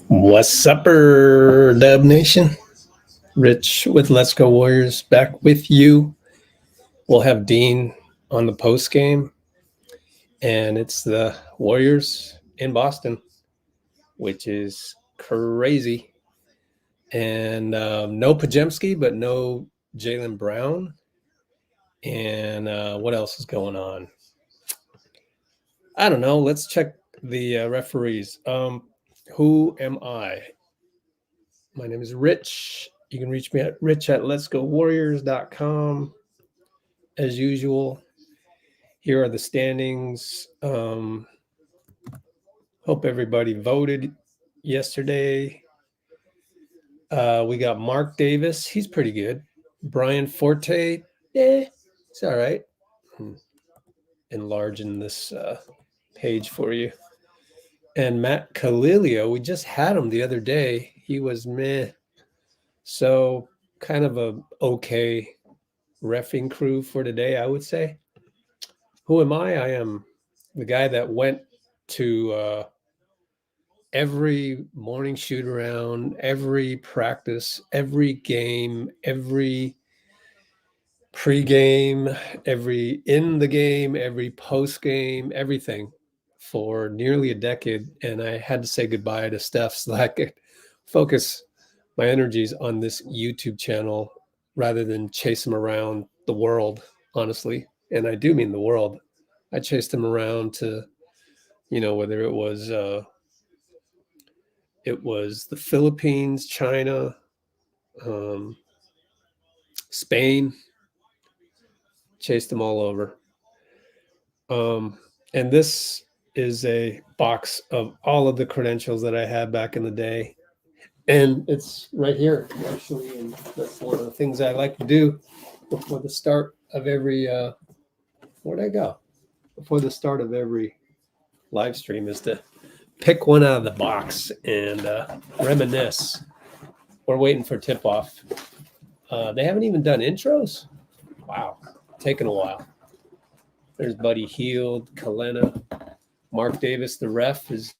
What's upper, Dub Nation? Rich with Let's Go Warriors back with you. We'll have Dean on the post game, and it's the Warriors in Boston, which is crazy. And no Podziemski, but no Jaylen Brown. And what else is going on? I don't know. Let's check the referees. Who am I? My name is Rich. You can reach me at rich@letsgowarriors.com. As usual, here are the standings. Hope everybody voted yesterday. We got Mark Davis. He's pretty good. Brian Forte. It's all right. Enlarging this page for you. And Matt Calilio, we just had him the other day. He was meh. So kind of a okay reffing crew for today, I would say. Who am I? I am the guy that went to every morning shoot around, every practice, every game, every pregame, every in the game, every post game, everything for nearly a decade. And I had to say goodbye to Steph so that I could focus my energies on this YouTube channel rather than chase him around the world, honestly. And I do mean the world. I chased him around to, whether it was the Philippines, China, Spain, chased him all over. And this is a box of all of the credentials that I had back in the day. And it's right here, actually. And that's one of the things I like to do before the start of every, where'd I go? Before the start of every live stream is to pick one out of the box and reminisce. We're waiting for tip-off. They haven't even done intros? Wow, taking a while. There's Buddy Heald, Kalena. Mark Davis, the ref, is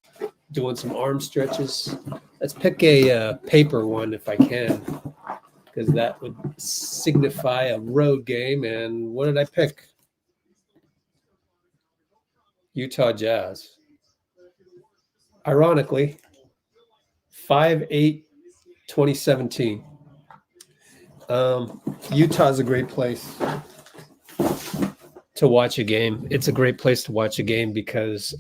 doing some arm stretches. Let's pick a paper one if I can, because that would signify a road game. And what did I pick? Utah Jazz. Ironically, 5/8/2017. Utah's a great place to watch a game. It's a great place to watch a game because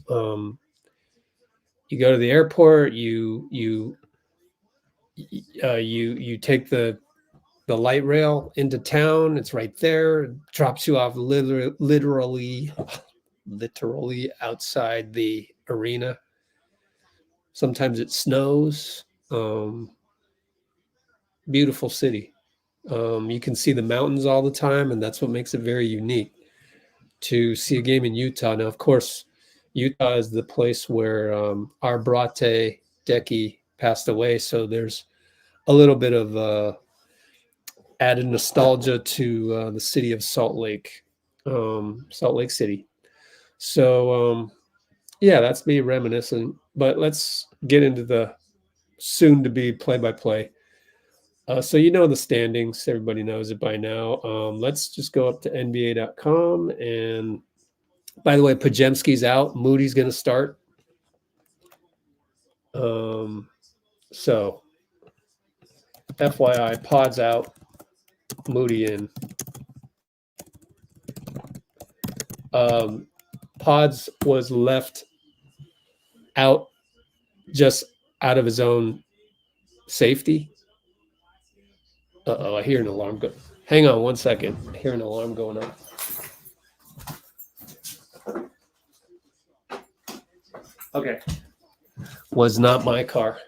you go to the airport, you take the light rail into town. It's right there. It drops you off literally outside the arena. Sometimes it snows. Beautiful city. You can see the mountains all the time, and that's what makes it very unique to see a game in Utah. Now, of course, Utah is the place where our Brate Decky passed away, so there's a little bit of added nostalgia to the city of Salt Lake City. So, yeah, that's me reminiscing. But let's get into the soon-to-be play-by-play. So you know the standings. Everybody knows it by now. Let's just go up to NBA.com. And by the way, Podziemski's out. Moody's going to start. So FYI, Podz out, Moody in. Podz was left out just out of his own safety. Uh-oh, I hear an alarm go. Hang on one second. I hear an alarm going on. Okay. Was not my car.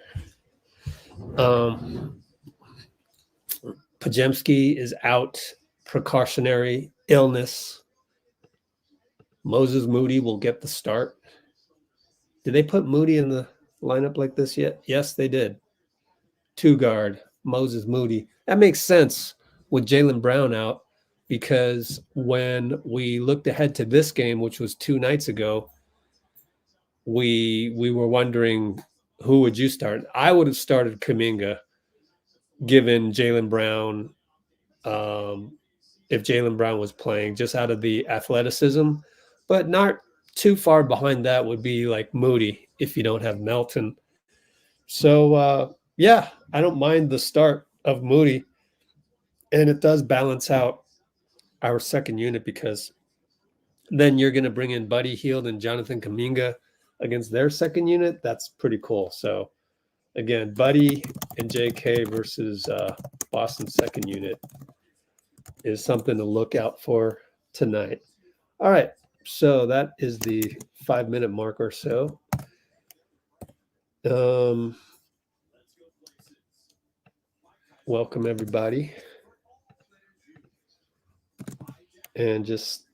Podziemski is out, precautionary illness. Moses Moody will get the start. Did they put Moody in the lineup like this yet? Yes, they did. 2-guard, Moses Moody. That makes sense with Jaylen Brown out, because when we looked ahead to this game, which was 2 nights ago, we were wondering who would you start. I would have started Kuminga, given Jaylen Brown, if Jaylen Brown was playing, just out of the athleticism, but not too far behind that would be like Moody if you don't have Melton. So yeah, I don't mind the start of Moody, and it does balance out our second unit because then you're going to bring in Buddy Hield and Jonathan Kuminga against their second unit. That's pretty cool. So again, Buddy and JK versus Boston's second unit is something to look out for tonight. All right, so that is the 5-minute mark or so. Welcome everybody, and just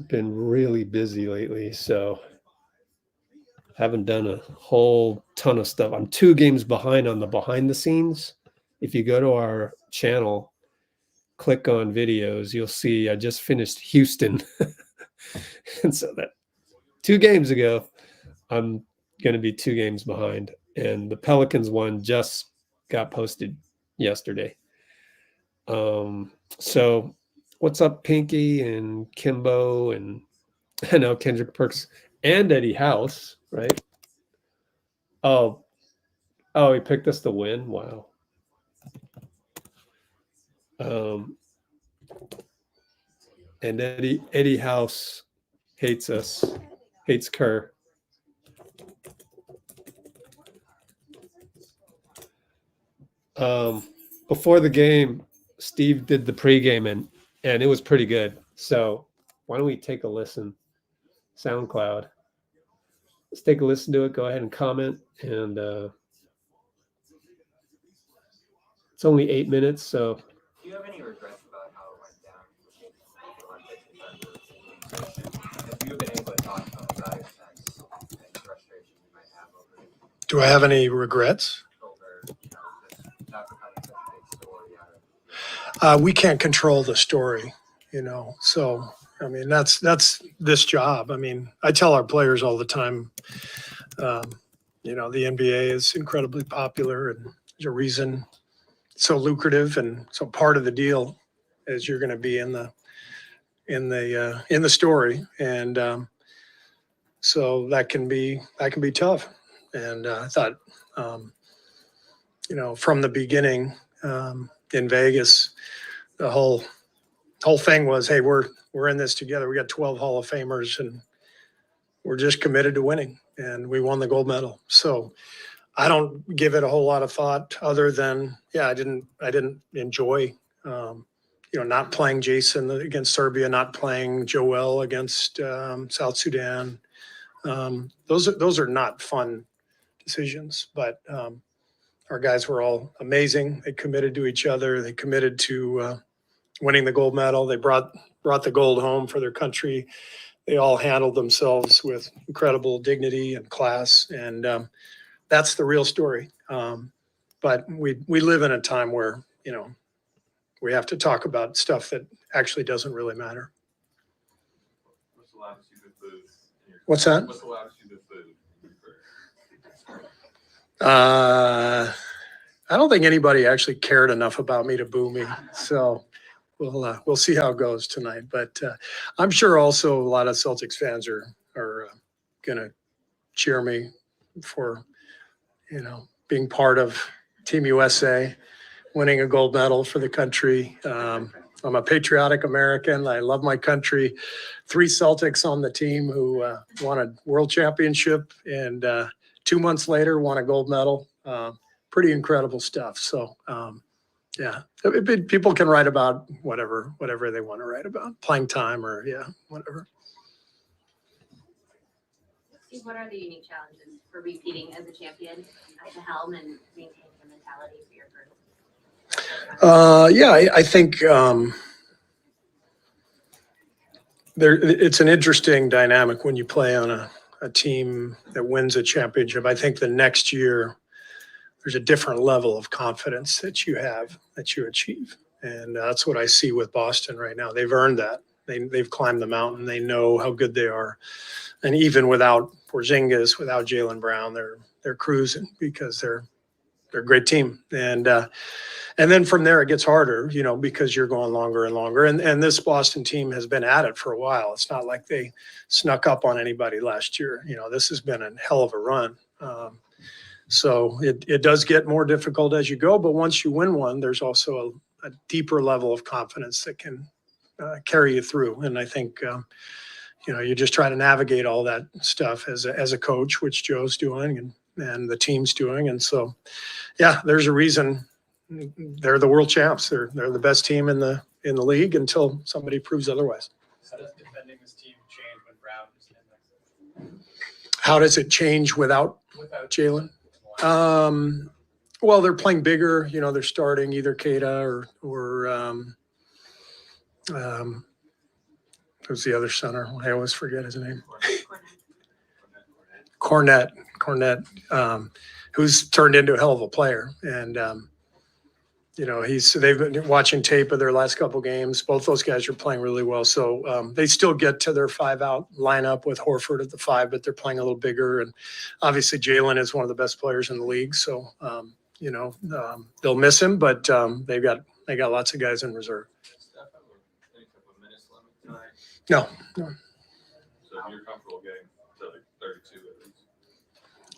been really busy lately, so haven't done a whole ton of stuff. I'm 2 games behind on the behind the scenes. If you go to our channel, click on videos, you'll see I just finished Houston. And so that 2 games ago, I'm going to be 2 games behind. And the Pelicans one just got posted yesterday. So what's up, Pinky and Kimbo and I know Kendrick Perks and Eddie House, right? Oh, he picked us to win. Wow. And Eddie House hates us, hates Kerr. Before the game, Steve did the pregame and it was pretty good. So why don't we take a listen? SoundCloud. Let's take a listen to it. Go ahead and comment. And it's only 8 minutes, so. Do you have any regrets about how it went down? Have you been able to talk about it since, and frustration you might have over it? Do I have any regrets? Over, not becoming such a big story out of it. We can't control the story, so I mean that's this job. I mean, I tell our players all the time, the NBA is incredibly popular and there's a reason it's so lucrative, and so part of the deal is you're going to be in the story, and so that can be tough. And I thought from the beginning in Vegas, the whole thing was, hey, we're in this together. We got 12 Hall of Famers, and we're just committed to winning. And we won the gold medal. So I don't give it a whole lot of thought other than, I didn't enjoy, not playing Jason against Serbia, not playing Joel against South Sudan. Those are not fun decisions, but our guys were all amazing. They committed to each other. They committed to winning the gold medal. They brought the gold home for their country. They all handled themselves with incredible dignity and class, and that's the real story. But we live in a time where we have to talk about stuff that actually doesn't really matter. What's the loudest you could food? What's that? What's the loudest you could food? I don't think anybody actually cared enough about me to boo me. So we'll see how it goes tonight. But I'm sure also a lot of Celtics fans are gonna cheer me for being part of Team USA, winning a gold medal for the country. I'm a patriotic American. I love my country. 3 Celtics on the team who won a world championship, and 2 months later won a gold medal. Pretty incredible stuff. So, people can write about whatever they want to write about, playing time or whatever. Steve, what are the unique challenges for repeating as a champion at the helm and maintaining the mentality for your group? I think it's an interesting dynamic when you play on a team that wins a championship. I think the next year there's a different level of confidence that you achieve. And that's what I see with Boston right now. They've earned that. they've climbed the mountain. They know how good they are. And even without Porzingis, without Jaylen Brown, they're cruising because they're a great team. And then from there it gets harder, you know, because you're going longer and longer. And this Boston team has been at it for a while. It's not like they snuck up on anybody last year. You know, this has been a hell of a run. So it does get more difficult as you go, but once you win one, there's also a deeper level of confidence that can carry you through. And I think, you know, you just try to navigate all that stuff as a coach, which Joe's doing and the team's doing. And so, yeah, there's a reason they're the world champs. They're the best team in the league until somebody proves otherwise. How does defending this team change when Brown is in there? How does it change without Jaylen? Well, they're playing bigger. You know, they're starting either Queta or who's the other center? I always forget his name. Cornette, who's turned into a hell of a player. And, you know, they've been watching tape of their last couple games. Both those guys are playing really well. So they still get to their 5-out lineup with Horford at the 5, but they're playing a little bigger. And obviously Jaylen is one of the best players in the league. So, you know, they'll miss him, but they got lots of guys in reserve. No. So you're comfortable getting to like 32 at least?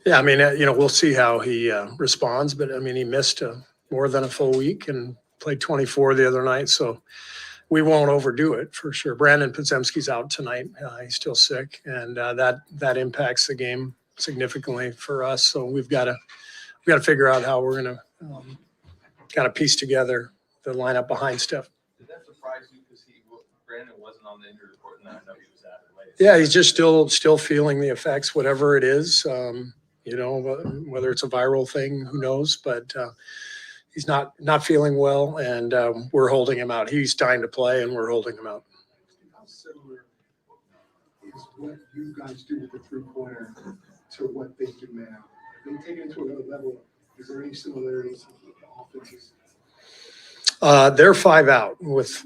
Yeah, I mean, you know, we'll see how he responds, but I mean, he missed more than a full week and played 24 the other night, so we won't overdo it for sure. Brandon Podziemski's out tonight; he's still sick, and that impacts the game significantly for us. So we've got to figure out how we're going to kind of piece together the lineup behind Steph. Did that surprise you because Brandon wasn't on the injury report, and I know he was at it late? Yeah, he's just still feeling the effects, whatever it is. You know, whether it's a viral thing, who knows? But he's not feeling well, and we're holding him out. He's dying to play, and we're holding him out. How similar is what you guys do with the three-pointer to what they do now? They take it to another level. Is there any similarities with the offenses? They're 5-out with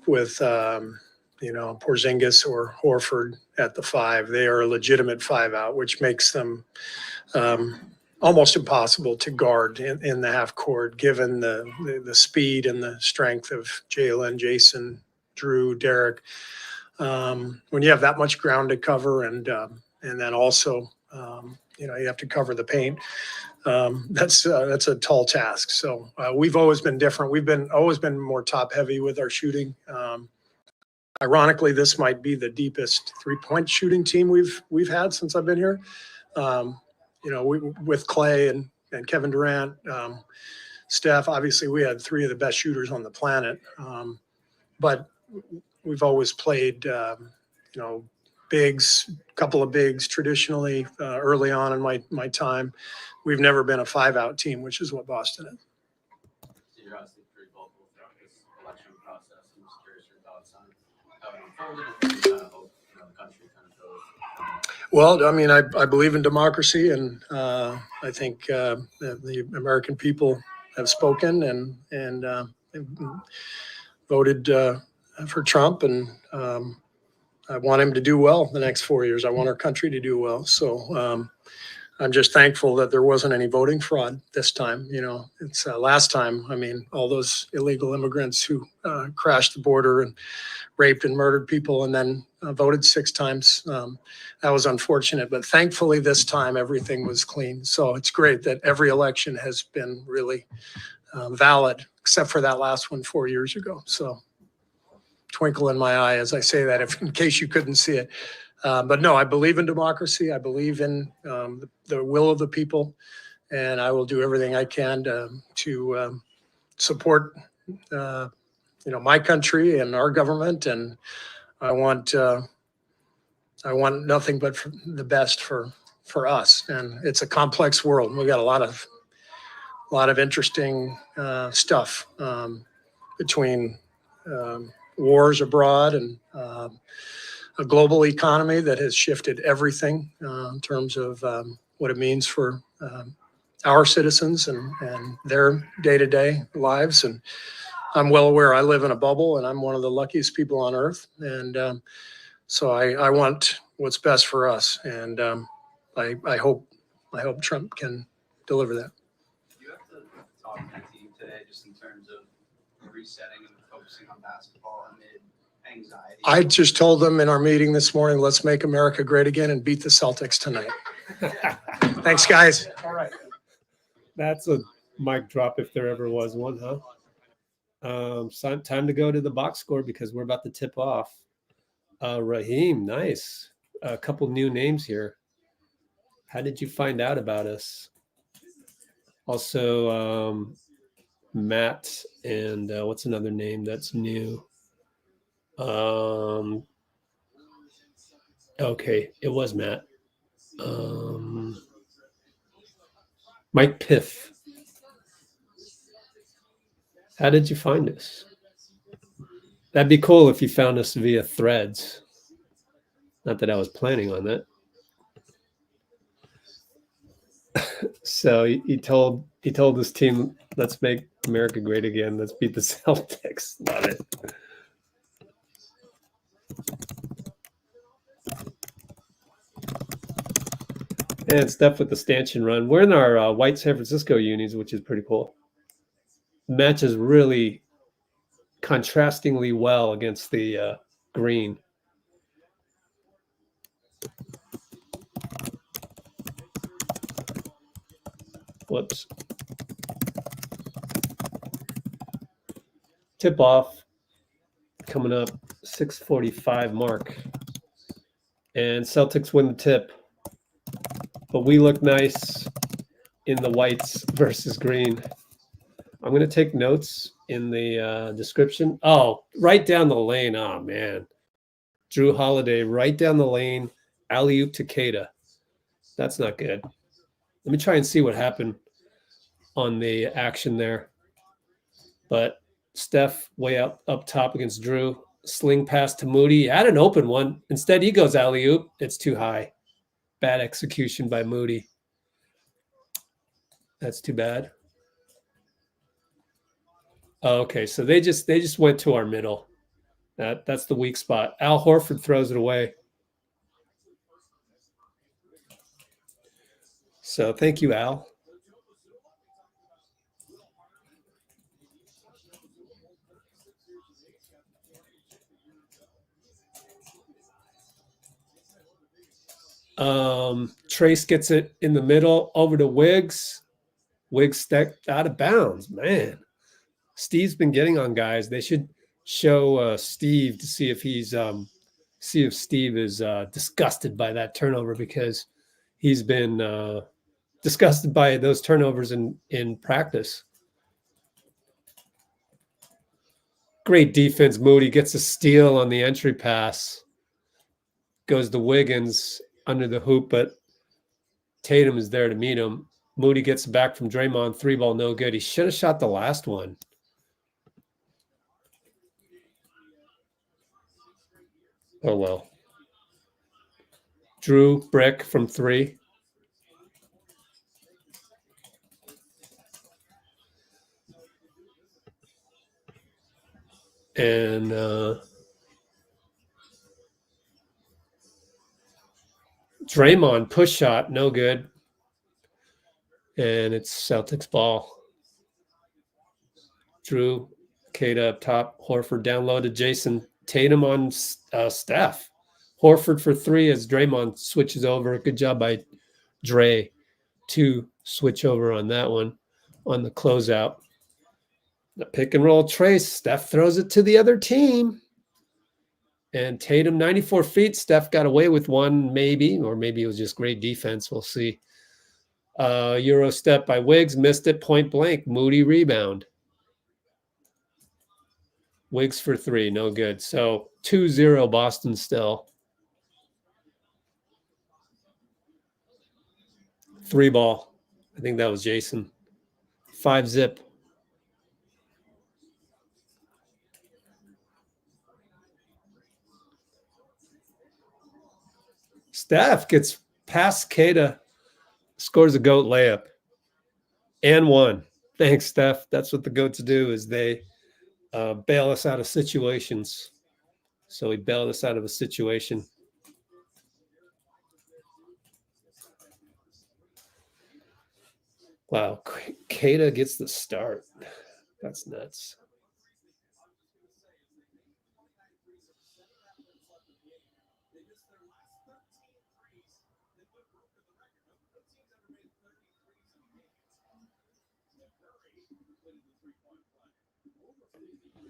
you know, Porzingis or Horford at the 5. They are a legitimate 5-out, which makes them almost impossible to guard in the half court, given the speed and the strength of Jaylen, Jason, Jrue, Derek. When you have that much ground to cover, and then also you know, you have to cover the paint. That's a tall task. So we've always been different. We've always been more top heavy with our shooting. Ironically, this might be the deepest 3-point shooting team we've had since I've been here. You know, with Clay and Kevin Durant, Steph. Obviously, we had 3 of the best shooters on the planet. But we've always played, you know, bigs, couple of bigs traditionally early on in my time. We've never been a 5-out team, which is what Boston is. So you're obviously pretty vocal throughout this election process. I'm just curious your thoughts on how it unfolded and what you kind of hope, you know, the country kind of goes. Well, I mean, I believe in democracy, and I think the American people have spoken and voted for Trump, and I want him to do well the next 4 years. I want our country to do well. So I'm just thankful that there wasn't any voting fraud this time. You know, it's last time, I mean, all those illegal immigrants who crashed the border and raped and murdered people and then voted 6 times. That was unfortunate, but thankfully this time everything was clean. So it's great that every election has been really valid, except for that last one 4 years ago. So twinkle in my eye as I say that, in case you couldn't see it. But no, I believe in democracy. I believe in the will of the people, and I will do everything I can to support you know, my country and our government. And I want nothing but the best for us. And it's a complex world. We got a lot of interesting stuff between wars abroad and a global economy that has shifted everything in terms of what it means for our citizens and their day-to-day lives. And I'm well aware I live in a bubble and I'm one of the luckiest people on earth. And so I want what's best for us. And I hope Trump can deliver that. You have to talk to the team today just in terms of resetting and focusing on basketball amid anxiety. I just told them in our meeting this morning, let's make America great again and beat the Celtics tonight. Thanks, guys. All right. That's a mic drop if there ever was one, huh? So time to go to the box score because we're about to tip off. Raheem, nice. A couple new names here. How did you find out about us? Also, Matt and what's another name that's new? Okay, it was Matt. Mike Piff. How did you find us? That'd be cool if you found us via Threads. Not that I was planning on that. So he told his team, let's make America great again. Let's beat the Celtics. Love it. And Steph with the stanchion run. We're in our white San Francisco unis, which is pretty cool. Matches really contrastingly well against the green. Whoops. Tip off coming up 6:45 mark. And Celtics win the tip. But we look nice in the whites versus green. I'm going to take notes in the description. Oh, right down the lane. Oh, man. Jrue Holiday right down the lane. Alley-oop to Queta. That's not good. Let me try and see what happened on the action there. But Steph way up top against Jrue. Sling pass to Moody. Had an open one. Instead, he goes alley-oop. It's too high. Bad execution by Moody. That's too bad. Okay, so they just went to our middle. That's the weak spot. Al Horford throws it away. So thank you, Al. Trace gets it in the middle over to Wiggs. Wiggs stepped out of bounds. Man, Steve's been getting on guys. They should show Steve to see if Steve is disgusted by that turnover, because he's been disgusted by those turnovers in practice. Great defense. Moody gets a steal on the entry pass. Goes to Wiggins under the hoop, but Tatum is there to meet him. Moody gets back from Draymond. 3-ball, no good. He should have shot the last one. Oh, well. Jrue, brick from 3. And Draymond, push shot, no good. And it's Celtics ball. Jrue, Queta up top. Horford down low to Jason. Tatum on Steph. Horford for 3 as Draymond switches over. Good job by Dray to switch over on that one on the closeout. The pick and roll trace. Steph throws it to the other team. And Tatum, 94 feet. Steph got away with one, maybe, or maybe it was just great defense. We'll see. Euro step by Wiggs. Missed it point blank. Moody rebound. Wiggs for 3. No good. So 2-0 Boston still. 3-ball. I think that was Jason. 5-zip. Steph gets past Queta, scores a GOAT layup, and 1. Thanks, Steph. That's what the GOATs do, is they bail us out of situations. So he bailed us out of a situation. Wow, Queta gets the start. That's nuts.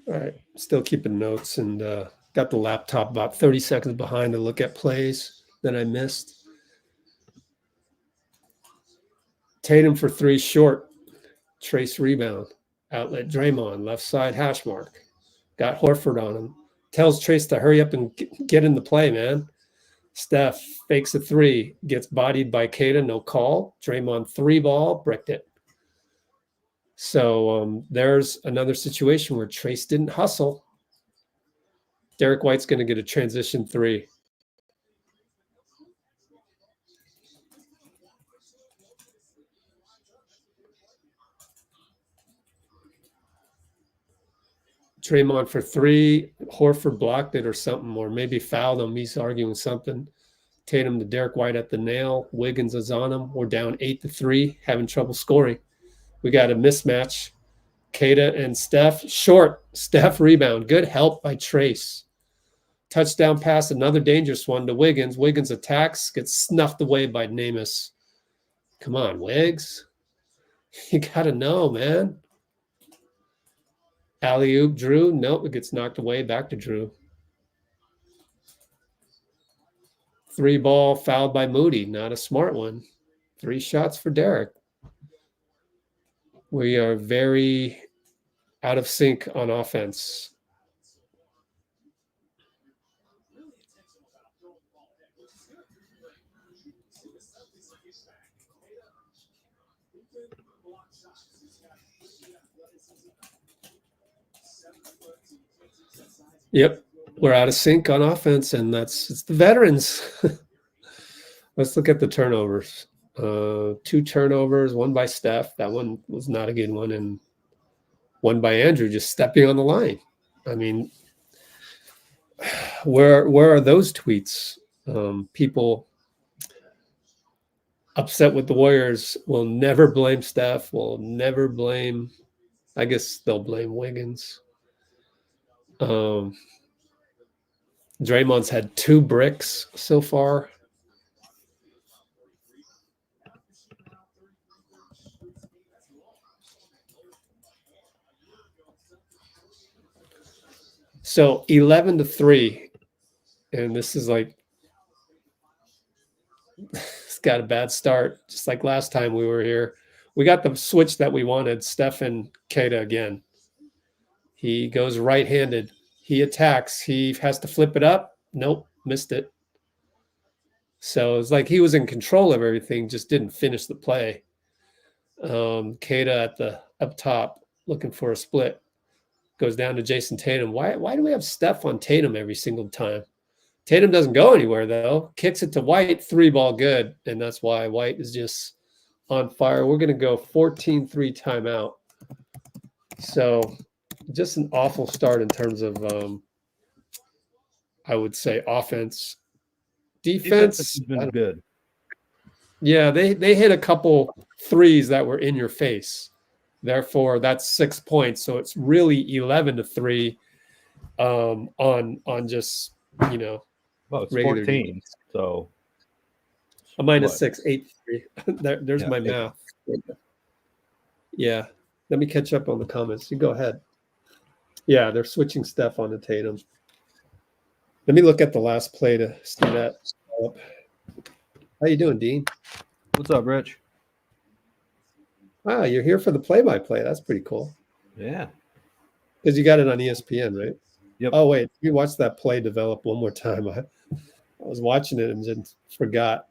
All right, still keeping notes and got the laptop about 30 seconds behind to look at plays that I missed. Tatum for 3 short. Trace rebound. Outlet Draymond, left side hash mark. Got Horford on him. Tells Trace to hurry up and get in the play, man. Steph fakes a 3, gets bodied by Queta, no call. Draymond 3 ball, bricked it. So there's another situation where Trace didn't hustle. Derek White's going to get a transition 3. Draymond for 3. Horford blocked it or something, or maybe fouled him. He's arguing something. Tatum to Derek White at the nail. Wiggins is on him. We're down 8-3, having trouble scoring. We got a mismatch. Queta and Steph. Short. Steph rebound. Good help by Trace. Touchdown pass, another dangerous one to Wiggins. Wiggins attacks, gets snuffed away by Namus. Come on, Wiggs. You got to know, man. Alley-oop, Jrue. Nope, it gets knocked away. Back to Jrue. 3 ball fouled by Moody. Not a smart one. 3 shots for Derek. We are very out of sync on offense. Yep, we're out of sync on offense, and it's the veterans. Let's look at the turnovers. 2 turnovers, 1 by Steph. That one was not a good one, and 1 by Andrew just stepping on the line. I mean, where are those tweets? People upset with the Warriors will never blame Steph, will never blame, I guess they'll blame Wiggins. Draymond's had 2 bricks so far. So 11-3, and this is like, it's got a bad start, just like last time we were here. We got the switch that we wanted, Steph and Queta again. He goes right-handed. He attacks. He has to flip it up. Nope, missed it. So it's like he was in control of everything, just didn't finish the play. Queta at the up top, looking for a split. Goes down to Jason Tatum. Why do we have Steph on Tatum every single time? Tatum doesn't go anywhere, though. Kicks it to White, 3 ball good. And that's why White is just on fire. We're going to go 14-3 timeout. So just an awful start in terms of, I would say, offense. Defense has been good. Yeah, they hit a couple threes that were in your face. Therefore, that's 6 points. So it's really 11-3 on just, Well, it's regular 14. games. So a minus what? 6, 8-3. There's Yeah, my math. Yeah. Let me catch up on the comments. You go ahead. Yeah, they're switching Steph on to Tatum. Let me look at the last play to see that. How you doing, Dean? What's up, Rich? Wow, you're here for the play-by-play. That's pretty cool. Yeah. Because you got it on ESPN, right? Yep. Oh, wait. We watched that play develop one more time. I was watching it and just forgot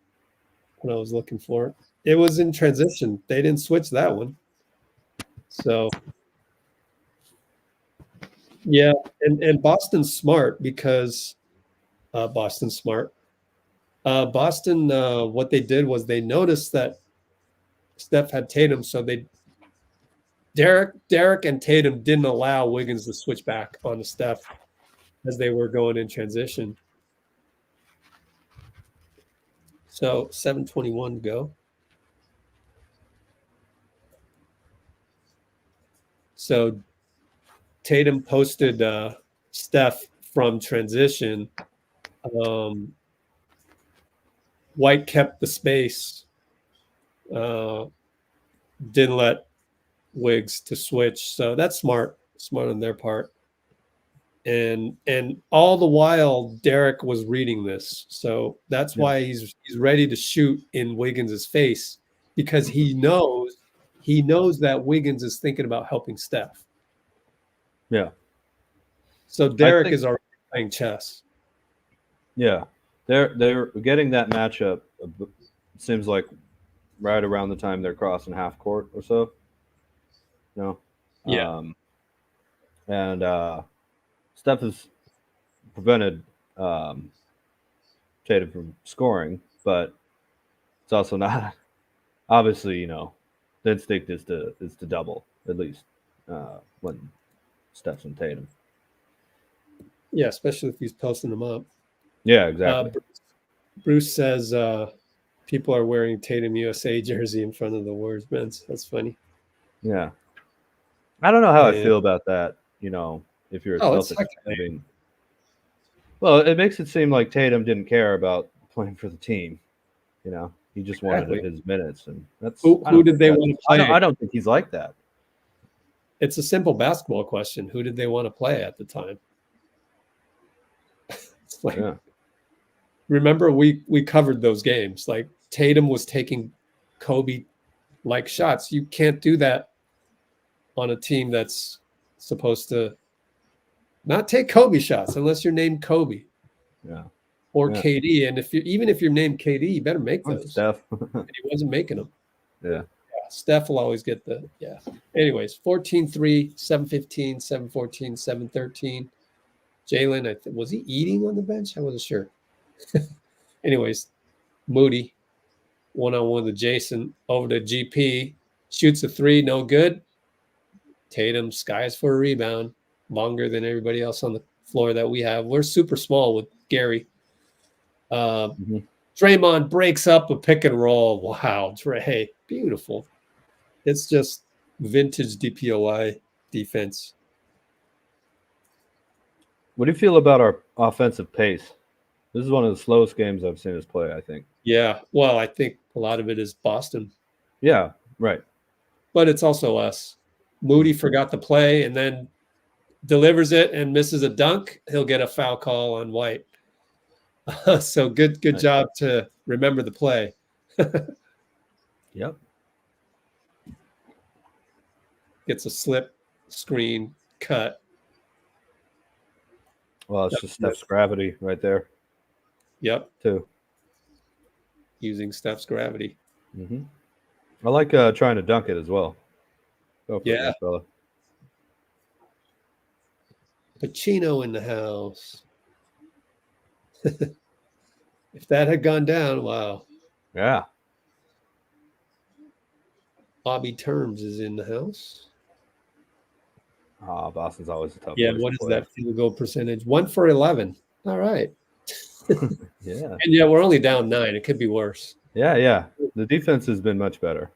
what I was looking for. It was in transition. They didn't switch that one. So, yeah. And Boston's smart because Boston's smart. Boston, what they did was they noticed that Steph had Tatum, so they Derek and Tatum didn't allow Wiggins to switch back on the Steph as they were going in transition. So 7:21 to go. So Tatum posted Steph from transition. White kept the space. Didn't let Wiggs to switch. So that's smart on their part. And all the while Derek was reading this. So that's why he's ready to shoot in Wiggins's face, because he knows that Wiggins is thinking about helping Steph. Yeah. So Derek is already playing chess. Yeah. They're getting that matchup, seems like right around the time they're crossing half court or so. No. Yeah. And Steph has prevented Tatum from scoring, but it's also not obviously, the instinct is to double at least when Steph's and Tatum. Yeah, especially if he's posting them up. Yeah, exactly. Bruce says people are wearing Tatum USA jersey in front of the Warriors bench. That's funny. Yeah. I don't know how I feel about that, if you're a Celtics fan. Well, it makes it seem like Tatum didn't care about playing for the team. He just wanted his minutes, and that's who did they want to play? I don't think he's like that. It's a simple basketball question. Who did they want to play at the time? It's like, remember we covered those games. Like Tatum was taking Kobe-like shots. You can't do that on a team that's supposed to not take Kobe shots unless you're named Kobe. Yeah. Or KD. And even if you're named KD, you better make those. Steph. And he wasn't making them. Yeah. Steph will always get the Anyways, 14-3, 7-15, 7-14, 7-13. Jalen, was he eating on the bench? I wasn't sure. Anyways, Moody, one-on-one with Jason, over to GP, shoots a three, no good. Tatum skies for a rebound, longer than everybody else on the floor that we have. We're super small with Gary. Draymond breaks up a pick and roll. Wow, Dray, beautiful. It's just vintage DPOI defense. What do you feel about our offensive pace? This is one of the slowest games I've seen us play, I think. Yeah, well, I think a lot of it is Boston. Yeah, right. But it's also us. Moody forgot to play and then delivers it and misses a dunk. He'll get a foul call on White. So good job to remember the play. Yep. Gets a slip, screen, cut. Well, it's just Steph's gravity right there. Yep. Too. Using Steph's gravity. I like trying to dunk it as well. Go for it, fella. Pacino in the house. If that had gone down, wow. Yeah. Bobby Terms is in the house. Boston's always a tough. Yeah, what is that field goal percentage? 1 for 11. All right. Yeah. And we're only down 9. It could be worse. Yeah. The defense has been much better.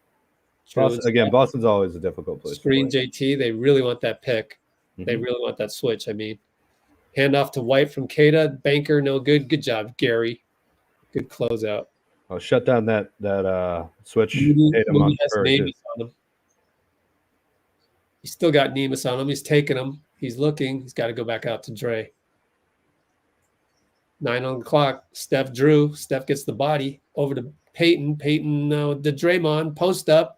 Boston's always a difficult place. Screen JT. They really want that pick. They really want that switch. I mean, hand off to White from Queta. Banker, no good. Good job, Gary. Good closeout. I'll shut down that switch. Moody has Nemus on him. He's still got Nemus on him. He's taking him. He's looking. He's got to go back out to Dray. 9 on the clock. Steph Jrue. Steph gets the body over to Peyton. Peyton the Draymond post up.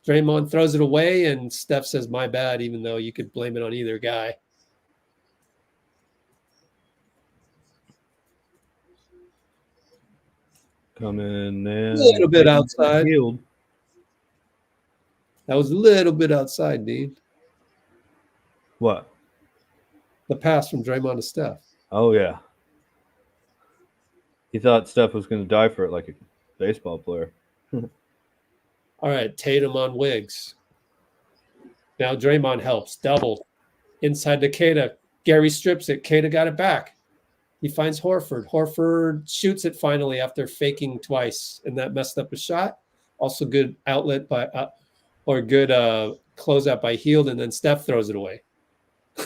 Draymond throws it away, and Steph says, "My bad," even though you could blame it on either guy. Coming in. A little bit outside. That was a little bit outside, Dean. What? The pass from Draymond to Steph. Oh, yeah. He thought Steph was going to die for it like a baseball player. All right, Tatum on Wiggs. Now Draymond helps. Double. Inside to Queta. Gary strips it. Queta got it back. He finds Horford. Horford shoots it finally after faking twice, and that messed up his shot. Also good outlet by or good closeout by Hield, and then Steph throws it away.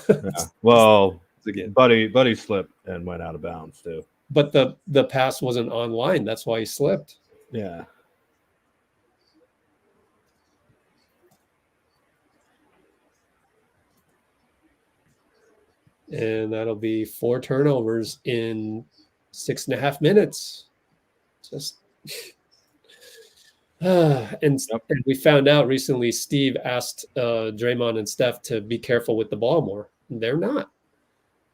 Yeah. Well, Again. Buddy slipped and went out of bounds too. But the pass wasn't online. That's why he slipped. Yeah. And that'll be 4 turnovers in 6.5 minutes. Just and we found out recently Steve asked Draymond and Steph to be careful with the ball more. They're not.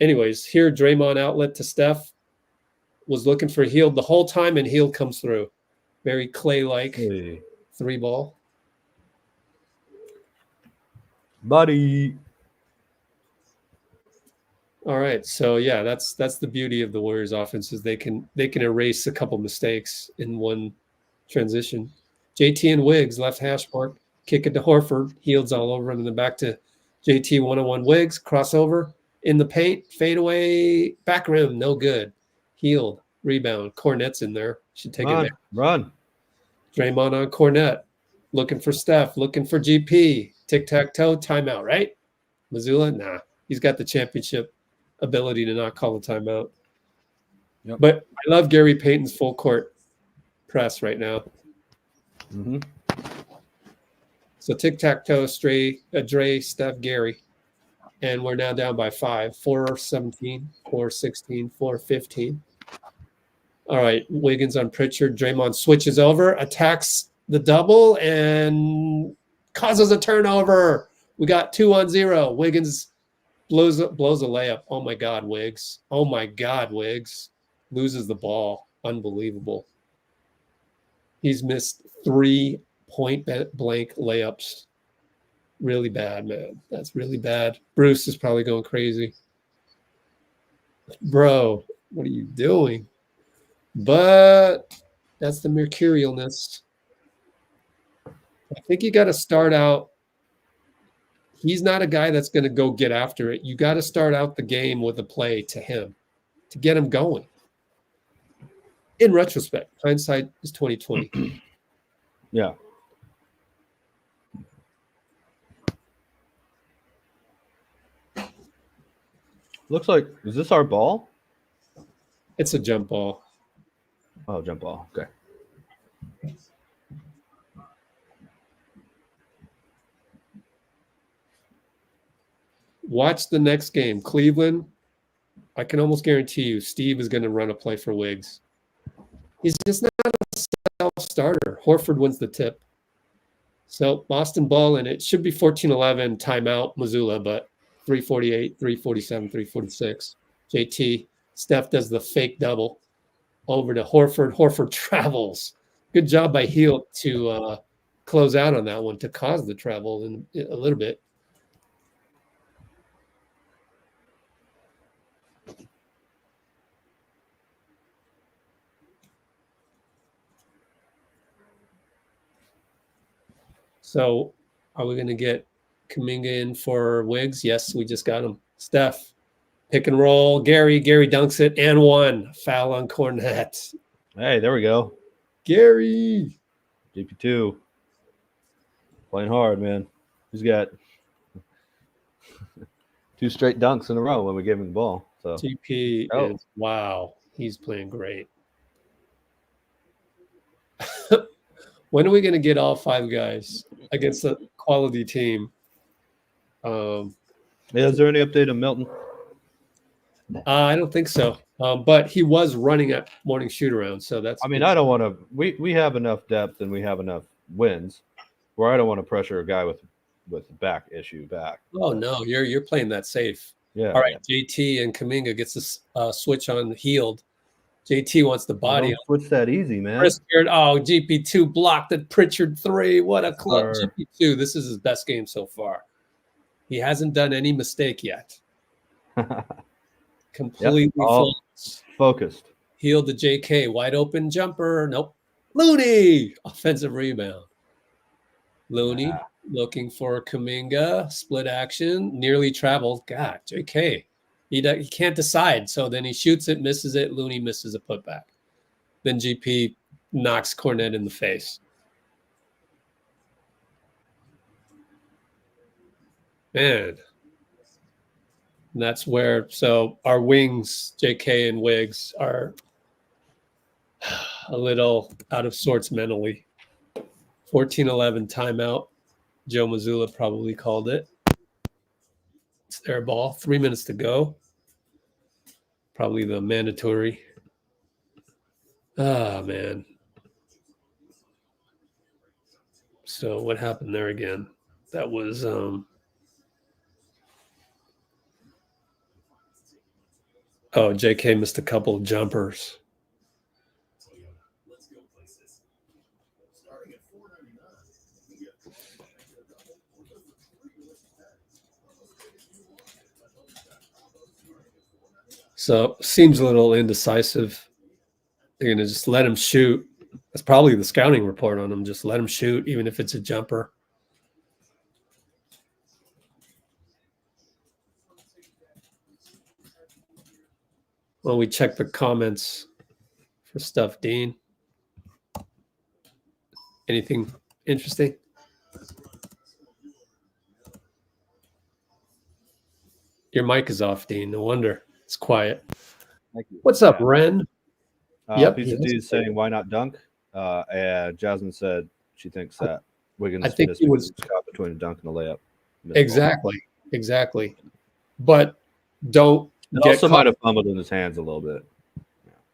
Anyways, here Draymond outlet to Steph, was looking for Hield the whole time, and Hield comes through. Very Clay-like 3 ball. Buddy. All right, so yeah, that's the beauty of the Warriors offense is they can erase a couple mistakes in one transition. JT and Wiggs left hash mark, kick it to Horford, Hield's all over him, and then back to JT 1-on-1 Wiggs, crossover in the paint, fade away, back rim, no good. Hield, rebound, Cornette's in there, should take it there. Run. Draymond on Cornette, looking for Steph, looking for GP, tic-tac-toe, timeout, right? Mazzulla, nah, he's got the championship ability to not call a timeout. Yep. But I love Gary Payton's full court press right now. Mm-hmm. So tic-tac-toe, Dray, Steph, Gary. And we're now down by 5. 4-17, 4-16, 4-15. All right, Wiggins on Pritchard. Draymond switches over, attacks the double, and causes a turnover. We got 2-on-0. Wiggins blows a layup. Oh, my God, Wiggs. Oh, my God, Wiggs. Loses the ball. Unbelievable. He's missed 3 point-blank layups. Really bad, man. That's really bad. Bruce is probably going crazy. Bro, what are you doing? But that's the mercurialness. I think you got to start out. He's not a guy that's going to go get after it. You got to start out the game with a play to him to get him going. In retrospect, hindsight is 20/20. Yeah. Looks like, is this our ball? It's a jump ball. Oh, jump ball. Okay. Watch the next game. Cleveland, I can almost guarantee you Steve is going to run a play for Wiggs. He's just not a self-starter. Horford wins the tip. So Boston ball, and it should be 14-11 timeout Mazzulla, but 3:48, 3:47, 3:46. JT, Steph does the fake double over to Horford. Horford travels. Good job by Hield to close out on that one, to cause the travel in a little bit. So are we going to get Kuminga in for Wiggs? Yes, we just got him. Steph, pick and roll. Gary dunks it and 1. Foul on Cornette. Hey, there we go. Gary. GP2. Playing hard, man. He's got 2 straight dunks in a row when we gave him the ball. So GP is, wow, he's playing great. When are we going to get all 5 guys against a quality team? Yeah, is there any update on Milton? I don't think so. But he was running at morning shoot around, so that's. I mean, I don't want to. We have enough depth and we have enough wins where I don't want to pressure a guy with back issue back. Oh no, you're playing that safe. Yeah. All right, JT and Kuminga gets a switch on Hield. JT wants the body. What's that easy, man? Oh, GP2 blocked at Pritchard 3. What a club. GP2, this is his best game so far. He hasn't done any mistake yet. Completely focused. Hield to JK. Wide open jumper. Nope. Moody. Offensive rebound. Looney. Looking for Kuminga, split action, nearly traveled. God, JK. He can't decide. So then he shoots it, misses it. Looney misses a putback. Then GP knocks Cornet in the face. Man. And that's where, so our wings, JK and Wiggs, are a little out of sorts mentally. 14-11 timeout. Joe Mazzulla probably called it. It's their ball. 3 minutes to go. Probably the mandatory. Ah, man. So what happened there again? That was JK missed a couple of jumpers. So seems a little indecisive. They're gonna just let him shoot. That's probably the scouting report on him. Just let him shoot, even if it's a jumper. Well, we check the comments for stuff, Dean. Anything interesting? Your mic is off, Dean. No wonder it's quiet. Thank you. What's up, Ren? Yep, Piece of yes. D is saying, why not dunk? And Jasmine said she thinks that Wiggins I think missed he was caught between a dunk and a layup. Exactly. But don't It get also caught. might have fumbled in his hands a little bit.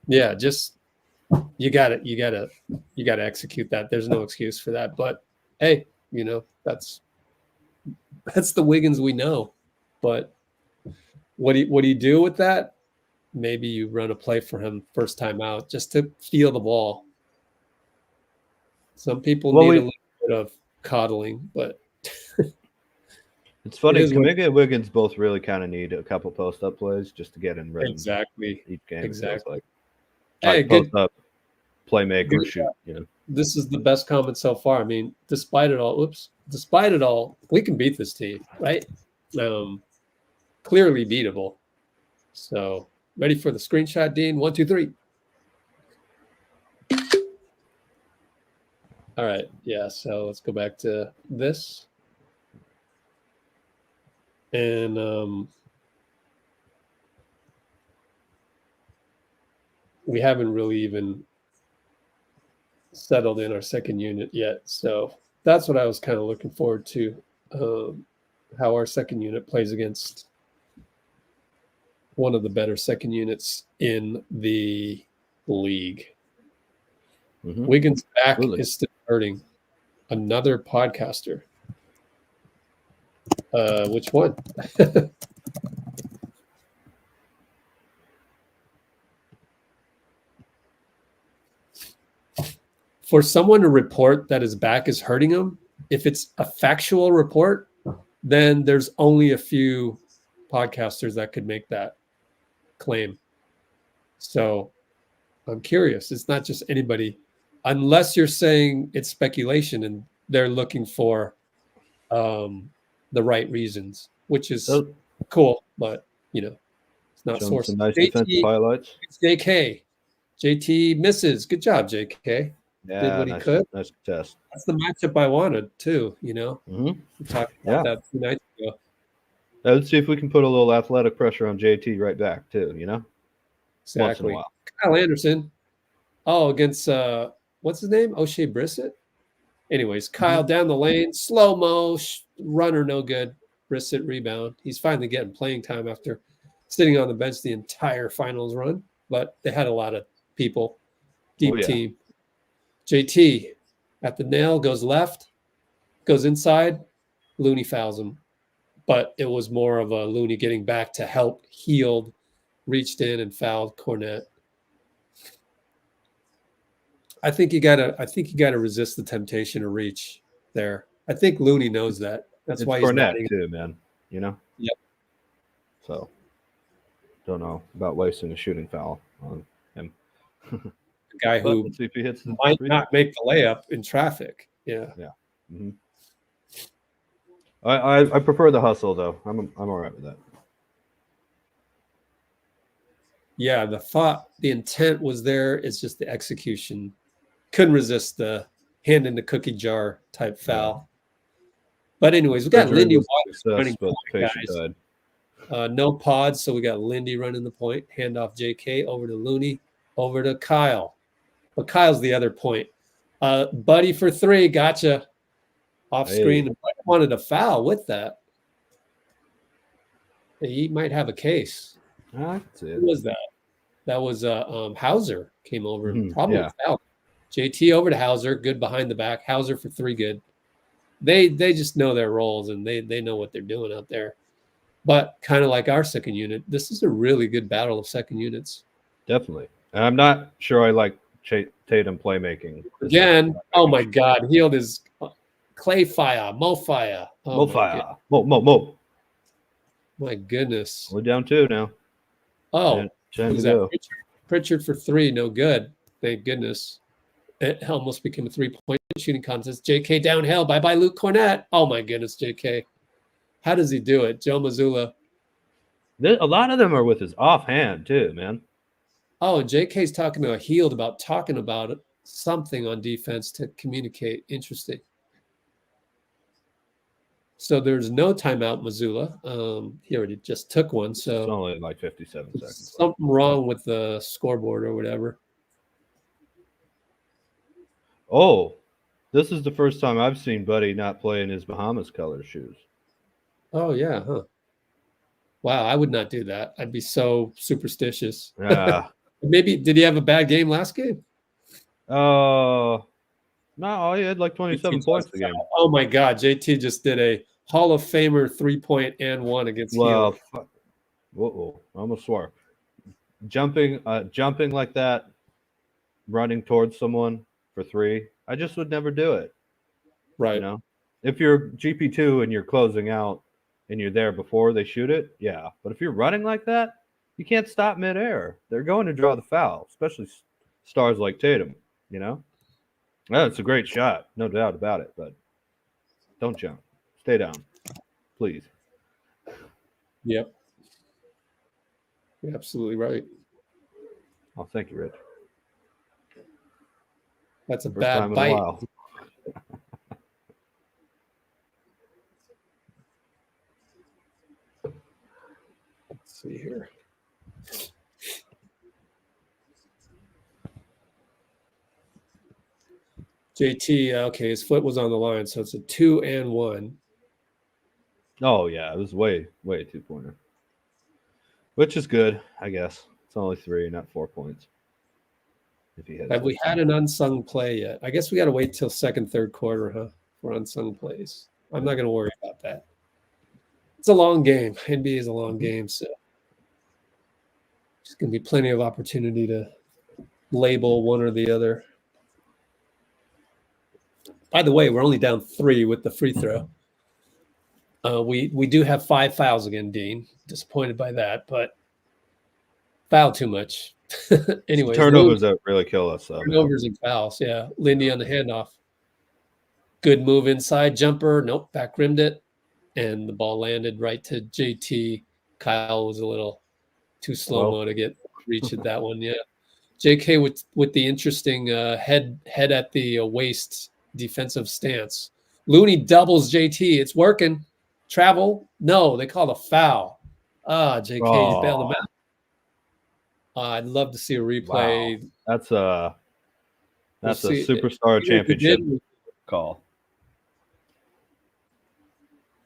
Yeah, just you got to execute that. There's no excuse for that. But hey, that's the Wiggins we know. But what do you do with that? Maybe you run a play for him first time out just to feel the ball. Some people need a little bit of coddling, but it's funny. It is what- Kuminga and Wiggins both really kind of need a couple post-up plays just to get in rhythm. exactly. Each game, Exactly. It feels Hey, like good. post-up, playmaker, good shoot. This is the best comment so far. I mean, despite it all, we can beat this team, right? Clearly beatable. So ready for the screenshot, Dean? 1, 2, 3. All right. Yeah. So let's go back to this. And we haven't really even settled in our second unit yet. So that's what I was kind of looking forward to, how our second unit plays against one of the better second units in the league. Mhm. Wiggins' back Absolutely. is still hurting. Another podcaster. Which one? For someone to report that his back is hurting him, if it's a factual report, then there's only a few podcasters that could make that claim. So I'm curious. It's not just anybody, unless you're saying it's speculation and they're looking for the right reasons, which is cool, but it's not Showing sourced. some nice defensive highlights. It's JK. JT misses. Good job, JK. Yeah, Did what he nice, could. nice test. That's the matchup I wanted too. Mhm. We talked about that 2 nights ago. Let's see if we can put a little athletic pressure on JT right back too. Once in a Exactly. while. Kyle Anderson. Oh, against what's his name? O'Shea Brissett. Anyways, Kyle down the lane, slow mo, runner, no good. Brissett rebound. He's finally getting playing time after sitting on the bench the entire finals run, but they had a lot of people. Deep team. JT at the nail, goes left, goes inside. Looney fouls him, but it was more of a Looney getting back to help, healed, reached in and fouled Cornet. I think you gotta resist the temptation to reach there. I think Looney knows that. That's why he's Cornet not too, man. Yep. So don't know about wasting a shooting foul on him. The guy But who let's see if he hits the might free not make the layup in traffic. Yeah. Mhm. I prefer the hustle though. I'm all right with that. Yeah, the intent was there. It's just the execution. Couldn't resist the hand in the cookie jar type foul. But anyways, we got Surgery Lindy was a Waters success, running but point, patient guys. died. No pods, so we got Lindy running the point. Hand off JK over to Looney, over to Kyle. But Kyle's the other point. Buddy for three, gotcha. Off screen. Hey. Buddy wanted a foul with that. He might have a case. That's it. Who was that? That was Hauser came over and probably yeah. fouled. JT over to Hauser, good behind the back. Hauser for three, good. They just know their roles and they know what they're doing out there. But kind of like our second unit, this is a really good battle of second units. Definitely. And I'm not sure I like Tatum playmaking. Again, oh my God, healed his clay fire, mo fire. Oh Mo fire. Mo. My goodness. We're down 2 now. Oh, Time to who's go. that? Pritchard for three, no good. Thank goodness. It almost became a 3-point shooting contest. JK downhill. Bye-bye, Luke Cornett. Oh my goodness, JK. How does he do it? Joe Mazzulla. A lot of them are with his offhand too, man. Oh, and JK's talking to a healed about talking about it, something on defense to communicate. Interesting. So there's no timeout, Mazzulla. He already just took one. So It's only like 57 seconds. Something wrong with the scoreboard or whatever. Oh, this is the first time I've seen Buddy not play in his Bahamas color shoes. Oh, yeah, huh? Wow, I would not do that. I'd be so superstitious. Maybe, did he have a bad game last game? No, he had like 27 points a game. Oh, my God. JT just did a Hall of Famer 3-point and one against Heal. Whoa, I almost swore. Jumping like that, running towards someone for three, I just would never do it. Right. You know, if you're GP2 and you're closing out and you're there before they shoot it, yeah. But if you're running like that, you can't stop midair. They're going to draw the foul, especially stars like Tatum, you know? Oh, it's a great shot, no doubt about it, but don't jump. Stay down, please. Yep. You're absolutely right. Oh, thank you, Rich. That's a First bad time in bite. a while. Let's see here. JT, okay, his foot was on the line, so it's a 2 and 1. Oh, yeah, it was way 2-pointer. Which is good, I guess. It's only 3, not 4 points. If he Have we had an unsung play yet? I guess we got to wait till second, third quarter, huh, for unsung plays. I'm not going to worry about that. It's a long game. NBA is a long game, so there's going to be plenty of opportunity to label one or the other. By the way, we're only down 3 with the free throw. We do have 5 fouls again, Dean. Disappointed by that, but foul too much. Anyways, turnovers that really kill us. Turnovers and fouls, yeah. Lindy on the handoff. Good move inside, jumper. Nope, back rimmed it. And the ball landed right to JT. Kyle was a little too slow-mo to get reach at that one, yeah. JK with the interesting head at the waist defensive stance. Looney doubles JT. It's working. Travel? No, they called a foul. JK, you bailed him out. I'd love to see a replay. Wow. That's a superstar championship call.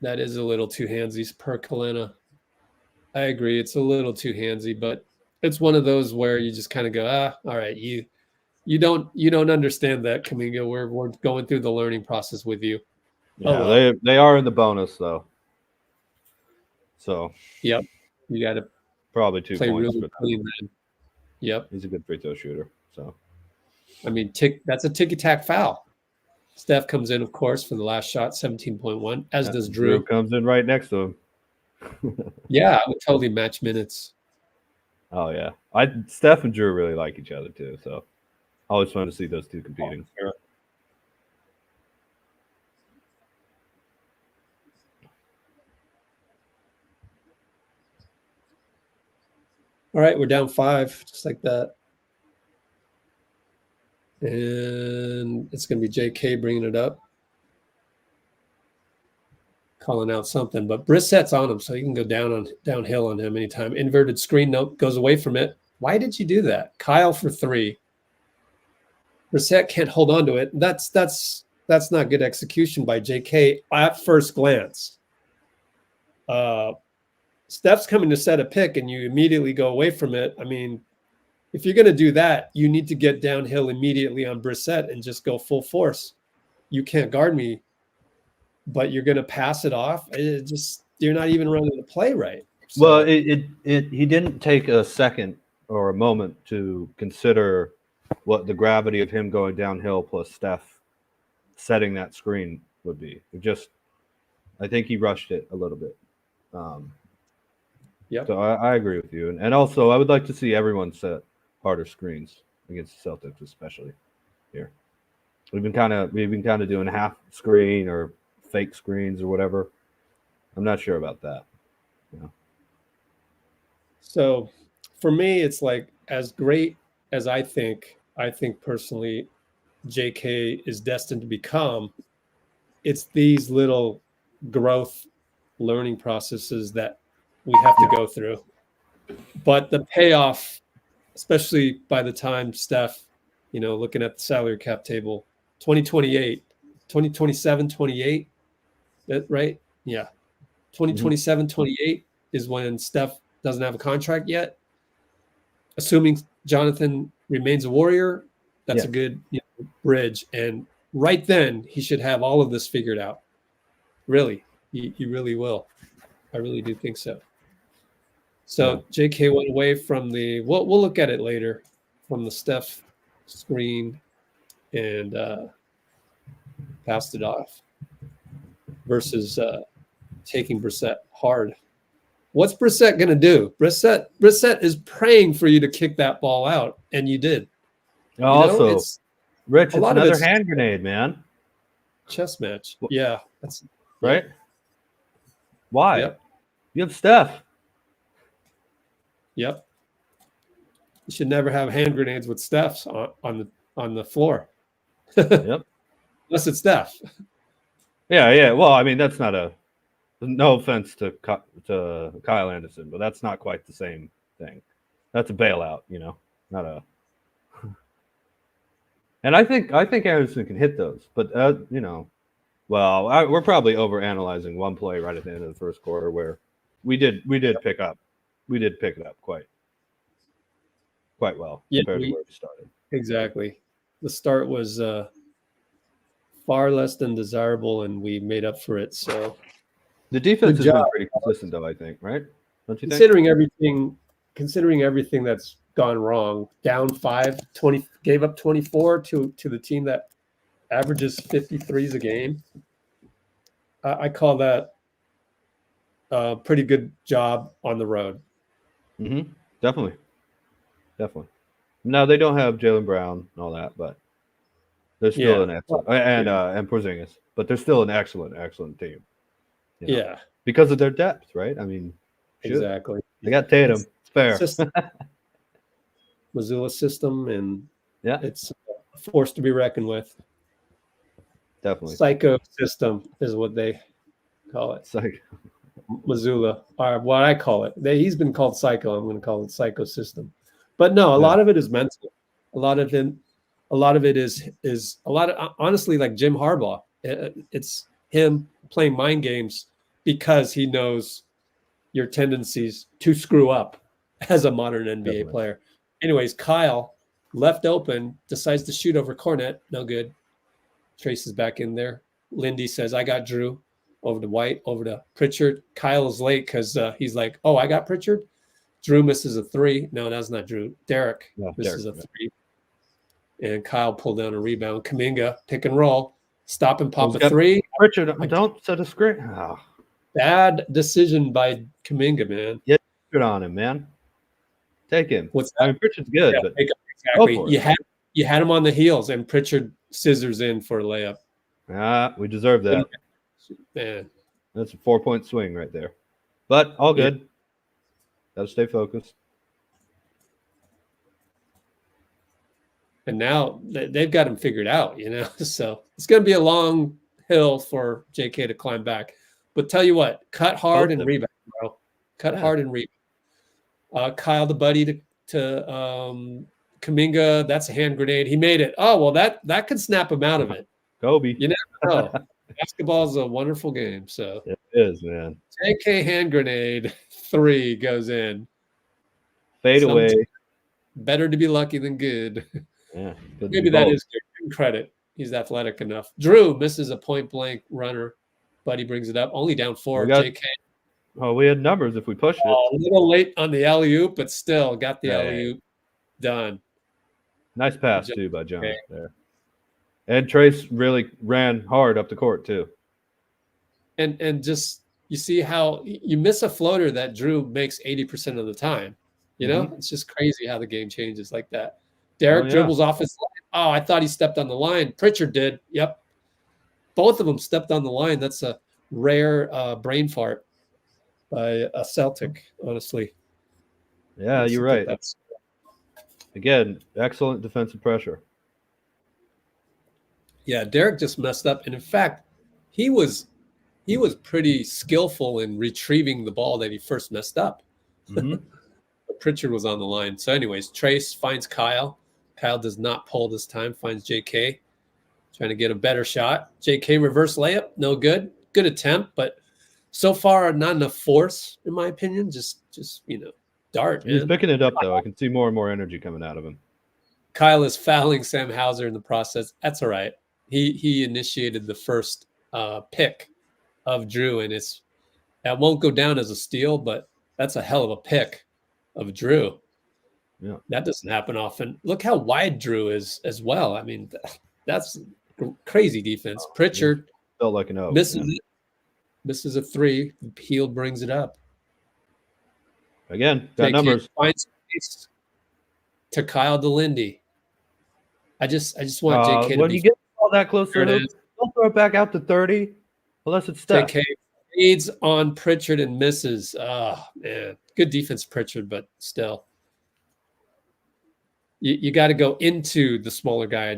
That is a little too handsy per Kalena. I agree. It's a little too handsy, but it's one of those where you just kind of go, all right, you don't understand that, Kaminga. We're going through the learning process with you. Yeah, they are in the bonus though. So yep, you got to probably 2 play points. really clean. Yep, he's a good free throw shooter. So I mean, that's a ticky-tack foul. Steph comes in, of course, for the last shot, 17.1, as does Jrue. Comes in right next to him. Yeah, I would totally match minutes. Oh, yeah. Steph and Jrue really like each other, too. So always fun to see those two competing. All right, we're down 5, just like that. And it's going to be J.K. bringing it up. Calling out something, but Brissett's on him, so you can go downhill on him anytime. Inverted screen, nope, goes away from it. Why did you do that? Kyle for 3. Brissett can't hold on to it. That's not good execution by JK at first glance. Steph's coming to set a pick and you immediately go away from it. I mean, if you're going to do that, you need to get downhill immediately on Brissett and just go full force. You can't guard me, but you're going to pass it off. You're not even running the play right. So, Well, he didn't take a second or a moment to consider what the gravity of him going downhill plus Steph setting that screen would be. I think he rushed it a little bit. Yep. So I agree with you, and also I would like to see everyone set harder screens against the Celtics, especially here. We've been kind of doing half screen or fake screens or whatever. I'm not sure about that. So for me, it's like as great as I think personally JK is destined to become, it's these little growth learning processes that we have to go through. But the payoff, especially by the time Steph, looking at the salary cap table, 2028, 2027, 28, right? Yeah. 2027, 28 is when Steph doesn't have a contract yet. Assuming Jonathan remains a Warrior, that's a good bridge. And right then, he should have all of this figured out. Really, he really will. I really do think so. So JK went away from we'll look at it later, from the Steph screen and passed it off versus taking Brissett hard. What's Brissett going to do? Brissett is praying for you to kick that ball out, and you did. Also, Rich, it's another it's hand grenade, man. Chess match. Yeah, that's right. Why? Yep. You have Steph. Yep. You should never have hand grenades with Steph's on the floor. Yep. Unless it's Steph. Yeah. Well, I mean, that's not no offense to Kyle Anderson, but that's not quite the same thing. That's a bailout, not a. And I think Anderson can hit those, but we're probably overanalyzing one play right at the end of the first quarter where we did pick up quite well compared to where we started. Exactly. The start was far less than desirable, and we made up for it. So the defense has been pretty consistent, though, I think, right? Don't you think? Considering everything that's gone wrong, down 5, 20, gave up 24 to the team that averages 53s a game. I call that a pretty good job on the road. Mm-hmm. Definitely. No, they don't have Jaylen Brown and all that, but they're still an excellent and Porzingis, but they're still an excellent team. Yeah, because of their depth, right? I mean, exactly. They got Tatum. It's fair. Mazzulla system, and it's a force to be reckoned with. Definitely. Psycho system is what they call it. Psycho. Mazzulla, or what I call it. He's been called psycho. I'm going to call it psycho system. But no, a lot of it is mental. A lot of it is honestly like Jim Harbaugh. It's him playing mind games because he knows your tendencies to screw up as a modern NBA player. Anyways, Kyle left open, decides to shoot over Cornet. No good. Traces back in there. Lindy says, I got Jrue. Over to White, over to Pritchard. Kyle is late because he's like, oh, I got Pritchard. Jrue misses a 3. No, that's not Jrue. Derek misses a 3. And Kyle pulled down a rebound. Kuminga, pick and roll. Stop and pop a 3. Pritchard, don't set a screen. Oh. Bad decision by Kuminga, man. Get on him, man. Take him. I mean, Pritchard's good, but exactly. You had him on the heels, and Pritchard scissors in for a layup. We deserve that. Man, that's a 4-point swing right there. But all good. Got to stay focused. And now they've got him figured out, So it's going to be a long hill for JK to climb back. But tell you what, cut hard and rebound, bro. Cut hard and rebound. Kyle the buddy to Kuminga, that's a hand grenade. He made it. Oh, well, that could snap him out of it. Kobe. You never know. Basketball is a wonderful game. So it is, man. JK hand grenade 3 goes in. Fade away. Better to be lucky than good. Yeah, maybe that is good credit. He's athletic enough. Jrue misses a point blank runner, but he brings it up. Only down 4. JK. Oh, we had numbers if we pushed it. A little late on the alley-oop, but still got the alley-oop done. Nice pass too by John there. And Trace really ran hard up the court too. And just you see how you miss a floater that Jrue makes 80% of the time. It's just crazy how the game changes like that. Derek dribbles off his line. Oh, I thought he stepped on the line. Pritchard did. Yep. Both of them stepped on the line. That's a rare brain fart by a Celtic, honestly. Yeah, you're right. Again, excellent defensive pressure. Yeah, Derek just messed up. And in fact, he was pretty skillful in retrieving the ball that he first messed up. Mm-hmm. But Pritchard was on the line. So anyways, Trace finds Kyle. Kyle does not pull this time, finds JK. Trying to get a better shot. JK reverse layup, no good. Good attempt, but so far not enough force, in my opinion. Just dart. He's picking it up though. I can see more and more energy coming out of him. Kyle is fouling Sam Hauser in the process. That's all right. He initiated the first pick of Jrue, and that won't go down as a steal, but that's a hell of a pick of Jrue. Yeah, that doesn't happen often. Look how wide Jrue is as well. I mean, that's crazy defense. Pritchard felt like an O. Misses a 3. Hield brings it up. Again, got numbers. Finds space to Kyle DeLindy. I just want JK to when you get all that close to the hoop, don't throw it back out to 30 unless it's Steph. JK fades on Pritchard and misses. Oh, man. Good defense, Pritchard, but still. You got to go into the smaller guy,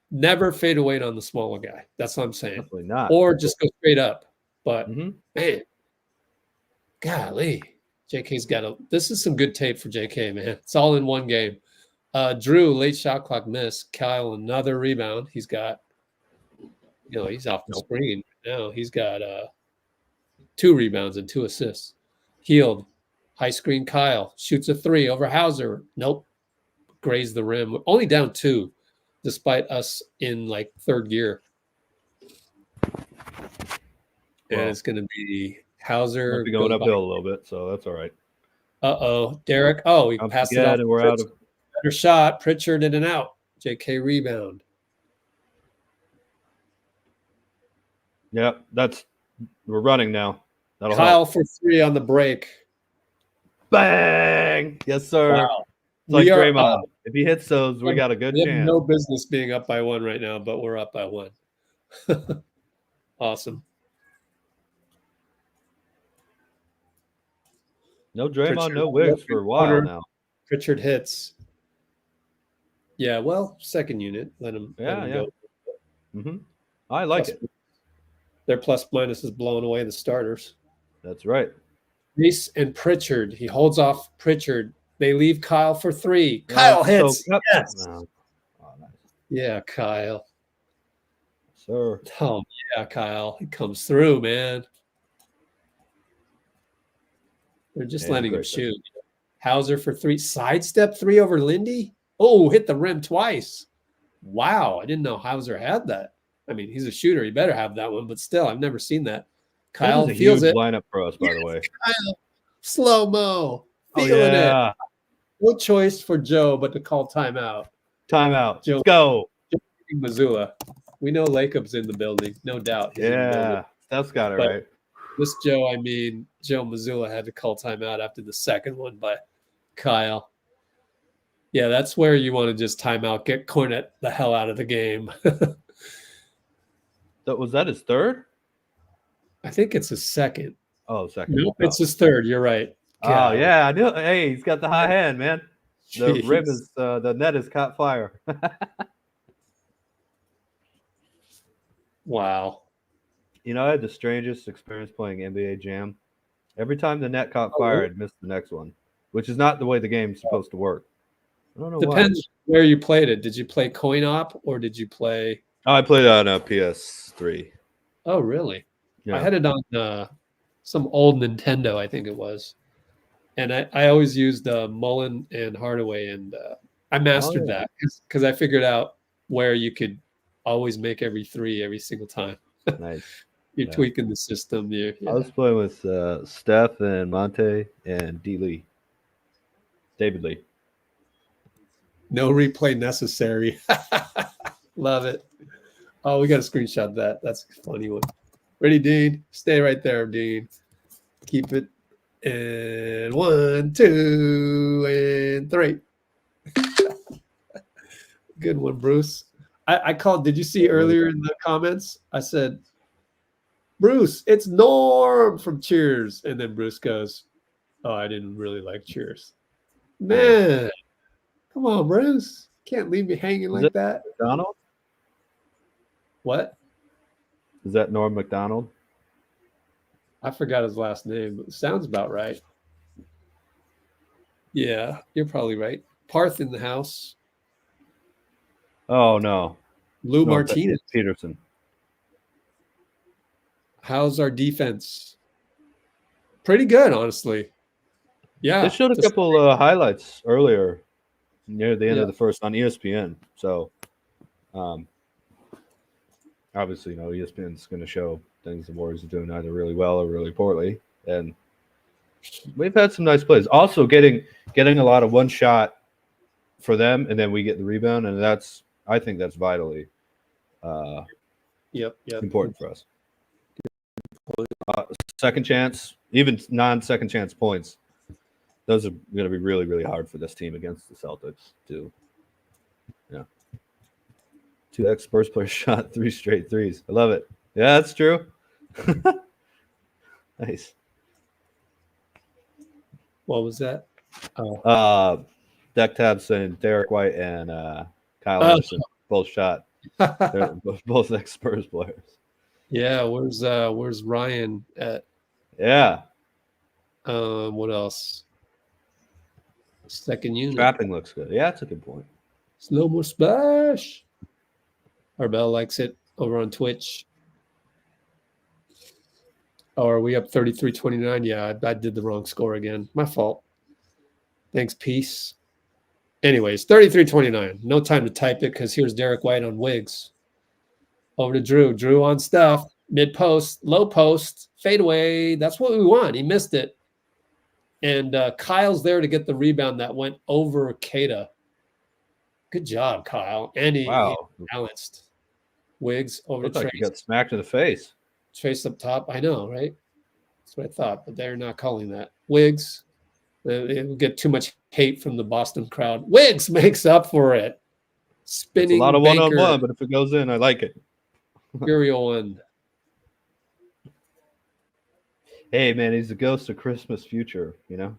never fade away on the smaller guy. That's what I'm saying. Definitely not. Or just go straight up. But, man, golly, JK's this is some good tape for JK, man. It's all in one game. Jrue, late shot clock miss. Kyle, another rebound. He's got, he's off the screen now. He's got 2 rebounds and 2 assists. Hield, high screen Kyle, shoots a 3 over Hauser. Nope. Grazed the rim. Only down 2, despite us in like 3rd gear. And it's going to be Hauser. Be going uphill a little bit, so that's all right. Derek. Oh, he passed it off. And we're out of better shot. Pritchard in and out. JK rebound. Yeah, we're running now. That'll Kyle help. for 3 on the break. Bang! Yes, sir. Wow. It's like Draymond. If he hits those, we got a good chance. We have no business being up by 1 right now, but we're up by 1. Awesome. No Draymond, no Wiggs for a while now. Pritchard hits. Yeah, well, second unit. Let him go. Mm-hmm. I like it. Their plus minus is blowing away the starters. That's right. Reese and Pritchard. He holds off Pritchard. They leave Kyle for 3. Kyle hits. Yes. Oh, nice. Yeah, Kyle. Sir. Oh, yeah, Kyle. He comes through, man. They're just letting him shoot. Hauser for 3. Sidestep 3 over Lindy. Oh, hit the rim twice. Wow. I didn't know Hauser had that. I mean, he's a shooter. He better have that one, but still, I've never seen that. Kyle feels it. Lineup for us, by the way. Kyle, slow-mo. Feeling it. No choice for Joe but to call timeout. Timeout. Joe, let's go. Mazzulla. We know Lacob's in the building. No doubt. That's got it right. This Joe, I mean, Joe Mazzulla had to call timeout after the second one by Kyle. Yeah, that's where you want to just timeout, get Cornette the hell out of the game. Was that his 3rd? I think it's his 2nd. Oh, 2nd. Nope, it's his 3rd. You're right. Oh, yeah. I knew. Hey, he's got the high hand, man. The rim Jeez. is the net is caught fire. Wow. You know, I had the strangest experience playing NBA Jam. Every time the net caught Oh, fire, really? I'd miss the next one, which is not the way the game's supposed to work. I don't know why. Depends where you played it. Did you play coin op or did you play? Oh, I played on a PS3. Oh, really? I Yeah. had it on some old Nintendo, I think it was. And I always used Mullen and Hardaway, and I mastered yeah. that because I figured out where you could always make every three every single time. Nice. You're Yeah. tweaking the system. I was playing with Steph and Monte and D. Lee. David Lee. No replay necessary. Love it. Oh, we got to screenshot that. That's a funny one. Ready, Dean? Stay right there, Dean. Keep it. And 1, 2, and 3. Good one, Bruce. I called. Did you see earlier in the comments? I said, Bruce, it's Norm from Cheers. And then Bruce goes, oh, I didn't really like Cheers. Man, come on, Bruce. Can't leave me hanging like that. McDonald? What? Is that Norm McDonald? I forgot his last name, but it sounds about right. Yeah, you're probably right. Parth in the house. Oh, no. Lou Norm Martinez. Peterson. How's our defense? Pretty good, honestly. Yeah. They showed a couple highlights earlier near the end of the first on ESPN. So, obviously, you know, ESPN's going to show things the Warriors are doing either really well or really poorly. And we've had some nice plays. Also, getting a lot of one shot for them, and then we get the rebound, and I think that's vitally important for us. Second chance, even non-second chance points. Those are going to be really, really hard for this team against the Celtics, too. Yeah. 2 ex-Spurs players shot 3 straight threes. I love it. Yeah, that's true. Nice. What was that? Deck Tab saying Derek White and Kyle Anderson both shot. They're both ex-Spurs players. Yeah, where's Ryan at? Yeah. What else? Second unit. Trapping looks good. Yeah, that's a good point. Slow mo splash. Arbel likes it over on Twitch. Oh, are we up 33-29? Yeah, I did the wrong score again. My fault. Thanks, peace. Anyways, 33-29. No time to type it because here's Derek White on Wiggs. Over to Jrue. Jrue on Steph. Mid post, low post, fade away. That's what we want. He missed it. And Kyle's there to get the rebound that went over Queta. Good job, Kyle. And he balanced. Wiggs over Looks to like Trace. he got smacked in the face. Trace up top. I know, right? That's what I thought, but they're not calling that. Wiggs. It will get too much hate from the Boston crowd. Wiggs makes up for it. Spinning It's a lot of Baker, one-on-one, but if it goes in, I like it. Imperial one. Hey, man, he's the ghost of Christmas future, you know?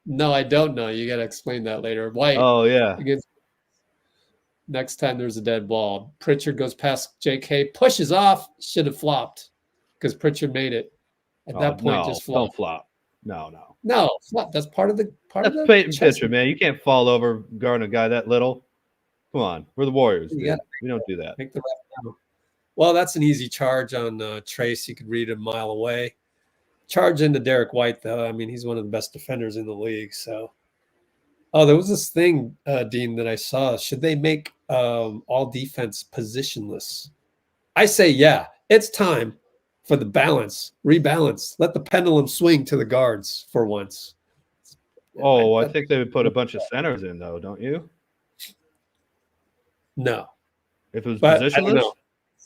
No, I don't know. You got to explain that later. White. Oh, yeah. Next time there's a dead ball. Pritchard goes past JK, pushes off, should have flopped because Pritchard made it. At that point, just flopped. Don't flop. No. No, flop. That's part of the That's Peyton pitcher, man. You can't fall over guarding a guy that little. Come on. We're the Warriors. We don't do that. Make the ref know. Well, that's an easy charge on Trace. You could read a mile away. Charge into Derek White, though. I mean, he's one of the best defenders in the league. So, there was this thing, Dean, that I saw. Should they make all defense positionless? I say, yeah. It's time for the rebalance. Let the pendulum swing to the guards for once. Oh, I think they would put a bunch of centers in, though, don't you? No. If it was But I don't positionless? know.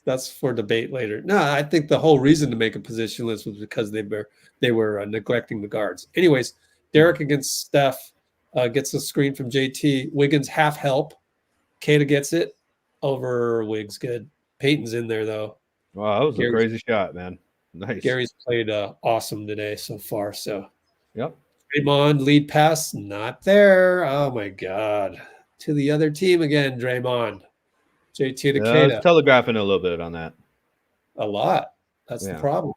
That's for debate later. No, I think the whole reason to make a positionless was because they were neglecting the guards. Anyways, Derek against Steph gets a screen from JT. Wiggins half help. Queta gets it over Wiggs. Good. Peyton's in there though. Wow, that was a crazy shot, man. Nice. Gary's played awesome today so far. So Yep. Draymond lead pass, not there. Oh my God. To the other team again, Draymond. JT to Yeah, I was Queta. telegraphing a little bit on that. A lot. That's the Yeah. problem.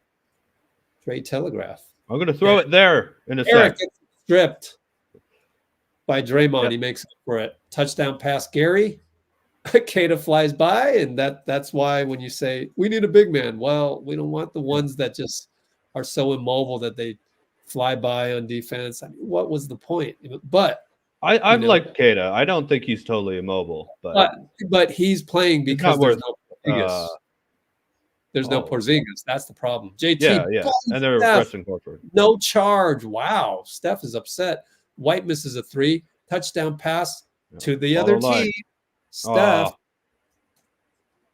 Dray telegraph. I'm gonna throw it there in a Eric sec. gets stripped by Draymond. Yep. He makes up for it. Touchdown pass, Gary. Queta flies by, and that's why when you say we need a big man, well, we don't want the ones that just are so immobile that they fly by on defense. I mean, what was the point? But I know. like Queta. I don't think he's totally immobile, but he's playing it's because not there's worth. no Porzingis. There's no oh. Porzingis. That's the problem. JT, Yeah, and they're Steph, resting Horford. no charge. Wow, Steph is upset. White misses a 3 touchdown pass to the other line. team. Steph.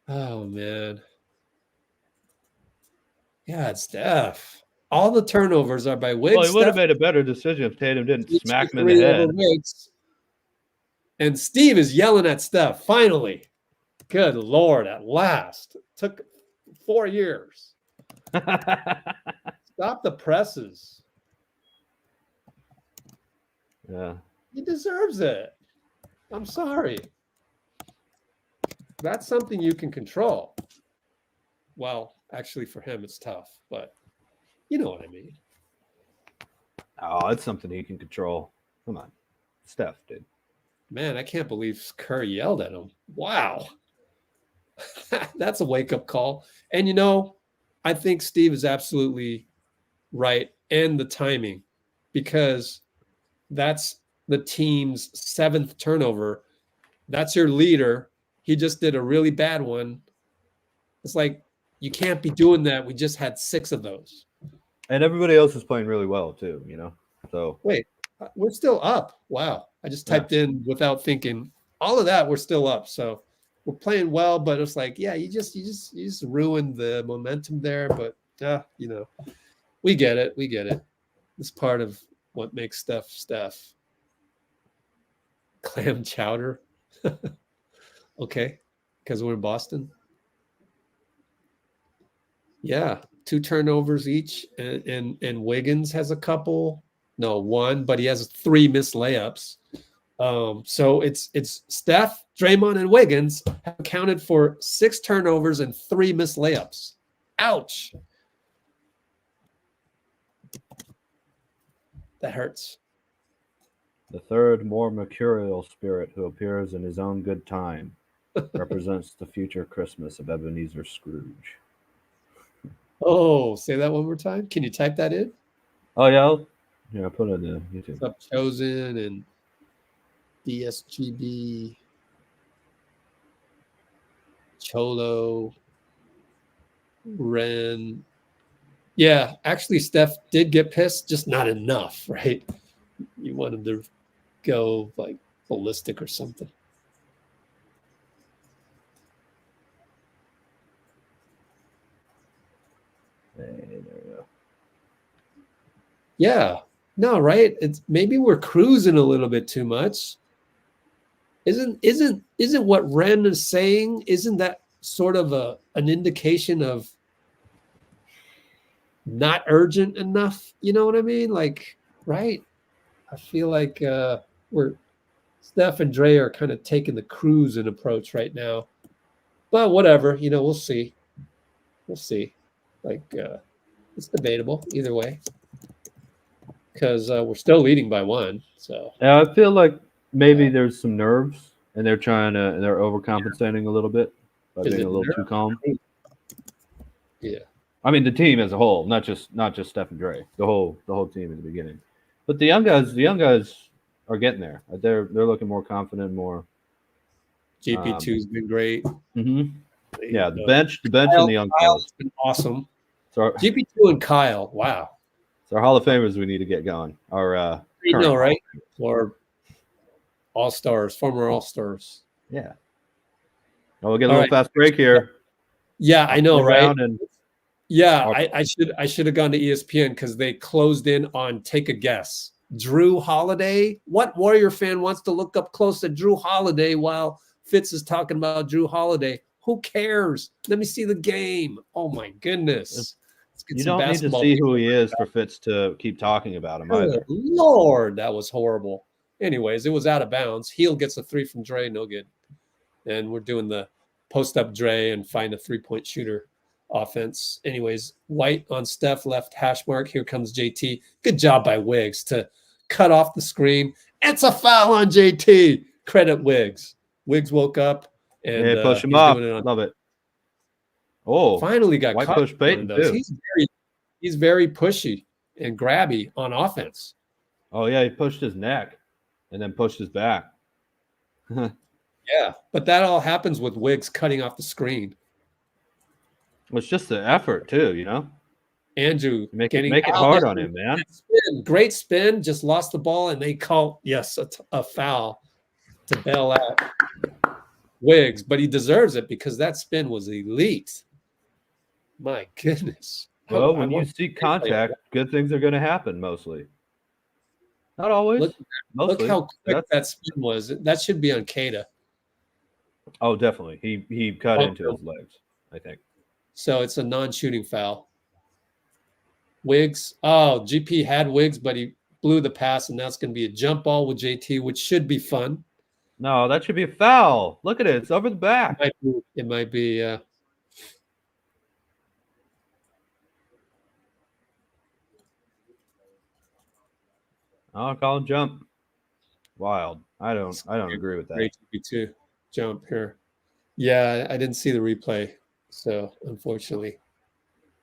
Oh man. Yeah, it's Steph. All the turnovers are by Wiggs. Well, he would have Steph made a better decision if Tatum didn't smack him in the 3 over head. Wiggs. And Steve is yelling at Steph. Finally. Good Lord, at last. Took 4 years. Stop the presses. Yeah. He deserves it. I'm sorry. That's something you can control. Well, actually, for him, it's tough, but you know what I mean. Oh, it's something he can control. Come on. Steph, dude. Man, I can't believe Kerr yelled at him. Wow. That's a wake-up call. And, you know, I think Steve is absolutely right, and the timing, because that's the team's 7th turnover. That's your leader. He just did a really bad one. It's like, you can't be doing that. We just had 6 of those. And everybody else is playing really well, too, you know? So Wait, we're still up. Wow. I just typed in without thinking. All of that, we're still up. So we're playing well, but it's like, yeah, you just ruined the momentum there. But you know, we get it. We get it. It's part of what makes Steph. Clam chowder. Okay. Because we're in Boston. Yeah. 2 turnovers each. And Wiggins has a couple. No, 1, but he has 3 missed layups. So it's Steph, Draymond, and Wiggins have accounted for 6 turnovers and 3 missed layups. Ouch. That hurts. the third, more mercurial spirit who appears in his own good time represents the future Christmas of Ebenezer Scrooge. Oh, say that one more time. Can you type that in? Oh, yeah? Yeah, I put it in YouTube. Up Chosen and DSGB, Cholo, Ren. Yeah, actually, Steph did get pissed, just not enough, right? You want him to go like ballistic or something. Hey, there we go. Yeah, no, right? It's maybe we're cruising a little bit too much. Isn't what Ren is saying? Isn't that sort of an indication of not urgent enough? You know what I mean? Like, right? I feel like we're Steph and Dray are kind of taking the cruising approach right now. But whatever, you know, we'll see. We'll see. Like, it's debatable either way because we're still leading by 1. So Yeah, I feel like maybe there's some nerves, and they're overcompensating a little bit by Is being it a little too calm. Yeah. I mean, the team as a whole, not just Steph and Dray, the whole team in the beginning. But the young guys are getting there. They're looking more confident, more. GP2's been great. Mm-hmm. Yeah, the bench, and the young Kyle's fellas. been awesome. So GP2 and Kyle, wow. So our Hall of Famers we need to get going. Our You know, current right? Or All-Stars, former All-Stars. yeah. Well, we'll get a little fast break here. Yeah, I know, right? And yeah, I should have gone to ESPN because they closed in on take a guess. Jrue Holiday. What Warrior fan wants to look up close at Jrue Holiday while Fitz is talking about Jrue Holiday? Who cares? Let me see the game. Oh my goodness. It's get You some don't need to basketball. see who he is for Fitz to keep talking about him Good either. Lord, that was horrible. Anyways, it was out of bounds. Heel gets a 3 from Dray, no good. And we're doing the post up Dray and find a 3-point shooter offense. Anyways, White on Steph, left hash mark. Here comes JT. Good job by Wiggs to cut off the screen. It's a foul on JT. Credit Wiggs. Wiggs woke up and Hey, push him he's off. doing it on. Love it. Oh, Finally got White caught. push in one Peyton of those. too. He's very pushy and grabby on offense. Oh yeah, he pushed his neck and then pushed his back. Yeah, but that all happens with Wiggs cutting off the screen. It's just the effort too, you know. Andrew Make getting it out hard there. on him, man. Spin, great spin, just lost the ball, and they call a foul to bail out Wiggs, but he deserves it because that spin was elite. My goodness. Well, I when you want see to replay contact, good things are going to happen mostly. Not always. Look mostly. how quick that spin was. That should be on Queta. Oh, definitely. He cut Oh, into his legs, I think. So it's a non-shooting foul. Wiggs. Oh, GP had Wiggs, but he blew the pass, and that's going to be a jump ball with JT, which should be fun. No, that should be a foul. Look at it. It's over the back. It might be. I'll call him jump. Wild. I don't agree with that. Great GP2 jump here. Yeah, I didn't see the replay, so unfortunately.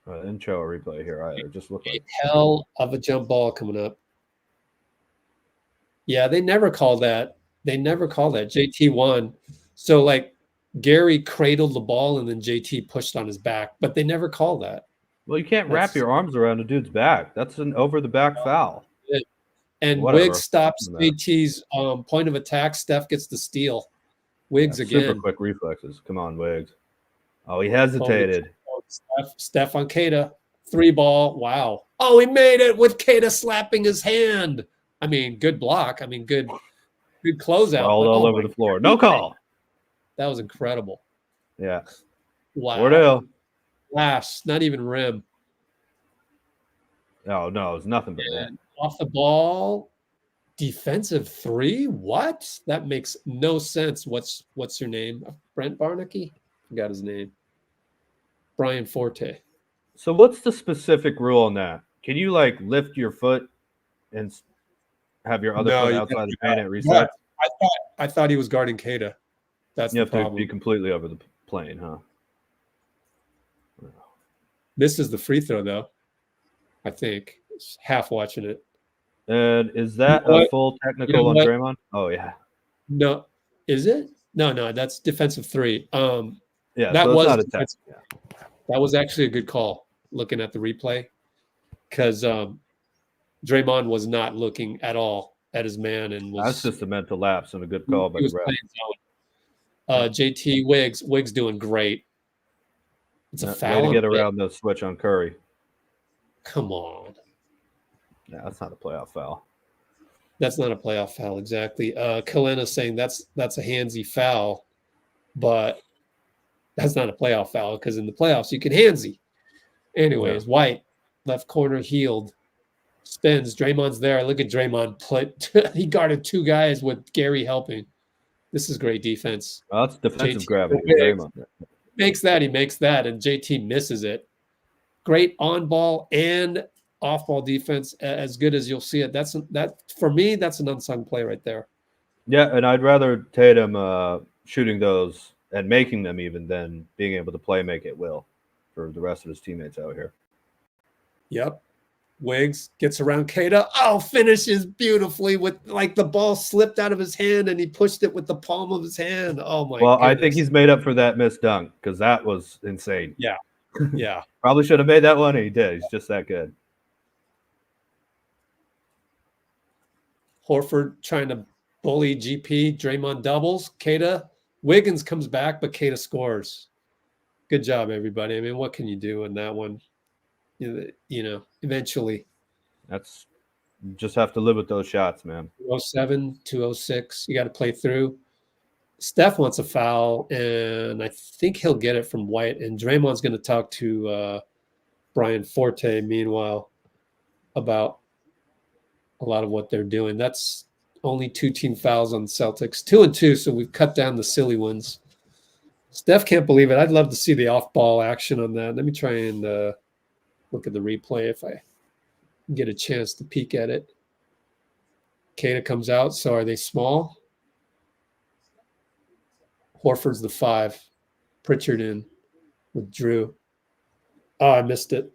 Didn't show a replay here either. It just looked like Hell of a jump ball coming up. Yeah, they never called that. JT won. So like Gary cradled the ball and then JT pushed on his back, but they never called that. Well, you can't wrap your arms around a dude's back. That's an over the back foul. And Whatever. Wiggs stops JT's point of attack. Steph gets the steal. Wiggs again. Super quick reflexes. Come on, Wiggs. Oh, he hesitated. Steph on Queta. 3 ball. Wow. Oh, he made it with Queta slapping his hand. I mean, good block. I mean, good closeout. All over the floor. No call. That was incredible. Yeah. Wow. 4-0. Flash, not even rim. No, it's nothing but that. Off the ball, defensive 3. What? That makes no sense. What's your name? Brent Barnacky? Forgot his name. Brian Forte. So what's the specific rule on that? Can you like lift your foot and have your other foot outside the paint at reset? I thought he was guarding Queta. That's You the have to problem. be completely over the plane, huh? This is the free throw, though. I think. Half watching it. And is that a full technical on Draymond? Oh yeah. No, is it? No, that's defensive 3. Yeah, that so was not a tech. that was actually a good call. Looking at the replay, because Draymond was not looking at all at his man, and was That's just a mental lapse and a good call by he the was ref. playing zone. JT Wiggs doing great. It's a foul. Way to get around the switch on Curry. Come on. Yeah, that's not a playoff foul. That's not a playoff foul, exactly. Kalena saying that's a handsy foul, but that's not a playoff foul because in the playoffs you can handsy. Anyways, yeah. White, left corner healed, spins. Draymond's there. Look at Draymond. He guarded 2 guys with Gary helping. This is great defense. Well, that's defensive gravity. He makes that, and JT misses it. Great on ball and off ball defense, as good as you'll see it. That for me, that's an unsung play right there. Yeah, and I'd rather Tatum shooting those and making them even than being able to make it will for the rest of his teammates out here. Yep. Wiggs gets around Queta. Oh, finishes beautifully with like the ball slipped out of his hand and he pushed it with the palm of his hand. Oh my Well, goodness. I think he's made up for that missed dunk because that was insane. Yeah. Yeah. Probably should have made that one, and he did. He's just that good. Horford trying to bully GP. Draymond doubles. Queta. Wiggins comes back, but Queta scores. Good job, everybody. I mean, what can you do in that one? You know, eventually. That's just have to live with those shots, man. 207, 206. You got to play through. Steph wants a foul, and I think he'll get it from White. And Draymond's going to talk to Brian Forte, meanwhile, about a lot of what they're doing. That's only 2 team fouls on the Celtics, 2 and 2. So we've cut down the silly ones. Steph can't believe it. I'd love to see the off ball action on that. Let me try and look at the replay if I get a chance to peek at it. Queta comes out. So are they small? Horford's the 5. Pritchard in with Jrue. Oh, I missed it.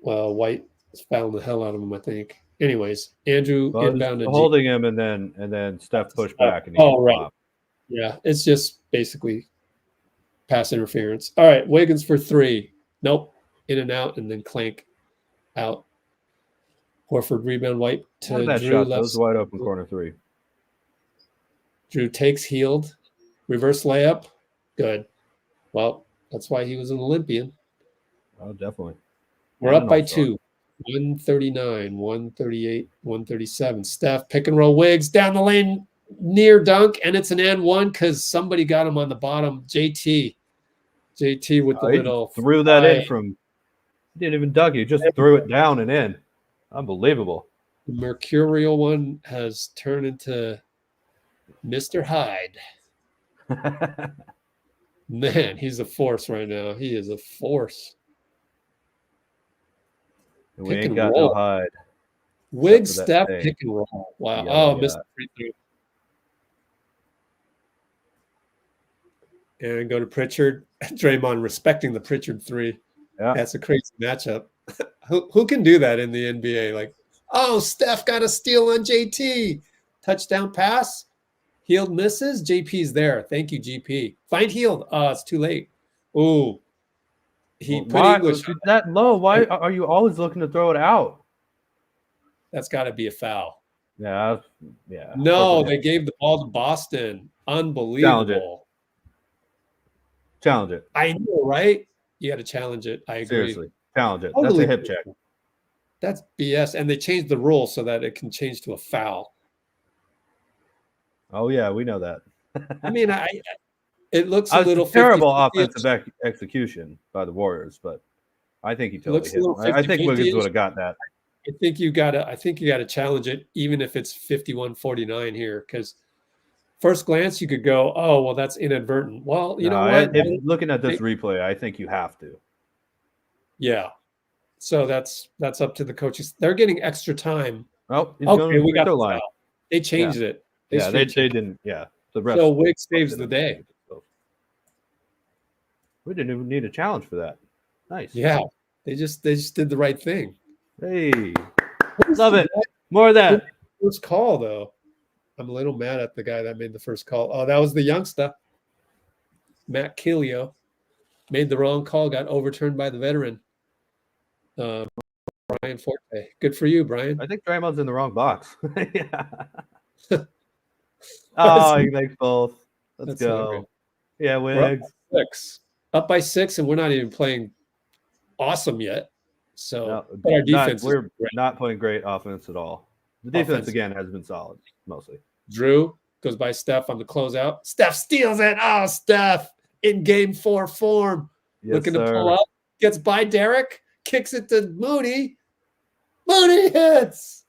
Well, White is fouling the hell out of him, I think. Anyways, Andrew Well, inbound to holding him, and then Steph pushed back, and he right. flopped. Yeah, it's just basically pass interference. All right, Wiggins for 3. Nope. In and out, and then clank out. Horford rebound, White to What that Jrue. shot? That Left. was wide open corner 3. Jrue takes, healed. Reverse layup. Good. Well, that's why he was an Olympian. Oh, definitely. We're And up by an all-star. 2. 139, 138, 137. Steph, pick and roll Wiggs down the lane, near dunk, and it's an and one because somebody got him on the bottom. JT with the He little threw that in from. He didn't even dunk. He just threw it down and in. Unbelievable. The mercurial one has turned into Mr. Hyde. Man, he's a force right now. He is a force. We Pick ain't and got roll. no hide. Wiggs, for that Steph, fade. pick and roll. Wow. Yeah, Oh, yeah. missed the free throw. And go to Pritchard. Draymond respecting the Pritchard 3. Yeah. That's a crazy matchup. Who can do that in the NBA? Like, oh, Steph got a steal on JT. Touchdown pass. Healed misses. JP's there. Thank you, GP. Find Healed. Oh, it's too late. Ooh. He put Why English. that low? Why are you always looking to throw it out? That's got to be a foul. Yeah, yeah. No, they gave the ball to Boston. Unbelievable. Challenge it. I know, right? You got to challenge it. I agree. Seriously, challenge it. Totally. That's a hip check. That's BS. And they changed the rule so that it can change to a foul. Oh yeah, we know that. I mean, it looks a little terrible 50-50. offensive execution by the Warriors, but I think he totally Looks a hit. little I think 50-50. Wiggins would have got that. I think you gotta challenge it, even if it's 51-49 here, because first glance you could go, oh well, that's inadvertent. Well, you know what? Looking at this replay, I think you have to. Yeah. So that's up to the coaches. They're getting extra time. Oh, Okay, we got the line. foul. They changed it. They didn't. Yeah, the refs. So Wiggs saves the day. We didn't even need a challenge for that. Nice. Yeah, they just did the right thing. Hey, love it. More of that. First call though. I'm a little mad at the guy that made the first call. Oh, that was the youngster, Matt Kilio, made the wrong call, got overturned by the veteran, Brian Forte. Good for you, Brian. I think Draymond's in the wrong box. Yeah. Oh, he makes both. Let's go. Hilarious. Yeah, Wiggs. Up by 6, and we're not even playing awesome yet. So, No, but our defense we're is great. not playing great offense at all. The defense again has been solid mostly. Jrue goes by Steph on the closeout. Steph steals it. Oh, Steph in game 4 form. Yes, Looking sir. to pull up. Gets by Derek. Kicks it to Moody. Moody hits.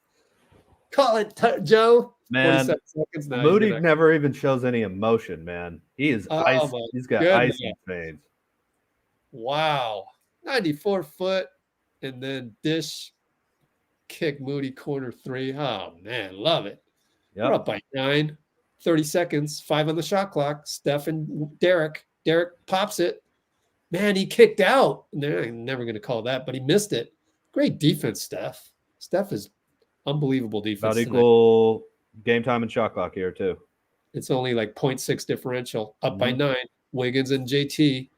Call it, Joe. Man, 47 seconds now. Moody never even shows any emotion, man. He is ice. He's got ice in his veins. Wow. 94 foot. And then dish kick Moody corner 3. Oh, man. Love it. Yep. We're up by 9. 30 seconds. 5 on the shot clock. Steph and Derek. Derek pops it. Man, he kicked out. They're never going to call that, but he missed it. Great defense, Steph. Steph is unbelievable defense. About equal game time and shot clock here, too. It's only like 0.6 differential. Up by 9. Wiggins and JT.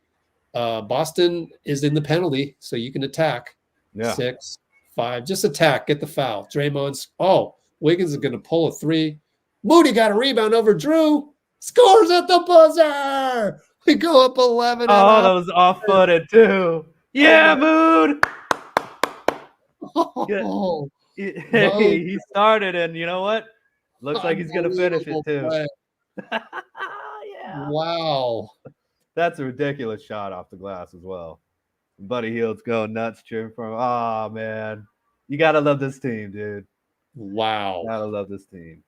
Boston is in the penalty, so you can attack. Yeah. 6, 5. Just attack. Get the foul. Draymond's. Oh, Wiggins is going to pull a 3. Moody got a rebound over Jrue. Scores at the buzzer. We go up 11. Oh, that was off-footed, too. Yeah, Mood. Oh, Hey, he started, and you know what? Looks like he's going to finish it, too. Yeah. Wow. That's a ridiculous shot off the glass as well. Buddy Hield's going nuts cheering for him. Oh man, you gotta love this team, dude. Wow. Gotta love this team.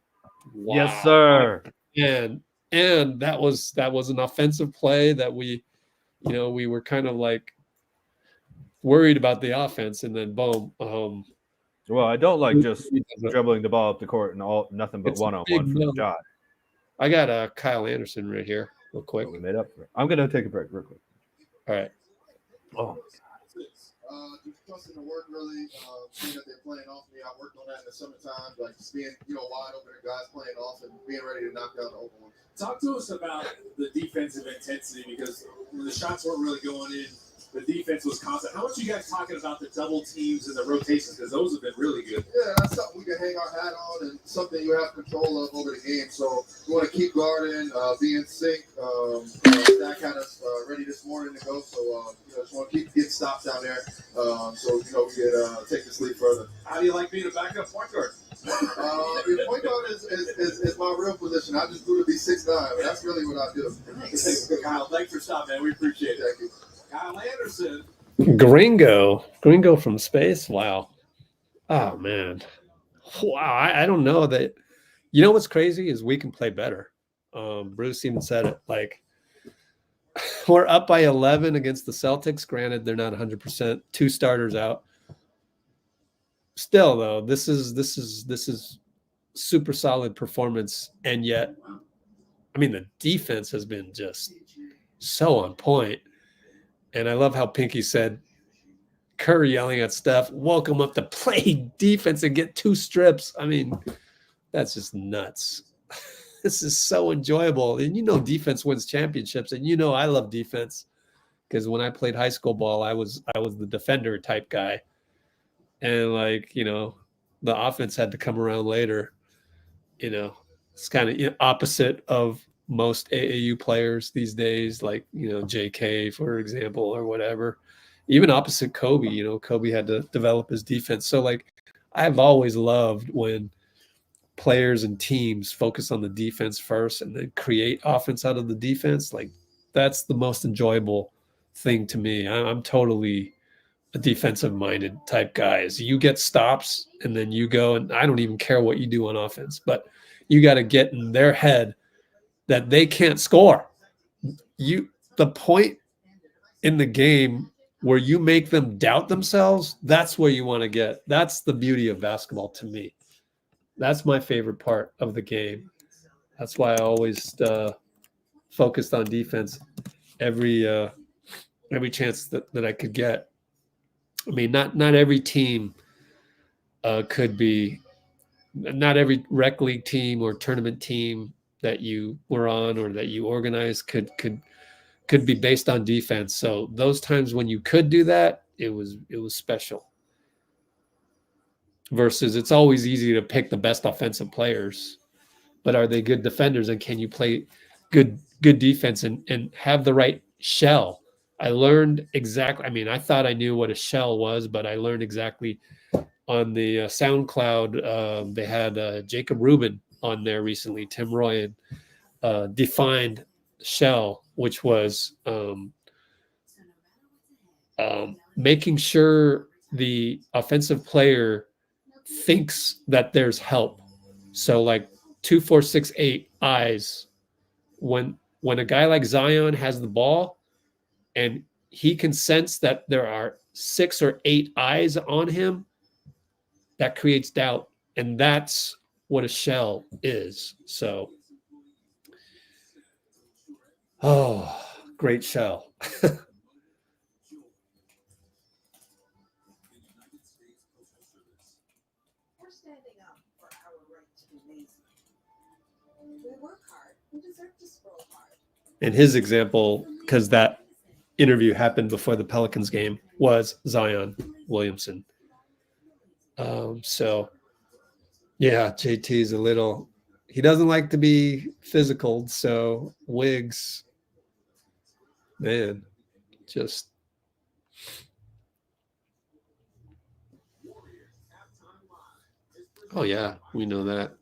Wow. Yes, sir. And that was an offensive play that we were kind of like worried about the offense, and then boom. Well, I don't like just It's dribbling the ball up the court and all nothing but a one on big one for the no. shot. I got Kyle Anderson right here, real quick. But we made up for it. I'm gonna take a break real quick. All right. Oh, Just trusting the work really, seeing that they're playing off me. I worked on that in the summertime, like just being, wide open and guys playing off and being ready to knock down the open one. Talk to us about the defensive intensity, because when the shots weren't really going in, the defense was constant. How much are you guys talking about the double teams and the rotations? Because those have been really good. Yeah, that's something we can hang our hat on and something you have control of over the game. So we want to keep guarding, be in sync, that kind of ready this morning to go. So, just want to keep getting stops down there so, we can take this lead further. How do you like being a backup point guard? Point guard is my real position. I just grew to be 6'9", but that's really what I do. Kyle, thanks for stopping, man. We appreciate it. Thank you. Kyle Anderson. Gringo from space. Wow. Oh man. Wow. I don't know that. You know what's crazy is we can play better. Bruce even said it. Like, we're up by 11 against the Celtics. Granted, they're not 100%. 2 starters out. Still, though, this is super solid performance, and yet, I mean, the defense has been just so on point. And I love how Pinky said, Kerr yelling at Steph, woke him up to play defense and get 2 strips. I mean, that's just nuts. This is so enjoyable. And defense wins championships. And I love defense because when I played high school ball, I was the defender type guy. And the offense had to come around later. It's kind of opposite of most AAU players these days, like, J.K., for example, or whatever. Even opposite Kobe, Kobe had to develop his defense. So, I've always loved when players and teams focus on the defense first and then create offense out of the defense. That's the most enjoyable thing to me. I'm totally a defensive-minded type guy. Is you get stops and then you go, and I don't even care what you do on offense, but you got to get in their head that they can't score. The point in the game where you make them doubt themselves, that's where you want to get. That's the beauty of basketball to me. That's my favorite part of the game. That's why I always focused on defense every chance that I could get. I mean, not every team could be, not every rec league team or tournament team that you were on or that you organized could be based on defense. So those times when you could do that, it was special. Versus it's always easy to pick the best offensive players, but are they good defenders, and can you play good defense and have the right shell? I learned exactly. I mean, I thought I knew what a shell was, but I learned exactly on the SoundCloud. They had Jacob Rubin on there recently, Tim Roy, and defined shell, which was making sure the offensive player thinks that there's help. So 2, 4, 6, 8 eyes. When a guy like Zion has the ball and he can sense that there are 6 or 8 eyes on him, that creates doubt. And that's what a shell is. So, great shell. We're standing up for our right to be lazy. We work hard. We deserve to scroll hard. And his example, because that interview happened before the Pelicans game, was Zion Williamson. So, yeah, JT's a little, he doesn't like to be physical. So Wiggs, man, just. Oh, yeah, we know that.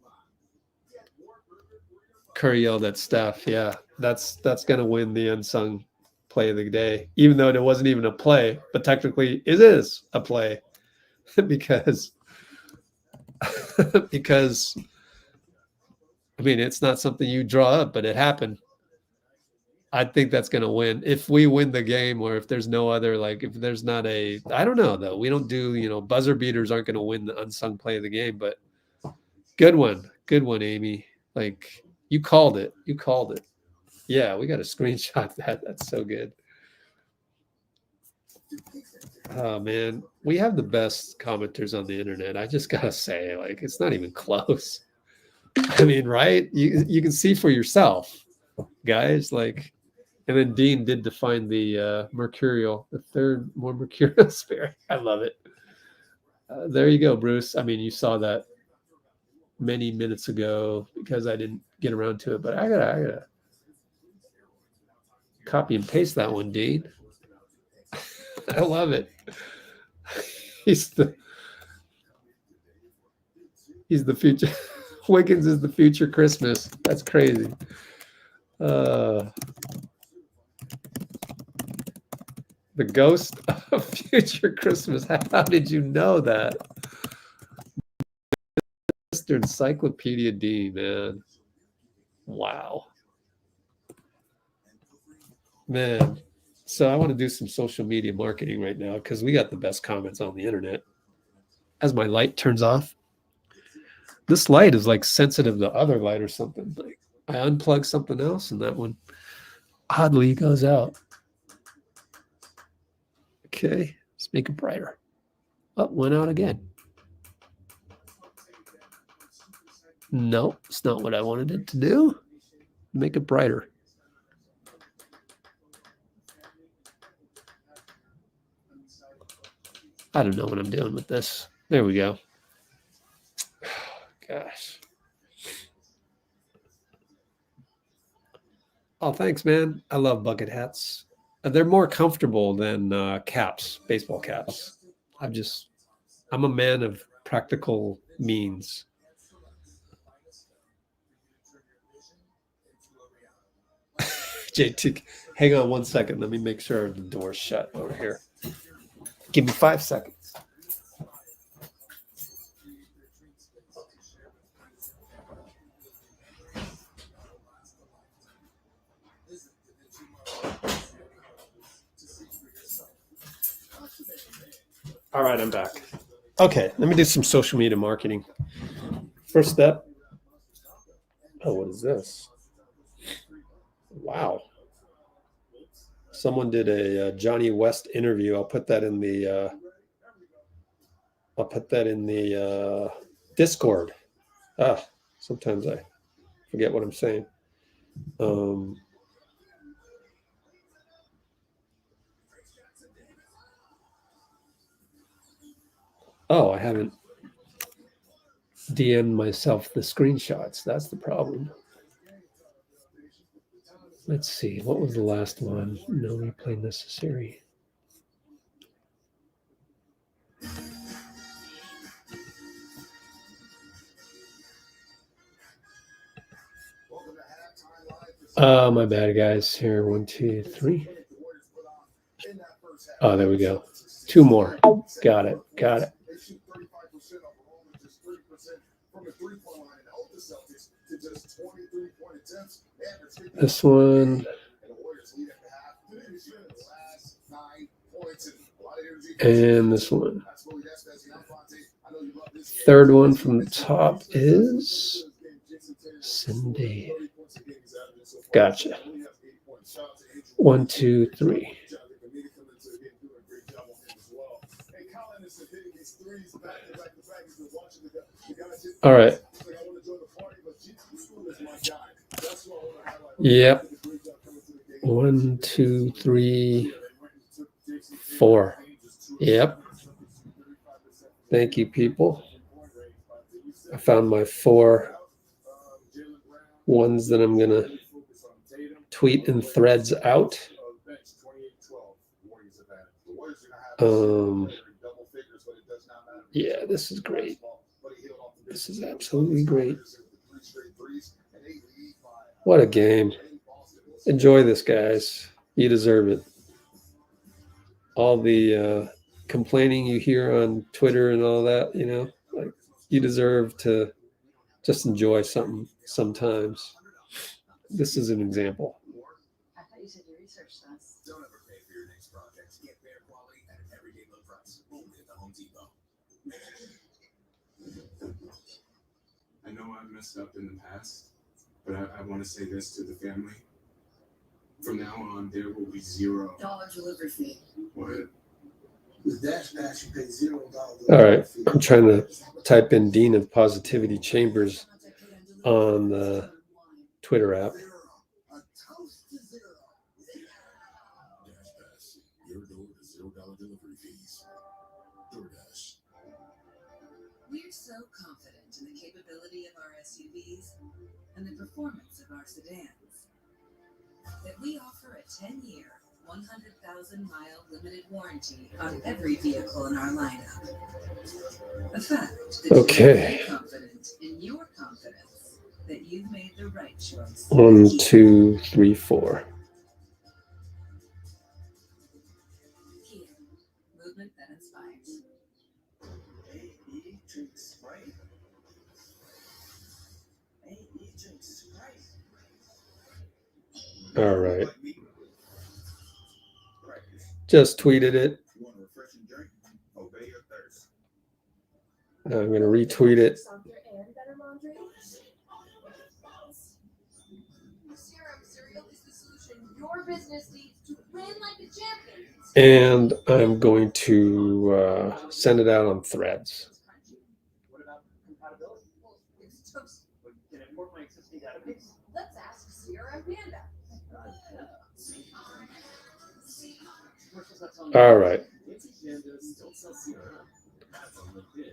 Kerr yelled at Steph. Yeah, that's going to win the unsung play of the day, even though it wasn't even a play, but technically it is a play because because I mean, it's not something you draw up, but it happened. I think that's going to win. If we win the game, or if there's no other, like if there's not a, I don't know though. We don't do, buzzer beaters aren't going to win the unsung play of the game, but good one, Amy. Like you called it. Yeah, we got to screenshot that. That's so good. Oh man, we have the best commenters on the internet. I just gotta say, like, it's not even close. I mean, right? You can see for yourself, guys. Like, and then Dean did define the mercurial, the third more mercurial spirit. I love it. There you go, Bruce. I mean, you saw that many minutes ago because I didn't get around to it, but I gotta copy and paste that one, Dean. I love it. He's the future. Wiggins is the future Christmas. That's crazy. The ghost of future Christmas. How did you know that? Mr. Encyclopedia D, man. Wow. Man. So I want to do some social media marketing right now because we got the best comments on the internet. As my light turns off, this light is like sensitive to other light or something. Like I unplug something else and that one oddly goes out. Okay, let's make it brighter. Oh, went out again. No, it's not what I wanted it to do. Make it brighter. I don't know what I'm doing with this. There we go. Gosh. Oh, thanks, man. I love bucket hats. They're more comfortable than caps, baseball caps. I'm a man of practical means. JT, hang on 1 second. Let me make sure the door's shut over here. Give me 5 seconds. All right, I'm back. Okay, let me do some social media marketing. First step. Oh, what is this? Wow. Someone did a Johnny West interview. I'll put that in the Discord. Sometimes I forget what I'm saying. I haven't DM'd myself the screenshots. That's the problem. Let's see. What was the last one? No replay necessary. My bad, guys. Here, 1, 2, 3. Oh, there we go. 2 more. Got it. This one. And this one. Third one from the top is Cindy. Gotcha. 1, 2, 3. All right. Yep. 1, 2, 3, 4. Yep. Thank you, people. I found my 4 ones that I'm going to tweet in threads out. Yeah, this is great. This is absolutely great. What a game. Enjoy this, guys. You deserve it. All the complaining you hear on Twitter and all that, you know, like you deserve to just enjoy something sometimes. This is an example. I thought you said you researched this. Don't ever pay for your next project. Get fair quality at an everyday low price. Only at the Home Depot. I know I've messed up in the past, but I want to say this to the family. From now on, there will be $0 delivery fee. What? With Dash Dash, you pay $0. All right, I'm trying to type in Dean of Positivity Chambers on the Twitter app. A toast to $0. Dash Pass, your door to $0 delivery fees. DoorDash. We're so confident in the capability of our SUVs and the performance of our sedans that we offer a 10-year, 100,000-mile limited warranty on every vehicle in our lineup. A fact that Okay. you're confident in your confidence that you've made the right choice. 1, 2, 3, 4. Kia, movement that inspires. AE drinks Sprite. AE drinks Sprite. All right. Just tweeted it. You want a refreshing drink? Obey your thirst. I'm going to retweet it. Serum cereal is the solution your business needs to win like a champion. And I'm going to send it out on Threads. What about compatibility? Well, it's toast. Can it import my existing database? Let's ask Sierra and Panda. All right.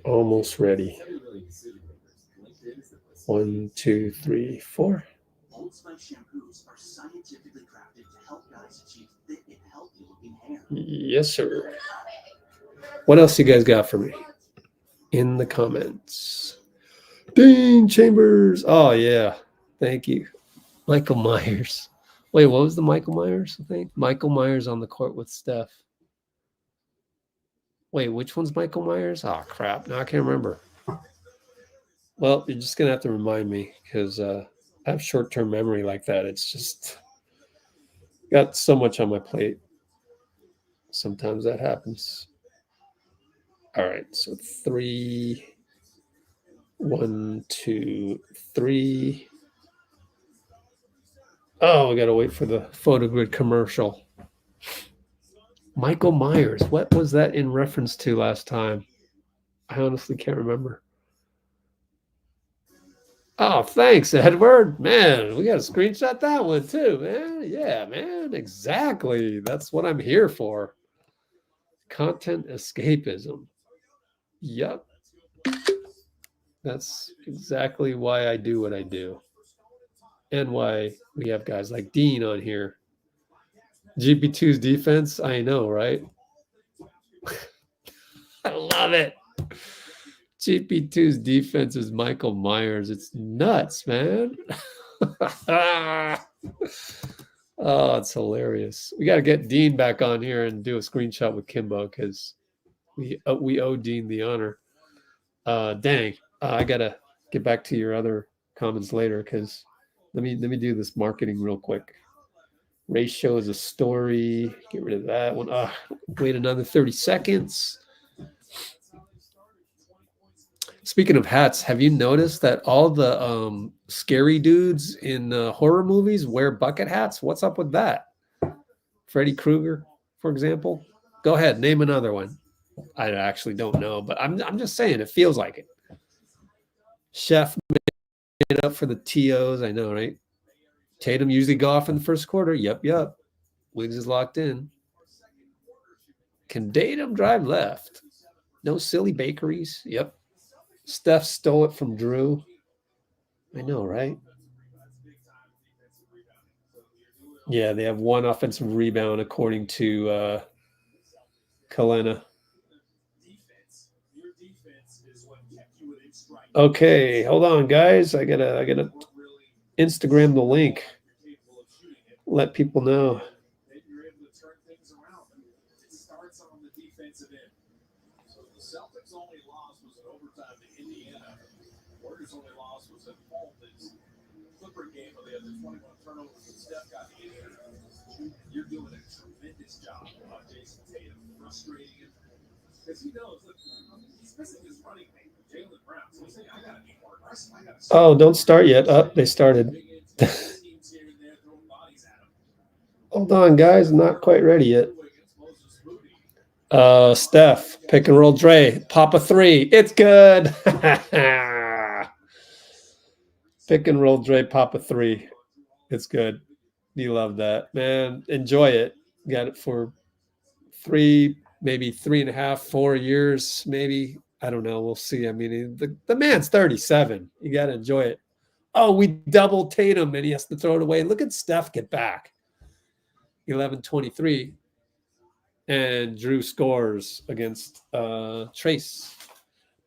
Almost ready. 1, 2, 3, 4. Old Spice shampoos are scientifically crafted to help guys achieve thick and healthy looking hair. Yes, sir. What else you guys got for me? In the comments. Dean Chambers. Oh, yeah. Thank you. Michael Myers. Wait, what was the Michael Myers thing? Michael Myers on the court with Steph. Wait, which one's Michael Myers? Oh, crap. Now I can't remember. Well, you're just going to have to remind me because I have short-term memory like that. It's just got so much on my plate. Sometimes that happens. All right, so 3, 1, 2, 3. Oh, we got to wait for the photo grid commercial. Michael Myers. What was that in reference to last time? I honestly can't remember. Oh, thanks, Edward. Man, we got to screenshot that one too, man. Yeah, man, exactly. That's what I'm here for. Content escapism. Yep. That's exactly why I do what I do. And why we have guys like Dean on here. GP2's defense, I know, right? I love it. GP2's defense is Michael Myers. It's nuts, man. Oh, it's hilarious. We got to get Dean back on here and do a screenshot with Kimbo because we owe Dean the honor. Dang, I got to get back to your other comments later because let me do this marketing real quick. Race show is a story. Get rid of that one. Wait another 30 seconds. Speaking of hats, have you noticed that all the scary dudes in horror movies wear bucket hats? What's up with that? Freddy Krueger, for example. Go ahead, name another one. I actually don't know, but I'm just saying it feels like it. Chef made up for the TOs. I know, right? Tatum usually go off in the first quarter. Yep. Wiggs is locked in. Can Tatum drive left? No silly bakeries. Yep. Steph stole it from Jrue. I know, right? Yeah, they have one offensive rebound according to Kalena. Okay, hold on, guys. I gotta Instagram the link. Let people know. starts on the defensive end. So the Celtics' only loss was in overtime to Indiana. Warriors' only loss was at home. This Clipper game where they had the 21 turnovers and Steph got injured. You're doing a tremendous job of Jason Tatum, frustrating him. Because he knows, look, he's missing his running mate, Jaylen Brown. So he's saying, I got to be more aggressive. Oh, don't start yet. They started. Hold on, guys. Not quite ready yet. Steph, pick and roll Dray. Pop a three. It's good. Pick and roll Dray, pop a three. It's good. You love that, man. Enjoy it. Got it for 3, maybe 3.5, 4 years, maybe. I don't know. We'll see. I mean, the man's 37. You got to enjoy it. Oh, we doubled Tatum and he has to throw it away. Look at Steph get back. 11-23. And Jrue scores against Trace.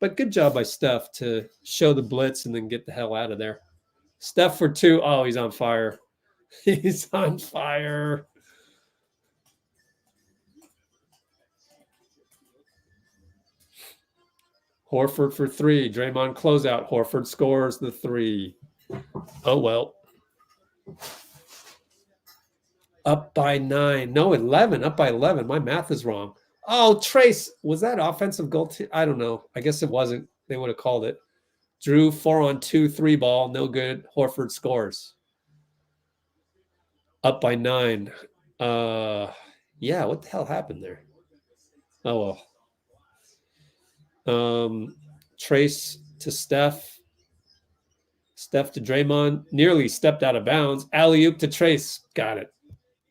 But good job by Steph to show the blitz and then get the hell out of there. Steph for 2. Oh, he's on fire. He's on fire. Horford for 3. Draymond closeout. Horford scores the 3. Oh, well. Up by 9. No, 11. Up by 11. My math is wrong. Oh, Trace. Was that offensive goal? I don't know. I guess it wasn't. They would have called it. Jrue 4-on-2, 3 ball. No good. Horford scores. Up by 9. Yeah, what the hell happened there? Oh, well. Trace to Steph. Steph to Draymond. Nearly stepped out of bounds. Alley-oop to Trace. Got it.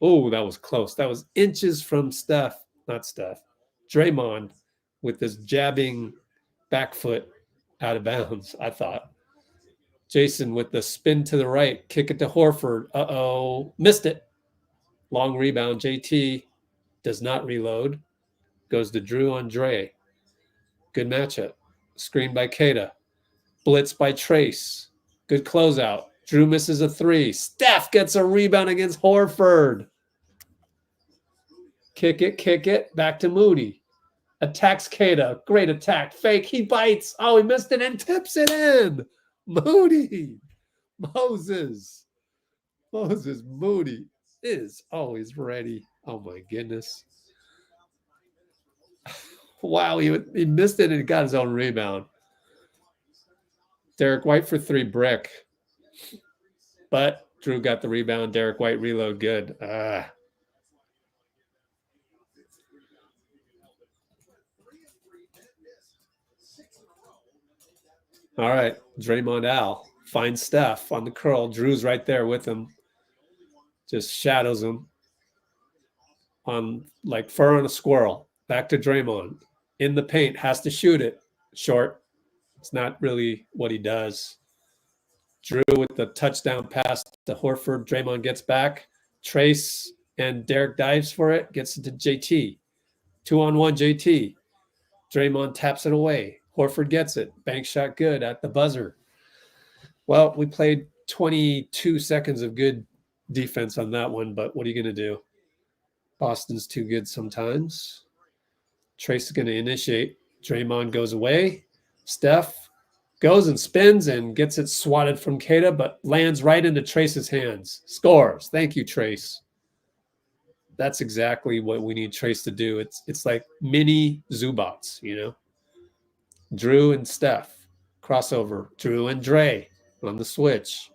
Oh, that was close. That was inches from Steph. Not Steph. Draymond with this jabbing back foot out of bounds, I thought. Jason with the spin to the right. Kick it to Horford. Uh-oh. Missed it. Long rebound. JT does not reload. Goes to Jrue on Dray. Good matchup. Screen by Queta. Blitz by Trace. Good closeout. Jrue misses a 3. Steph gets a rebound against Horford. Kick it. Back to Moody. Attacks Queta. Great attack. Fake. He bites. Oh, he missed it and tips it in. Moody. Moses. Moody is always ready. Oh, my goodness. Wow, he missed it and got his own rebound. Derek White for 3 brick. But Jrue got the rebound. Derek White reload good. All right, Draymond Al finds Steph on the curl. Jrue's right there with him. Just shadows him on like fur on a squirrel. Back to Draymond. In the paint, has to shoot it. Short. It's not really what he does. Jrue with the touchdown pass to Horford. Draymond gets back. Trace and Derek dives for it. Gets it to JT. 2-on-1 JT. Draymond taps it away. Horford gets it. Bank shot good at the buzzer. Well, we played 22 seconds of good defense on that one, but what are you going to do? Boston's too good sometimes. Trace is going to initiate. Draymond goes away. Steph goes and spins and gets it swatted from Queta, but lands right into Trace's hands. Scores. Thank you, Trace. That's exactly what we need Trace to do. It's like mini Zubats, you know? Jrue and Steph. Crossover. Jrue and Dray on the switch.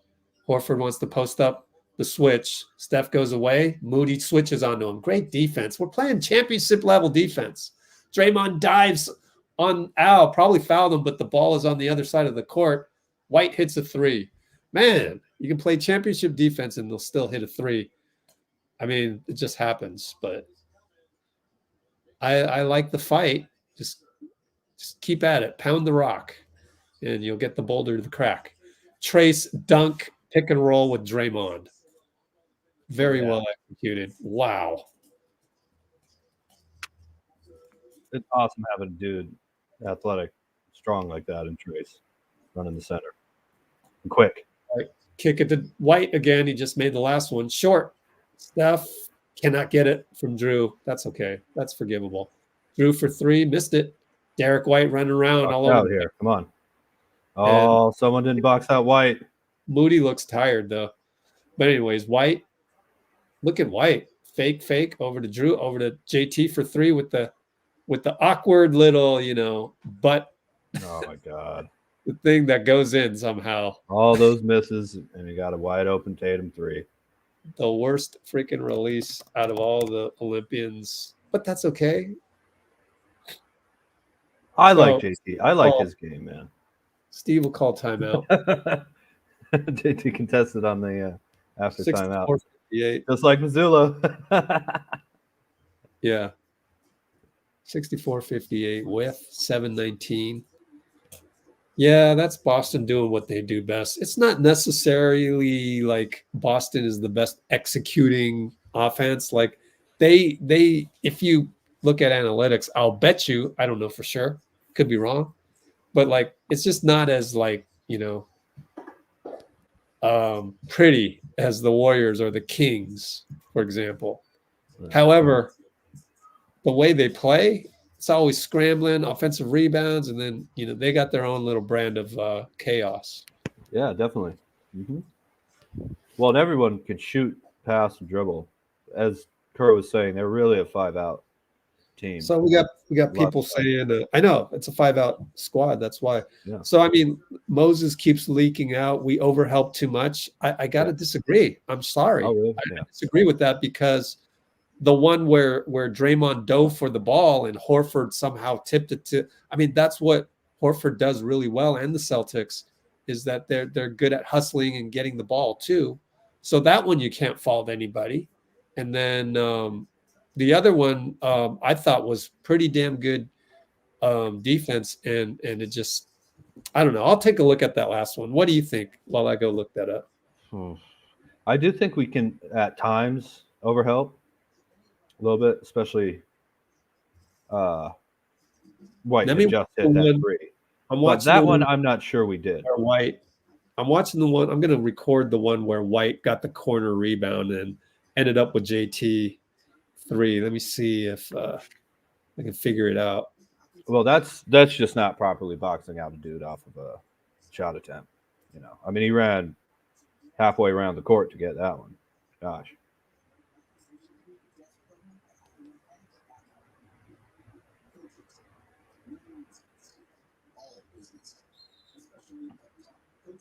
Horford wants to post up the switch. Steph goes away. Moody switches onto him. Great defense. We're playing championship level defense. Draymond dives on Al. Probably fouled him, but the ball is on the other side of the court. White hits a 3. Man, you can play championship defense and they'll still hit a 3. I mean, it just happens, but I like the fight. Just keep at it. Pound the rock, and you'll get the boulder to the crack. Trace, dunk, pick and roll with Draymond. Very well executed. Wow. It's awesome having a dude athletic, strong like that in Trace running the center. And quick. Right. Kick it to White again. He just made the last one. Short. Steph Cannot get it from Jrue. That's okay. That's forgivable. Jrue for 3, missed it. Derek White running around Box all out over here. Come on. Oh, someone didn't box out White. Moody looks tired though. But anyways, White. Look at White. Fake over to Jrue, over to JT for 3 with the awkward little, butt. Oh my God. The thing that goes in somehow. All those misses, and you got a wide open Tatum 3. The worst freaking release out of all the Olympians, but that's okay. I like JT. I like his game, man. Steve will call timeout. JT contested on the after timeout. 64-58. Just like Mazzulla. Yeah. 64-58 with 7:19. Yeah, that's Boston doing what they do best. It's not necessarily like Boston is the best executing offense. Like they if you look at analytics, I'll bet you, I don't know for sure, could be wrong, but like it's just not as like, pretty as the Warriors or the Kings, for example. Right. However, the way they play, it's always scrambling, offensive rebounds, and then they got their own little brand of chaos. Yeah, definitely. Mm-hmm. Well, and everyone can shoot, pass, and dribble. As Kerr was saying, they're really a 5-out team. So we got people saying, I know it's a 5-out squad. That's why. Yeah. So I mean, Moses keeps leaking out. We overhelp too much. I got to disagree. I'm sorry. Oh, really? I disagree with that because the one where Draymond dove for the ball and Horford somehow tipped it to. I mean, that's what Horford does really well, and the Celtics is that they're good at hustling and getting the ball too. So that one you can't fault anybody. And then the other one I thought was pretty damn good defense, and it just, I don't know. I'll take a look at that last one. What do you think while I go look that up? I do think we can at times overhelp a little bit, especially White just hit that 3. I'm watching that one. I'm not sure we did. White. I'm watching the one. I'm going to record the one where White got the corner rebound and ended up with JT 3. Let me see if I can figure it out. Well, that's just not properly boxing out a dude off of a shot attempt. I mean, he ran halfway around the court to get that one. Gosh.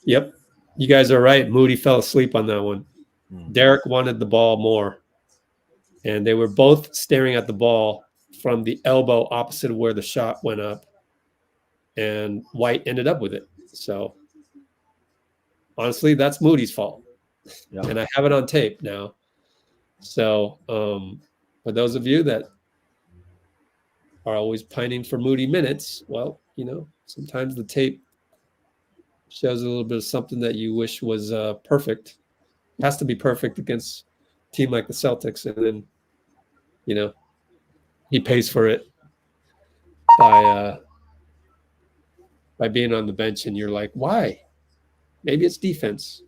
Yep. You guys are right. Moody fell asleep on that one. Derek wanted the ball more. And they were both staring at the ball from the elbow opposite of where the shot went up. And White ended up with it. So, honestly, that's Moody's fault. Yeah. And I have it on tape now. So, for those of you that are always pining for Moody minutes, well, sometimes the tape shows a little bit of something that you wish was perfect. It has to be perfect against a team like the Celtics, and then, he pays for it by being on the bench, and you're like, why? Maybe it's defense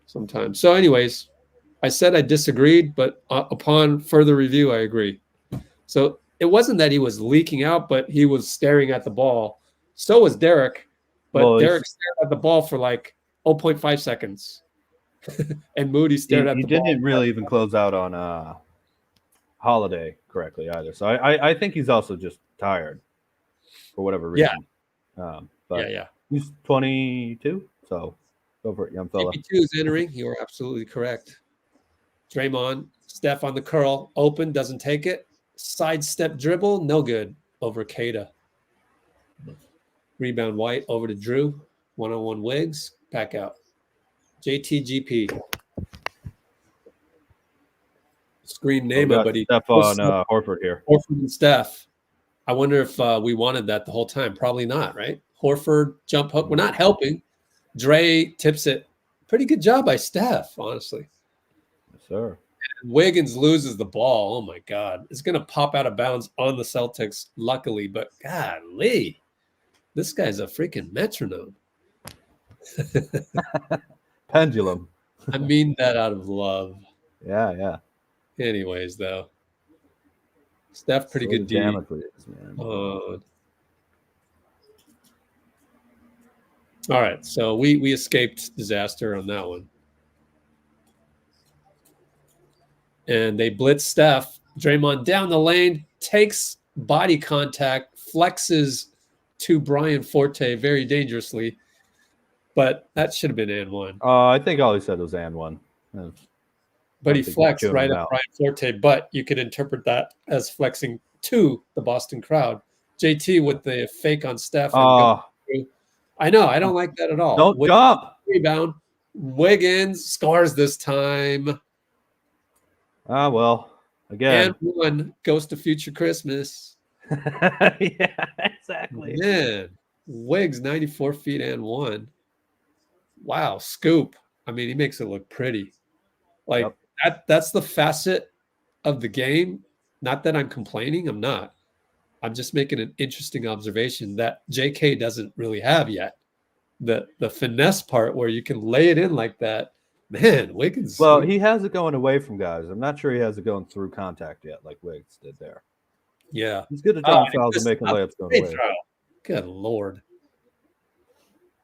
sometimes. So, anyways, I said I disagreed, but upon further review, I agree. So it wasn't that he was leaking out, but he was staring at the ball. So was Derek. But Derek stared at the ball for like 0.5 seconds. And Moody stared at the ball. He didn't really even close out on Holiday correctly either. So I think he's also just tired for whatever reason. Yeah. But yeah. He's 22, so go for it, young fella. 22 is entering. You are absolutely correct. Draymond, Steph on the curl, open, doesn't take it. Sidestep dribble, no good over Queta. Rebound White over to Jrue. 1-on-1 Wiggs. Back out. JTGP. Screen name it, but he Steph on Horford here. Horford and Steph. I wonder if we wanted that the whole time. Probably not, right? Horford, jump hook. We're not helping. Dray tips it. Pretty good job by Steph, honestly. Yes, sir. Wiggins loses the ball. Oh, my God. It's going to pop out of bounds on the Celtics, luckily. But, golly. This guy's a freaking metronome. Pendulum. I mean that out of love. Yeah. Anyways, though, Steph pretty Slow good D. Damocles, man. All right, so we escaped disaster on that one. And they blitz Steph. Draymond down the lane, takes body contact, flexes to Brian Forte very dangerously. But that should have been and one. I think all he said was and one. But he think flexed chewing right him at out. Brian Forte, but you could interpret that as flexing to the Boston crowd. JT with the fake on Steph. And I know, I don't like that at all. Don't jump. Rebound. Wiggins scores this time. Well, again. And one goes to future Christmas. Yeah, exactly. Man, Wiggs 94 feet and one. Wow, scoop. I mean, he makes it look pretty. Like that's the facet of the game. Not that I'm complaining, I'm not. I'm just making an interesting observation that JK doesn't really have yet. The finesse part where you can lay it in like that. Man, Wiggins. Well, he has it going away from guys. I'm not sure he has it going through contact yet, like Wiggs did there. Yeah. He's good at drawing fouls and making layups going away. Good Lord.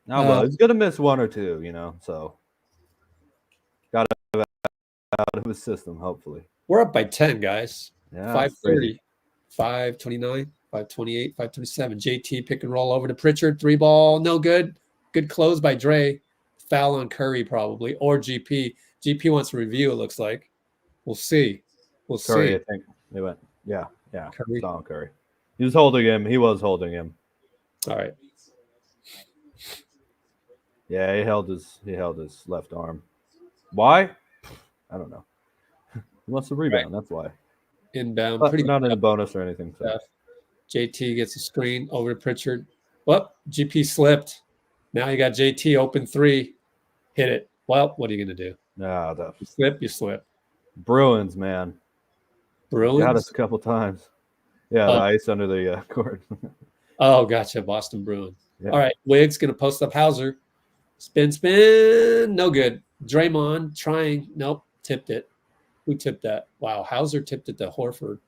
Well, he's going to miss one or two, so got to have out of his system, hopefully. We're up by 10, guys. Yeah, 5:30, 5:29, 5:28, 5:27. JT pick and roll over to Pritchard. 3-ball, no good. Good close by Dray. Foul on Curry probably, or GP. GP wants to review, it looks like. We'll see. Curry, I think they went. Yeah. Curry. Don Curry. He was holding him. All right. Yeah, he held his left arm. Why? I don't know. He wants to rebound. That's why. Inbound. But Pretty not in a bonus or anything. So. JT gets a screen over to Pritchard. Well, GP slipped. Now you got JT open 3. Hit it. Well, what are you going to do? No, you slip. Bruins, man. Bruins? Got us a couple times. Yeah, the ice under the court. Oh, gotcha. Boston Bruins. Yeah. All right. Wiggs going to post up Hauser. Spin. No good. Draymond trying. Nope. Tipped it. Who tipped that? Wow. Hauser tipped it to Horford.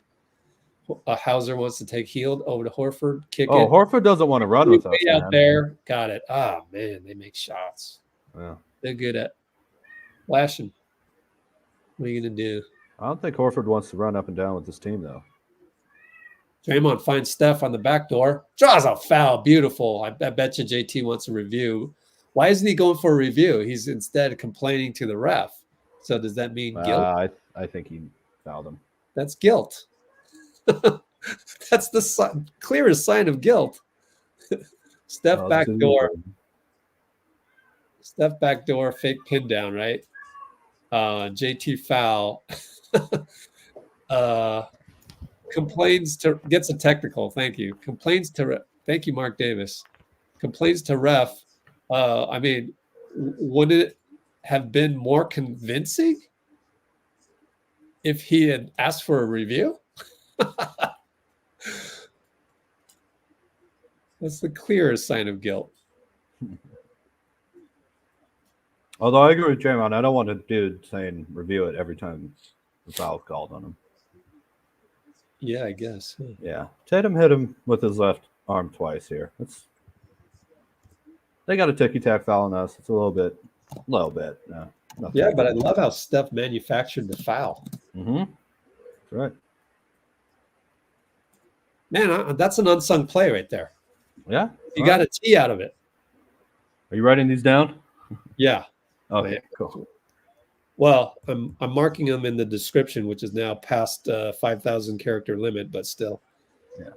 Hauser wants to take Hield over to Horford. Kick it. Horford doesn't want to run with us. Out there. Got it. Ah, man. They make shots. Yeah. They're good at flashing. What are you going to do? I don't think Horford wants to run up and down with this team, though. Draymond finds Steph on the back door. Draws a foul. Beautiful. I bet you JT wants a review. Why isn't he going for a review? He's instead complaining to the ref. So does that mean guilt? I think he fouled him. That's guilt. That's the clearest sign of guilt. Steph back door. Steph back door. Fake pin down, right? JT foul. Gets a technical. Thank you. Thank you, Mark Davis. Complains to ref. I mean, would it have been more convincing if he had asked for a review? That's the clearest sign of guilt. Although I agree with Draymond, I don't want a dude saying review it every time the foul called on him. Yeah, I guess. Yeah. Tatum hit him with his left arm twice here. They got a ticky-tack foul on us. It's a little bit. Yeah, but I love how Steph manufactured the foul. Mm-hmm. That's right. Man, that's an unsung play right there. Yeah. You got a T out of it. Are you writing these down? Yeah. Okay, cool. Well, I'm marking them in the description, which is now past 5,000 character limit, but still. Yeah.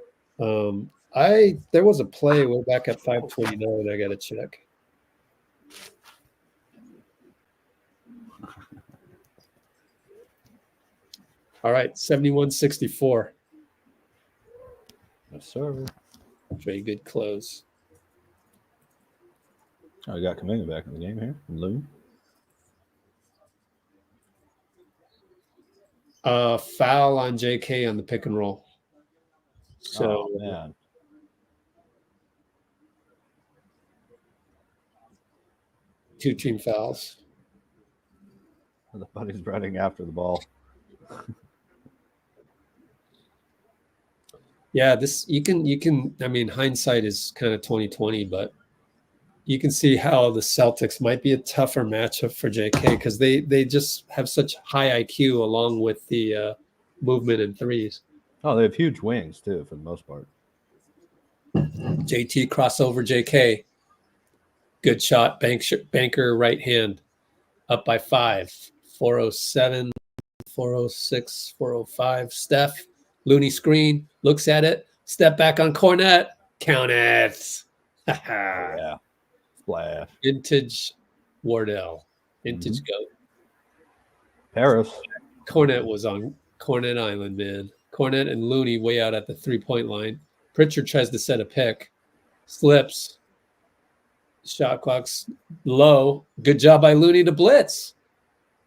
There was a play way back at 529. I got to check. All right, 71-64. Yes, sir. Very good close. Oh, we got Kaminga back in the game here. Loon. Foul on JK on the pick and roll. So, man. Two team fouls. The buddy's running after the ball. Yeah, this you can. I mean, hindsight is kind of 2020, but you can see how the Celtics might be a tougher matchup for JK because they just have such high IQ along with the movement and threes. Oh, they have huge wings too, for the most part. JT crossover JK. Good shot. Banker right hand. Up by 5. 407, 406, 405. Steph. Looney screen. Looks at it. Step back on Cornet. Count it. Yeah. Splash. Vintage Wardell. Vintage goat. Paris. Cornet was on Cornet Island, man. Cornet and Looney way out at the 3-point line. Pritchard tries to set a pick. Slips. Shot clock's low. Good job by Looney to blitz.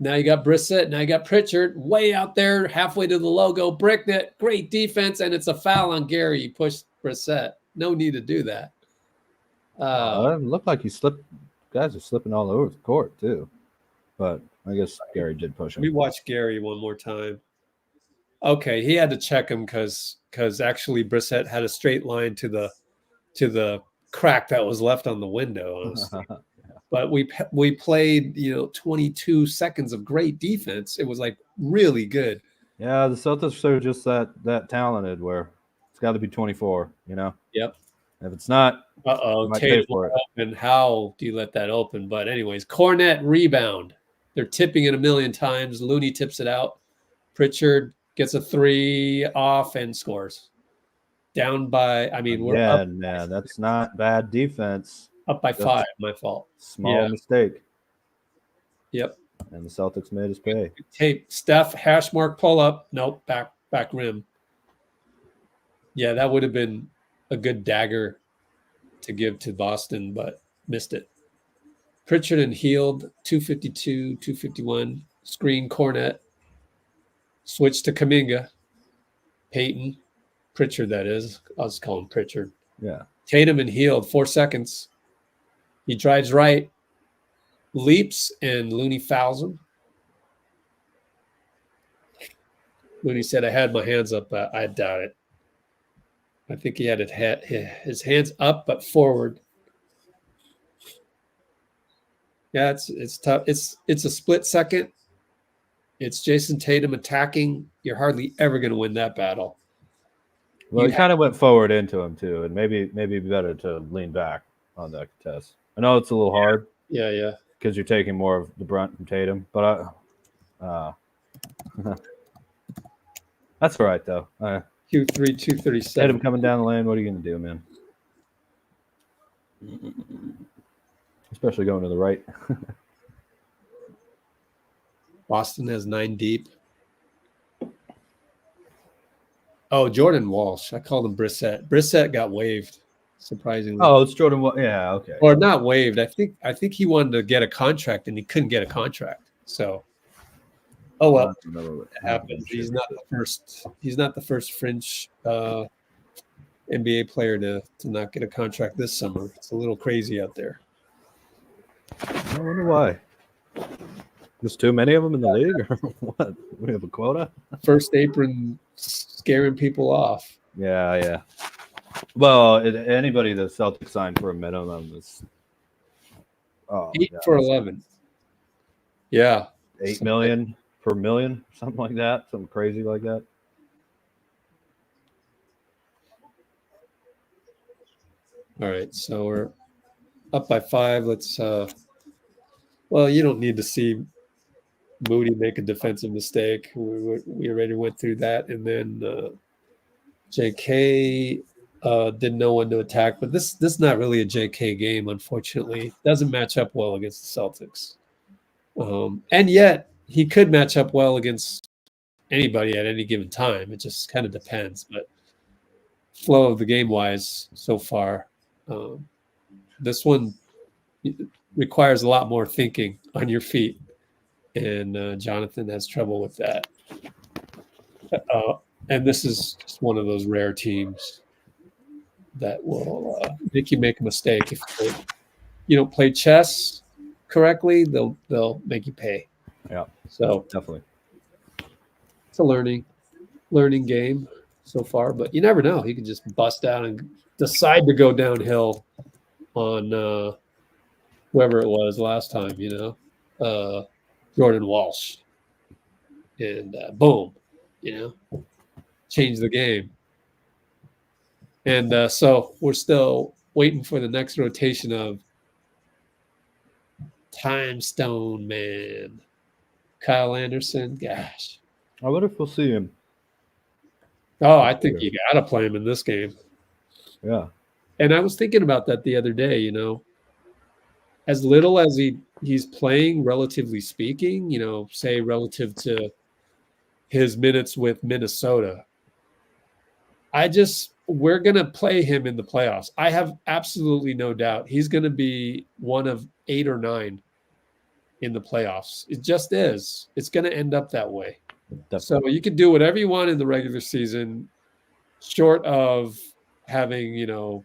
Now you got Brissett. Now you got Pritchard way out there, halfway to the logo. Bricknet. Great defense, and it's a foul on Gary. He pushed Brissett. No need to do that. It looked like he slipped. Guys are slipping all over the court too, but I guess Gary did push him. We watched Gary one more time. Okay, he had to check him because actually Brissett had a straight line to the crack that was left on the window. Honestly. But we played 22 seconds of great defense. It was like really good. Yeah, the Celtics are just that talented where it's got to be 24. Yep. If it's not, Tatum open. How do you let that open? But anyways, Cornet rebound. They're tipping it a million times. Looney tips it out. Pritchard gets a 3 off and scores. Down by, we're up. Yeah, that's not bad defense. Up by 5, my fault. Small mistake. Yep. And the Celtics made us pay. Tape. Steph, hash mark, pull up. Nope, back rim. Yeah, that would have been a good dagger to give to Boston, but missed it. Pritchard and Heald, 252, 251. Screen, Cornet. Switch to Kuminga. Peyton. Pritchard, that is. I'll just call him Pritchard. Yeah. Tatum and Heald, 4 seconds. He drives right, leaps, and Looney fouls him. Looney said, I had my hands up, but I doubt it. I think he had his hands up but forward. Yeah, it's tough. It's a split second. It's Jason Tatum attacking. You're hardly ever going to win that battle. Well, he kind of went forward into him too, and maybe better to lean back on that contest. I know it's a little hard. Yeah. Because you're taking more of the brunt from Tatum, but that's all right though. Q3 237. Tatum coming down the lane. What are you going to do, man? Especially going to the right. Boston has 9 deep. Oh, Jordan Walsh. I called him Brissett. Brissett got waived, surprisingly. Oh, it's Jordan Walsh. Yeah, okay. Or not waived. I think he wanted to get a contract and he couldn't get a contract. So, oh well, it happens. He's not the first French NBA player to not get a contract this summer. It's a little crazy out there. I wonder why. Just too many of them in the league, or what? We have a quota. First apron scaring people off. Yeah. Well, anybody the Celtics signed for a minimum is 8 for 11. Yeah, $8 million per million, something like that, something crazy like that. All right, so we're up by 5. Let's. Well, you don't need to see Moody make a defensive mistake. We already went through that, and then J.K. Didn't know when to attack, but this is not really a J.K. game, unfortunately. Doesn't match up well against the Celtics, and yet he could match up well against anybody at any given time. It just kind of depends. But flow of the game wise, so far, this one requires a lot more thinking on your feet. And Jonathan has trouble with that. And this is just one of those rare teams that will make you make a mistake. If you don't play chess correctly, they'll make you pay. Yeah. So definitely. it's a learning game so far, but you never know. He could just bust out and decide to go downhill on whoever it was last time, Jordan Walsh. And boom, change the game. And so we're still waiting for the next rotation of Time Stone Man, Kyle Anderson. Gosh. I wonder if we'll see him. Oh, I think you got to play him in this game. Yeah. And I was thinking about that the other day, as little as he's playing, relatively speaking, say relative to his minutes with Minnesota. We're going to play him in the playoffs. I have absolutely no doubt he's going to be one of 8 or 9 in the playoffs. It just is. It's going to end up that way. Definitely. So you can do whatever you want in the regular season, short of having,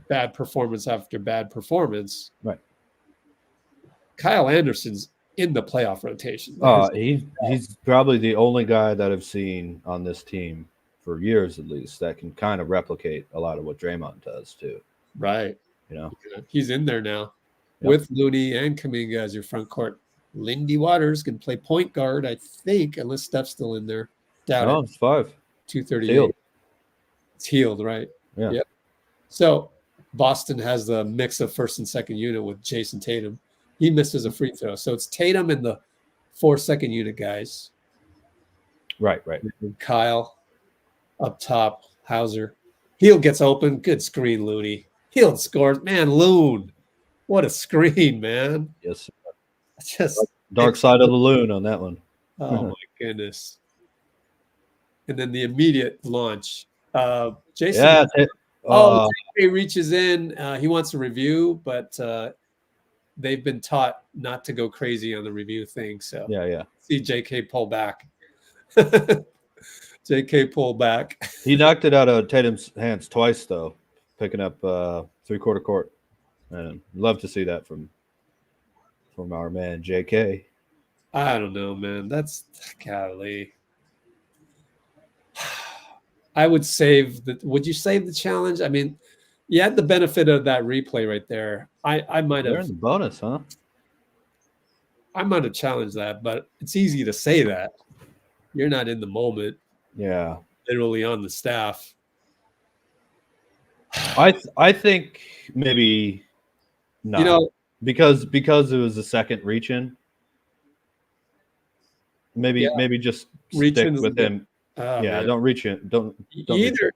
bad performance after bad performance. Right. Kyle Anderson's in the playoff rotation. He's probably the only guy that I've seen on this team for years at least that can kind of replicate a lot of what Draymond does too. Right. He's in there now with Moody and Kuminga as your front court. Lindy Waters can play point guard, I think, unless Steph's still in there. Doubt it. It's 5. 238. It's healed, right? Yeah. Yep. So Boston has the mix of first and second unit with Jason Tatum. He misses a free throw. So it's Tatum and the 4 second unit guys. Right. And Kyle up top, Hauser. Hield gets open. Good screen, Looney. Hield scores. Man, Loon. What a screen, man. Yes. Just dark side of the loon on that one. Oh, my goodness. And then the immediate launch. Jason. Yeah. He reaches in. He wants a review, but they've been taught not to go crazy on the review thing. So yeah. See JK pull back. JK pull back. He knocked it out of Tatum's hands twice, though, picking up 3/4 court. And love to see that from our man JK. I don't know, man. That's golly. Would you save the challenge? I mean, you had the benefit of that replay right there. I might have. They're in the bonus, huh? I might have challenged that, but it's easy to say that. You're not in the moment. Yeah. Literally on the staff. I think maybe not. Because it was a second reach in. Maybe just stick with him. Man. Don't reach in. Don't either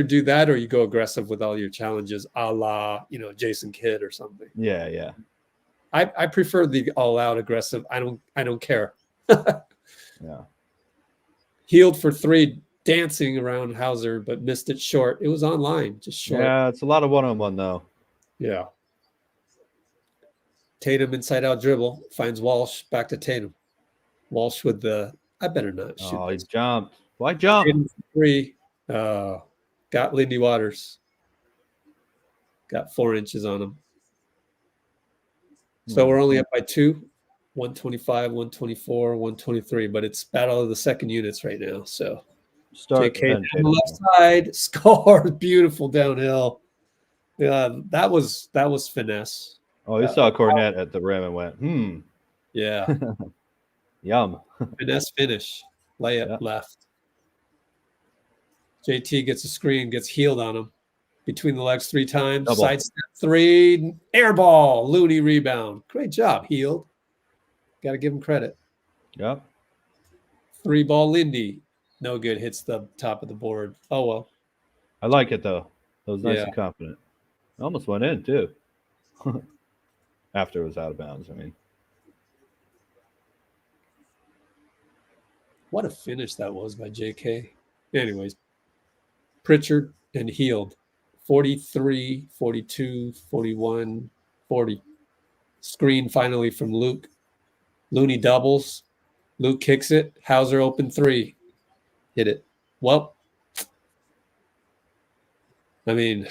do that or you go aggressive with all your challenges, a la Jason Kidd or something. Yeah. I prefer the all out aggressive. I don't care. Yeah. Healed for 3, dancing around Hauser, but missed it short. It was online, just short. Yeah, it's a lot of 1-on-1 though. Yeah. Tatum inside out dribble finds Walsh, back to Tatum. Walsh with the I better not shoot. Oh, he jumped. Why jump? 3. Got Lindy Waters. Got 4 inches on him. So we're only up by 2. 125, 124, 123, but it's battle of the second units right now. So JK on the left side scores beautiful downhill. That was finesse. Oh, you saw Cornette at the rim and went, Yeah. Yum. Finesse finish. Layup left. JT gets a screen, gets healed on him. Between the legs 3 times. Double. Sidestep 3. Air ball. Looney rebound. Great job, Healed. Got to give him credit. Yep. 3 ball Lindy. No good. Hits the top of the board. Oh, well. I like it, though. That was nice and confident. Almost went in, too. After it was out of bounds, I mean. What a finish that was by JK. Anyways, Pritchard and Healed. 43, 42, 41, 40. Screen finally from Luke. Looney doubles. Luke kicks it. Hauser open 3. Hit it. Well, I mean,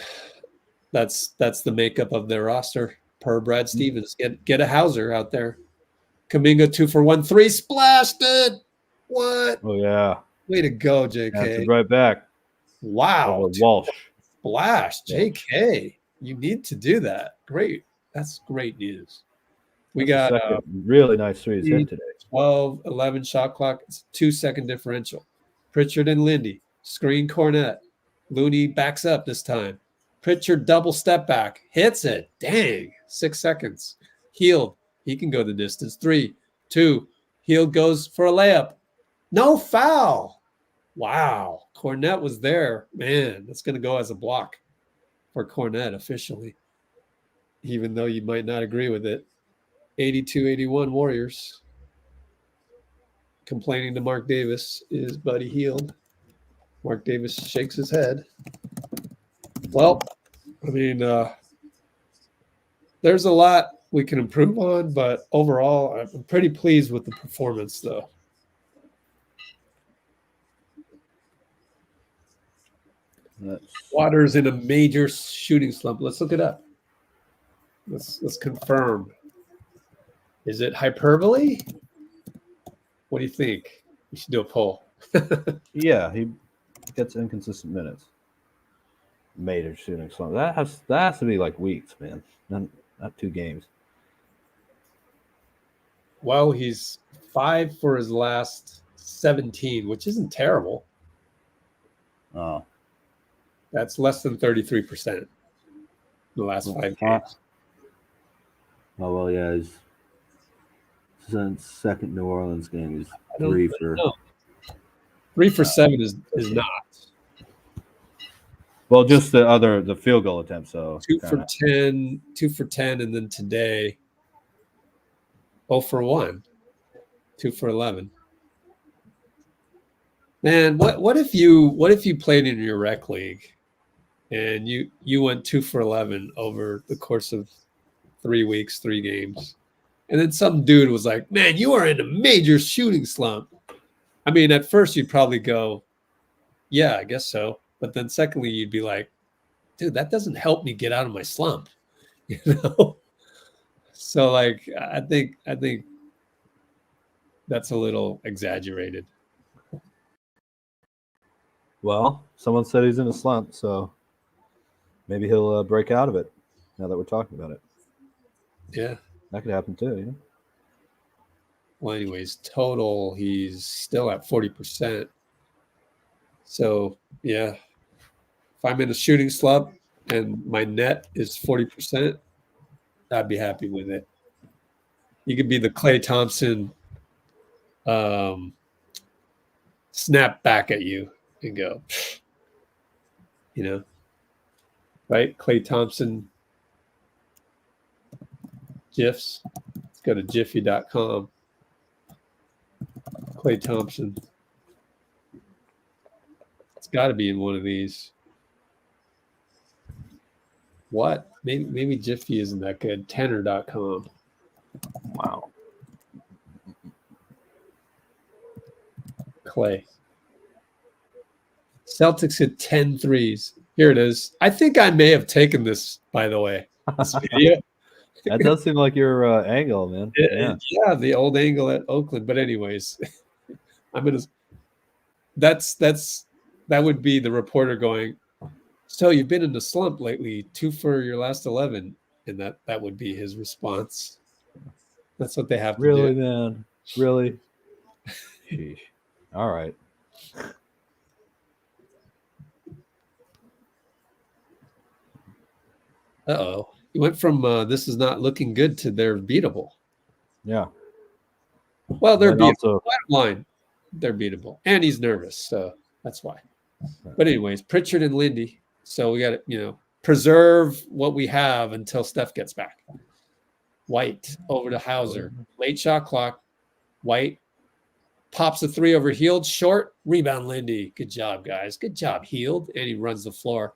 that's the makeup of their roster per Brad Stevens. Get a Hauser out there. Kuminga 2 for 1 3. Splashed it. What? Oh yeah, Way to go, answered JK. right back. Wow. Over Walsh. Splash, JK. You need to do that. Great. That's great news. We That's the got second really nice threes hit today. 12, 11 shot clock. It's a 2-second differential. Pritchard and Lindy. Screen Cornet. Looney backs up this time. Pritchard double step back. Hits it. Dang. 6 seconds. Healed. He can go the distance. 3, 2. Healed goes for a layup. No foul. Wow. Cornet was there. Man, that's going to go as a block for Cornet officially, even though you might not agree with it. 82-81 Warriors. Complaining to Mark Davis. Is Buddy healed? Mark Davis shakes his head. Well, I mean, there's a lot we can improve on, but overall, I'm pretty pleased with the performance, though. Waters in a major shooting slump. Let's look it up. Let's confirm. Is it hyperbole? What do you think? We should do a poll. Yeah, he gets inconsistent minutes. Major shooting slump. That has to be like weeks, man. Not 2 games. Well, he's 5 for his last 17, which isn't terrible. Oh, That's less than 33% in the last 5 games. Oh well, yeah. His second New Orleans game, he's I don't 3 for. know. 3 for 7 is not. Well, just the field goal attempt. So 2 for 10, 2 for 10, and then today 0 for 1, 2 for 11. Man, what if you played in your rec league and you went 2 for 11 over the course of 3 weeks, 3 games, and then some dude was like, "Man, you are in a major shooting slump." I mean, at first you'd probably go, "Yeah, I guess so," but then secondly you'd be like, "Dude, that doesn't help me get out of my slump," you know. So like, I think that's a little exaggerated. Well, someone said he's in a slump, so maybe he'll break out of it. Now that we're talking about it, Yeah. that could happen too. You know? Well, anyways, total he's still at 40%. So yeah, if I'm in a shooting slump and my net is 40%, I'd be happy with it. You could be the Klay Thompson snap back at you and go, you know, right? Klay Thompson GIFs. Let's go to jiffy.com. Klay Thompson. It's got to be in one of these. What? Maybe Jiffy isn't that good. Tenor.com. Wow. Klay. Celtics hit 10 threes. Here it is. I think I may have taken this, by the way. This video. That does seem like your angle, man. Yeah, the old angle at Oakland. But anyways, I'm gonna. That would be the reporter going, "So you've been in a slump lately, 2 for your last 11," and that would be his response. That's what they have to do. Really, man? Really? Sheesh. All right. Uh-oh. You went from this is not looking good to they're beatable. Yeah. Well, they're And beatable. also- Bottom line, they're beatable. And he's nervous, so that's why. But anyways, Pritchard and Lindy. So we got to, preserve what we have until Steph gets back. White over to Hauser. Late shot clock. White pops a 3 over Healed. Short. Rebound, Lindy. Good job, guys. Good job, Healed. And he runs the floor.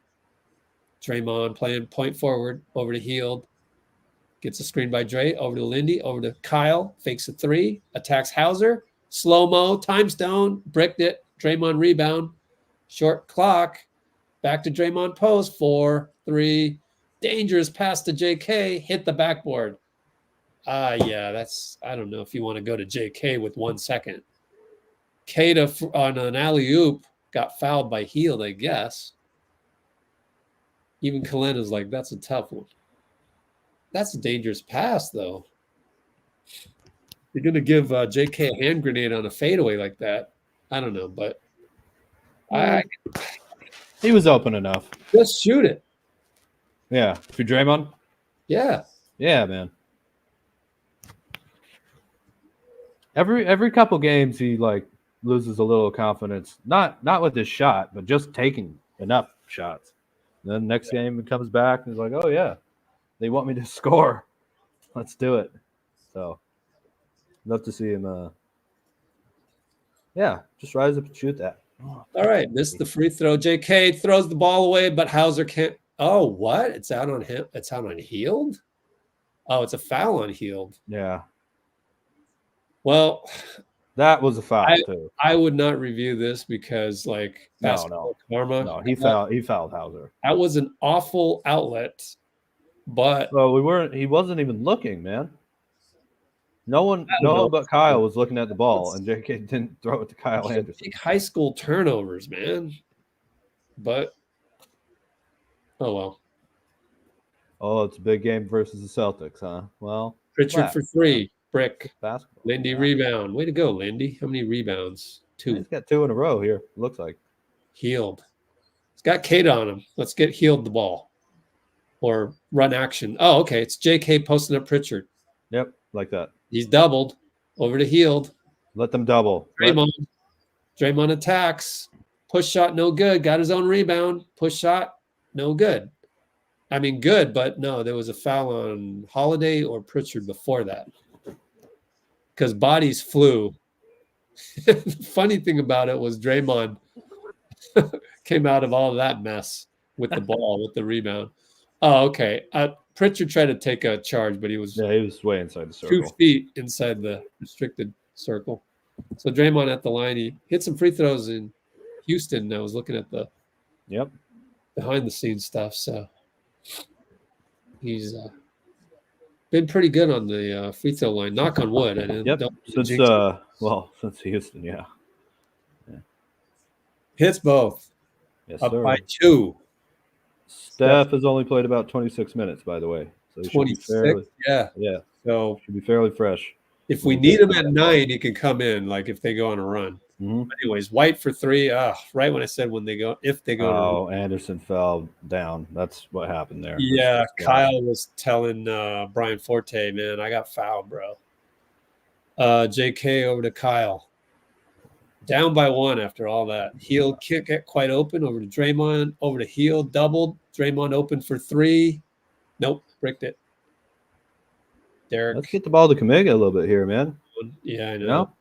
Draymond playing point forward over to Healed. Gets a screen by Dray. Over to Lindy. Over to Kyle. Fakes a 3. Attacks Hauser. Slow-mo. Time stone. Bricked it. Draymond rebound. Short clock. Back to Draymond post. 4, 3. Dangerous pass to JK. Hit the backboard. Yeah, I don't know if you want to go to JK with 1 second. Queta on an alley-oop got fouled by Hield, I guess. Even Kalena's like, that's a tough one. That's a dangerous pass, though. You're going to give J.K. a hand grenade on a fadeaway like that. I don't know, but He was open enough. Just shoot it. Yeah. For Draymond? Yeah. Yeah, man. Every couple games he like loses a little confidence. Not with his shot, but just taking enough shots. And then next game he comes back and he's like, oh yeah, they want me to score. Let's do it. So love to see him just rise up and shoot that. All right, missed the free throw. JK throws the ball away, but Hauser can't. Oh, what? It's out on him. It's out on Hield? Oh, it's a foul on Hield. Yeah. Well, that was a foul too. I would not review this because basketball karma. No, he fouled Hauser. That was an awful outlet, but he wasn't even looking, man. No one but Kyle was looking at the ball, and JK didn't throw it to Kyle Anderson. High school turnovers, man. But oh well. Oh, it's a big game versus the Celtics, huh? Well, Pritchard for 3, brick. Basketball. Lindy rebound. Way to go, Lindy. How many rebounds? 2. He's got 2 in a row here. Looks like. Hield. He's got Queta on him. Let's get Hield the ball. Or run action. Oh, okay. It's JK posting up Pritchard. Yep, like that. He's doubled over to Hield. Let them double. Draymond attacks. Push shot, no good. Got his own rebound. Push shot, no good. I mean, good, but no, there was a foul on Holiday or Pritchard before that. Because bodies flew. Funny thing about it was Draymond came out of all of that mess with the ball, with the rebound. Oh, okay. Pritchard tried to take a charge, but he was way inside the circle. 2 feet inside the restricted circle. So Draymond at the line, he hit some free throws in Houston. I was looking at the behind the scenes stuff. So he's been pretty good on the free throw line. Knock on wood. Since Houston, yeah. Hits both. Yes, up sir. by 2. Steph has only played about 26 minutes, by the way. So he 26, yeah. So should be fairly fresh. If we need him at 9, he can come in, like if they go on a run. Mm-hmm. Anyways, White for 3. Right when I said if they go. Oh, Anderson fell down. That's what happened there. Yeah, Kyle was telling Brian Forte, man, I got fouled, bro. JK over to Kyle. Down by 1 after all that. Hield kick it quite open over to Draymond. Over to Hield, doubled. Draymond open for 3. Nope, bricked it. Derek. Let's get the ball to Kuminga a little bit here, man. Yeah, I know. No?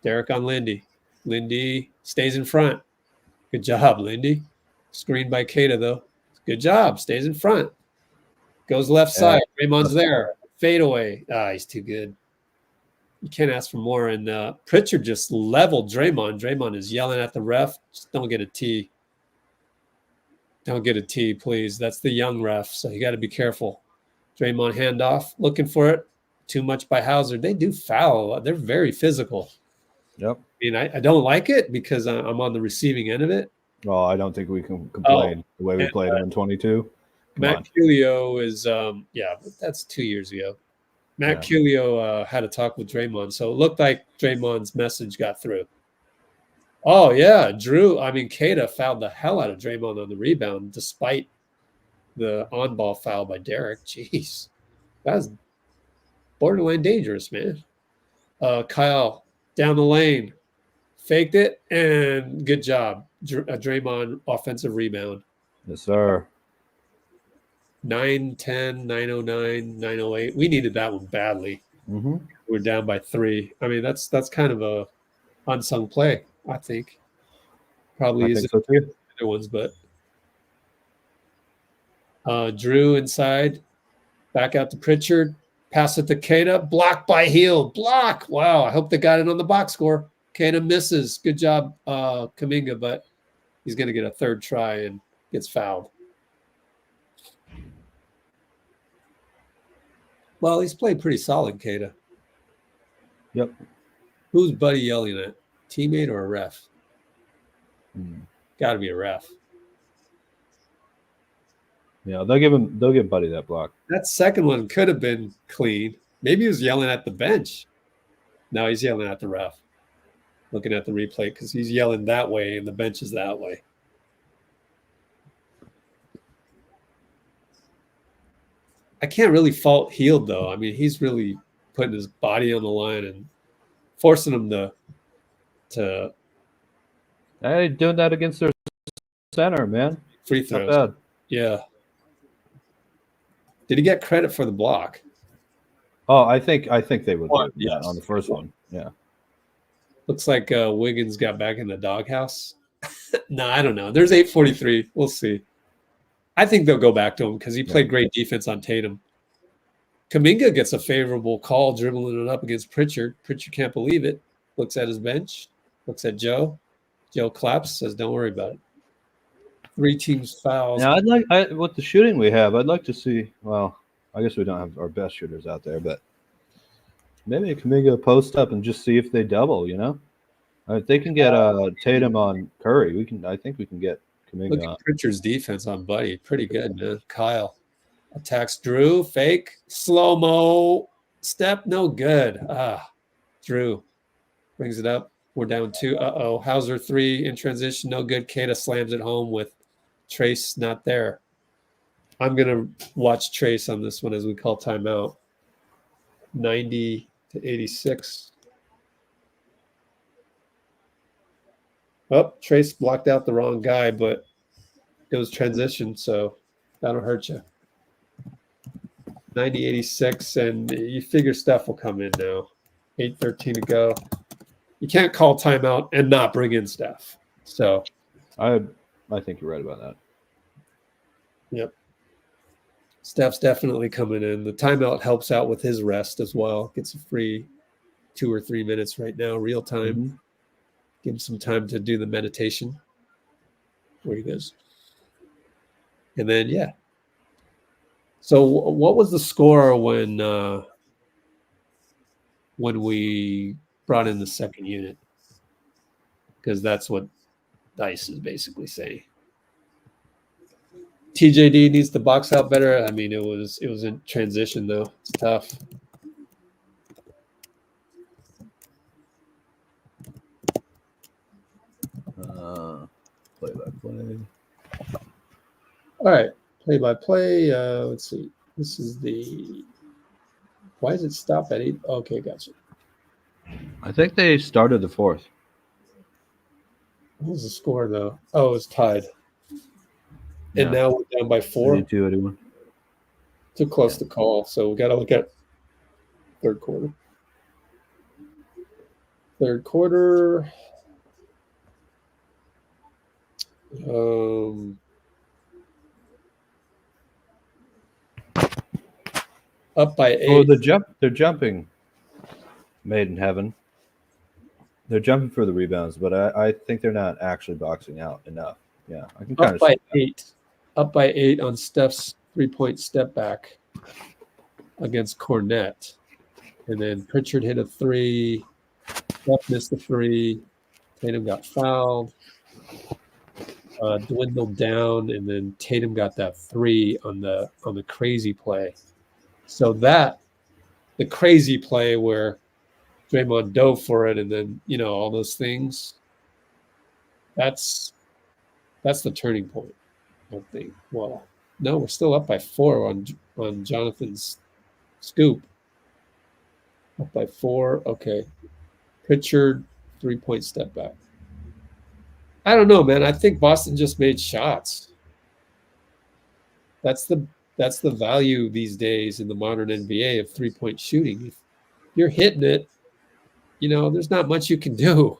Derek on Lindy. Lindy stays in front. Good job, Lindy. Screened by Queta, though. Good job. Stays in front. Goes left side. Draymond's there. Fade away. He's too good. You can't ask for more. And Pritchard just leveled Draymond. Draymond is yelling at the ref. Just don't get a T. Don't get a T, please. That's the young ref, so you got to be careful. Draymond handoff, looking for it. Too much by Hauser. They do foul. They're very physical. Yep. I mean, I don't like it because I'm on the receiving end of it. Well, I don't think we can complain the way we played him in 22. Matt Culio is, but that's 2 years ago. Matt Culio had a talk with Draymond, so it looked like Draymond's message got through. Oh, yeah, Queta fouled the hell out of Draymond on the rebound despite the on-ball foul by Derek. Jeez, that was borderline dangerous, man. Kyle down the lane, faked it, and good job. Draymond offensive rebound. Yes, sir. 9-10, 909, 908. We needed that one badly. Mm-hmm. We're down by 3. I mean, that's kind of a unsung play, I think. Probably isn't so too. Other ones, but Jrue inside, back out to Pritchard, pass it to Queta, blocked by Hield. Block. Wow, I hope they got it on the box score. Queta misses. Good job, Kuminga, but he's going to get a 3rd try and gets fouled. Well, he's played pretty solid, Queta. Yep. Who's Buddy yelling at? Teammate or a ref? Got to be a ref. Yeah, they'll give Buddy that block. That second one could have been clean. Maybe he was yelling at the bench. No, he's yelling at the ref. Looking at the replay because he's yelling that way and the bench is that way. I can't really fault Hield though. I mean, he's really putting his body on the line and forcing him to Hey, doing that against their center, man. free Not throws. bad. Yeah. Did he get credit for the block? Oh, I think they would One, yeah, yes. on the first one. Yeah. Looks like Wiggins got back in the doghouse. No, I don't know. There's 8:43. We'll see. I think they'll go back to him because he played great defense on Tatum. Kuminga gets a favorable call dribbling it up against Pritchard. Pritchard can't believe it. Looks at his bench. Looks at Joe. Joe claps, says, don't worry about it. 3 teams fouls. Now, with the shooting we have, I'd like to see, well, I guess we don't have our best shooters out there, but maybe Kuminga post up and just see if they double, you know? If they can get Tatum on Curry, I think we can get Kuminga Look on. at Pritchard's defense on Buddy. Pretty good, man. Kyle attacks Jrue. Fake. Slow-mo. Step. No good. Jrue brings it up. We're down 2. Hauser 3 in transition. No good. Queta slams it home with Trace not there. I'm going to watch Trace on this one as we call timeout. 90 to 86. Oh, Trace blocked out the wrong guy, but it was transition, so that'll hurt you. 90-86, and you figure Steph will come in now. 8:13 to go. You can't call timeout and not bring in Steph. So I think you're right about that. Yep. Steph's definitely coming in. The timeout helps out with his rest as well. Gets a free 2 or 3 minutes right now, real time. Mm-hmm. Give him some time to do the meditation. Where he goes. And then, yeah. So what was the score when we brought in the second unit? Because that's what Dice is basically saying. TJD needs to box out better. I mean, it was in transition though. It's tough. Play by play. All right, play by play. Let's see. This is the. Why does it stop at 8? Okay, gotcha. I think they started the fourth. What was the score though? Oh, it's tied. Yeah. And now we're down by 4. 82-81. Too close to call, so we got to look at third quarter. Third quarter. Up by 8. Oh, they're jumping. Made in heaven. They're jumping for the rebounds, but I think they're not actually boxing out enough. Yeah, I can kind Up of by see that. 8. Up by 8 on Steph's 3-point step back against Cornette. And then Pritchard hit a 3. Steph missed a 3. Tatum got fouled. Dwindled down, and then Tatum got that 3 on the crazy play. So the crazy play where Draymond dove for it, and then all those things. That's the turning point, I think. Well, no, we're still up by 4 on Jonathan's scoop. Up by 4. Okay, Pritchard 3-point step back. I don't know, man. I think Boston just made shots. That's the value these days in the modern NBA of 3-point shooting. If you're hitting it, there's not much you can do.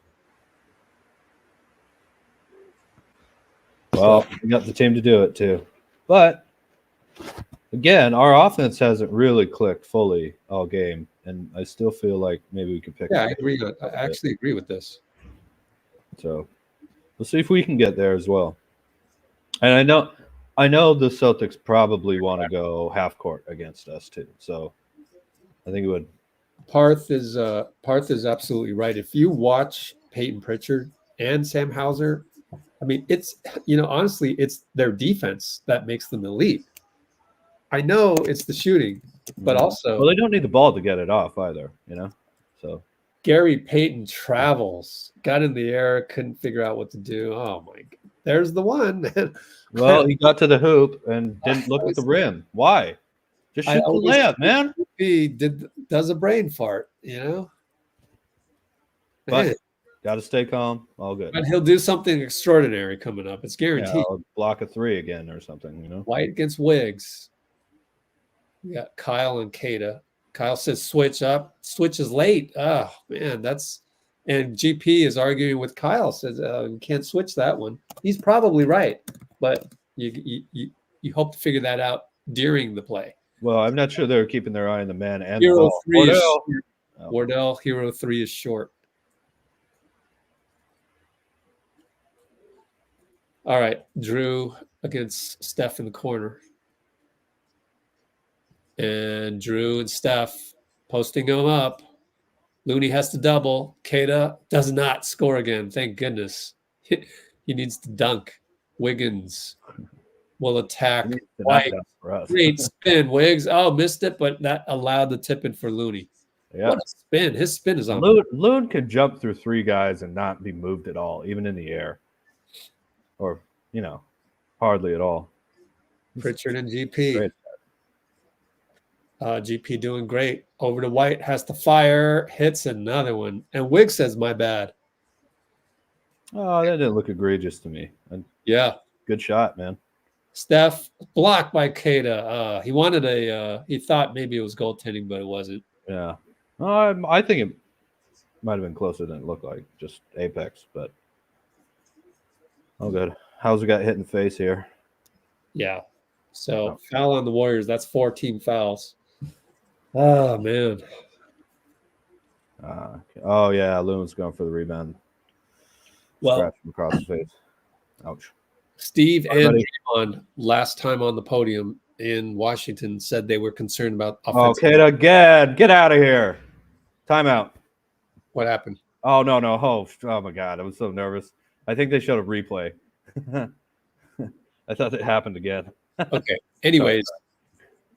Well, we got the team to do it too. But again, our offense hasn't really clicked fully all game, and I still feel like maybe we could pick. Yeah, I agree. I actually agree with this. So we'll see if we can get there as well. And I know the Celtics probably want to go half court against us too. So I think it would. Parth is absolutely right. If you watch Peyton Pritchard and Sam Hauser. I mean, it's, honestly, it's their defense that makes them elite. I know it's the shooting, but also well, they don't need the ball to get it off either, So Gary Payton travels, got in the air, couldn't figure out what to do. Oh my God. There's the one. well, he got to the hoop and didn't look at the rim. Why? Just shoot the layup, man. He does a brain fart, But got to stay calm. All good. But he'll do something extraordinary coming up. It's guaranteed. Yeah, I'll block a 3 again or something, White against Wiggs. We got Kyle and Queta. Kyle says switch up. Switch is late. Oh, man, and GP is arguing with Kyle, says you can't switch that one. He's probably right, but you hope to figure that out during the play. Well, I'm not sure they're keeping their eye on the man and Hero the ball. 3 is Wardell. short. Wardell, Hero 3 is short. All right, Jrue against Steph in the corner. And Jrue and Steph posting him up. Looney has to double. Queta does not score again. Thank goodness. He needs to dunk. Wiggins will attack White. Great spin, Wiggs. Oh, missed it, but that allowed the tip in for Looney. Yeah. What a spin. His spin is on. Loon can jump through 3 guys and not be moved at all, even in the air. Or, hardly at all. Pritchard and GP. Great. GP doing great. Over to White, has to fire, hits another one. And Wiggs says, my bad. Oh, that didn't look egregious to me. Yeah. Good shot, man. Steph blocked by Queta. He wanted he thought maybe it was goaltending, but it wasn't. Yeah. I think it might have been closer than it looked like. Just apex, but oh, good. Hauser got hit in the face here. Yeah. So foul on the Warriors. That's 4 team fouls. Oh, man. Oh, yeah. Loon's going for the rebound. Well, scratch him across the face. Ouch. Steve and Draymond last time on the podium in Washington said they were concerned about offensive. Okay, again. Get out of here. Timeout. What happened? Oh, no. Oh, my God. I was so nervous. I think they showed a replay. I thought it happened again. Okay. Anyways,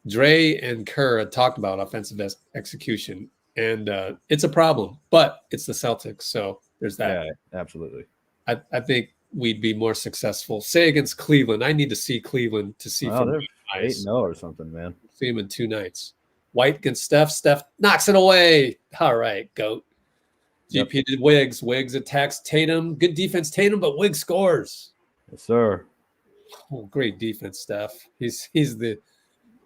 Dray and Kerr had talked about offensive execution, and it's a problem, but it's the Celtics, so there's that. Yeah, absolutely. I think we'd be more successful. Say against Cleveland. I need to see Cleveland to see from they're eyes. 8-0 or something, man. See him in 2 nights. White against Steph. Steph knocks it away. All right, GOAT. GP did Wiggs. Wiggs attacks Tatum. Good defense, Tatum, but Wiggs scores. Yes, sir. Oh, great defense, Steph. He's the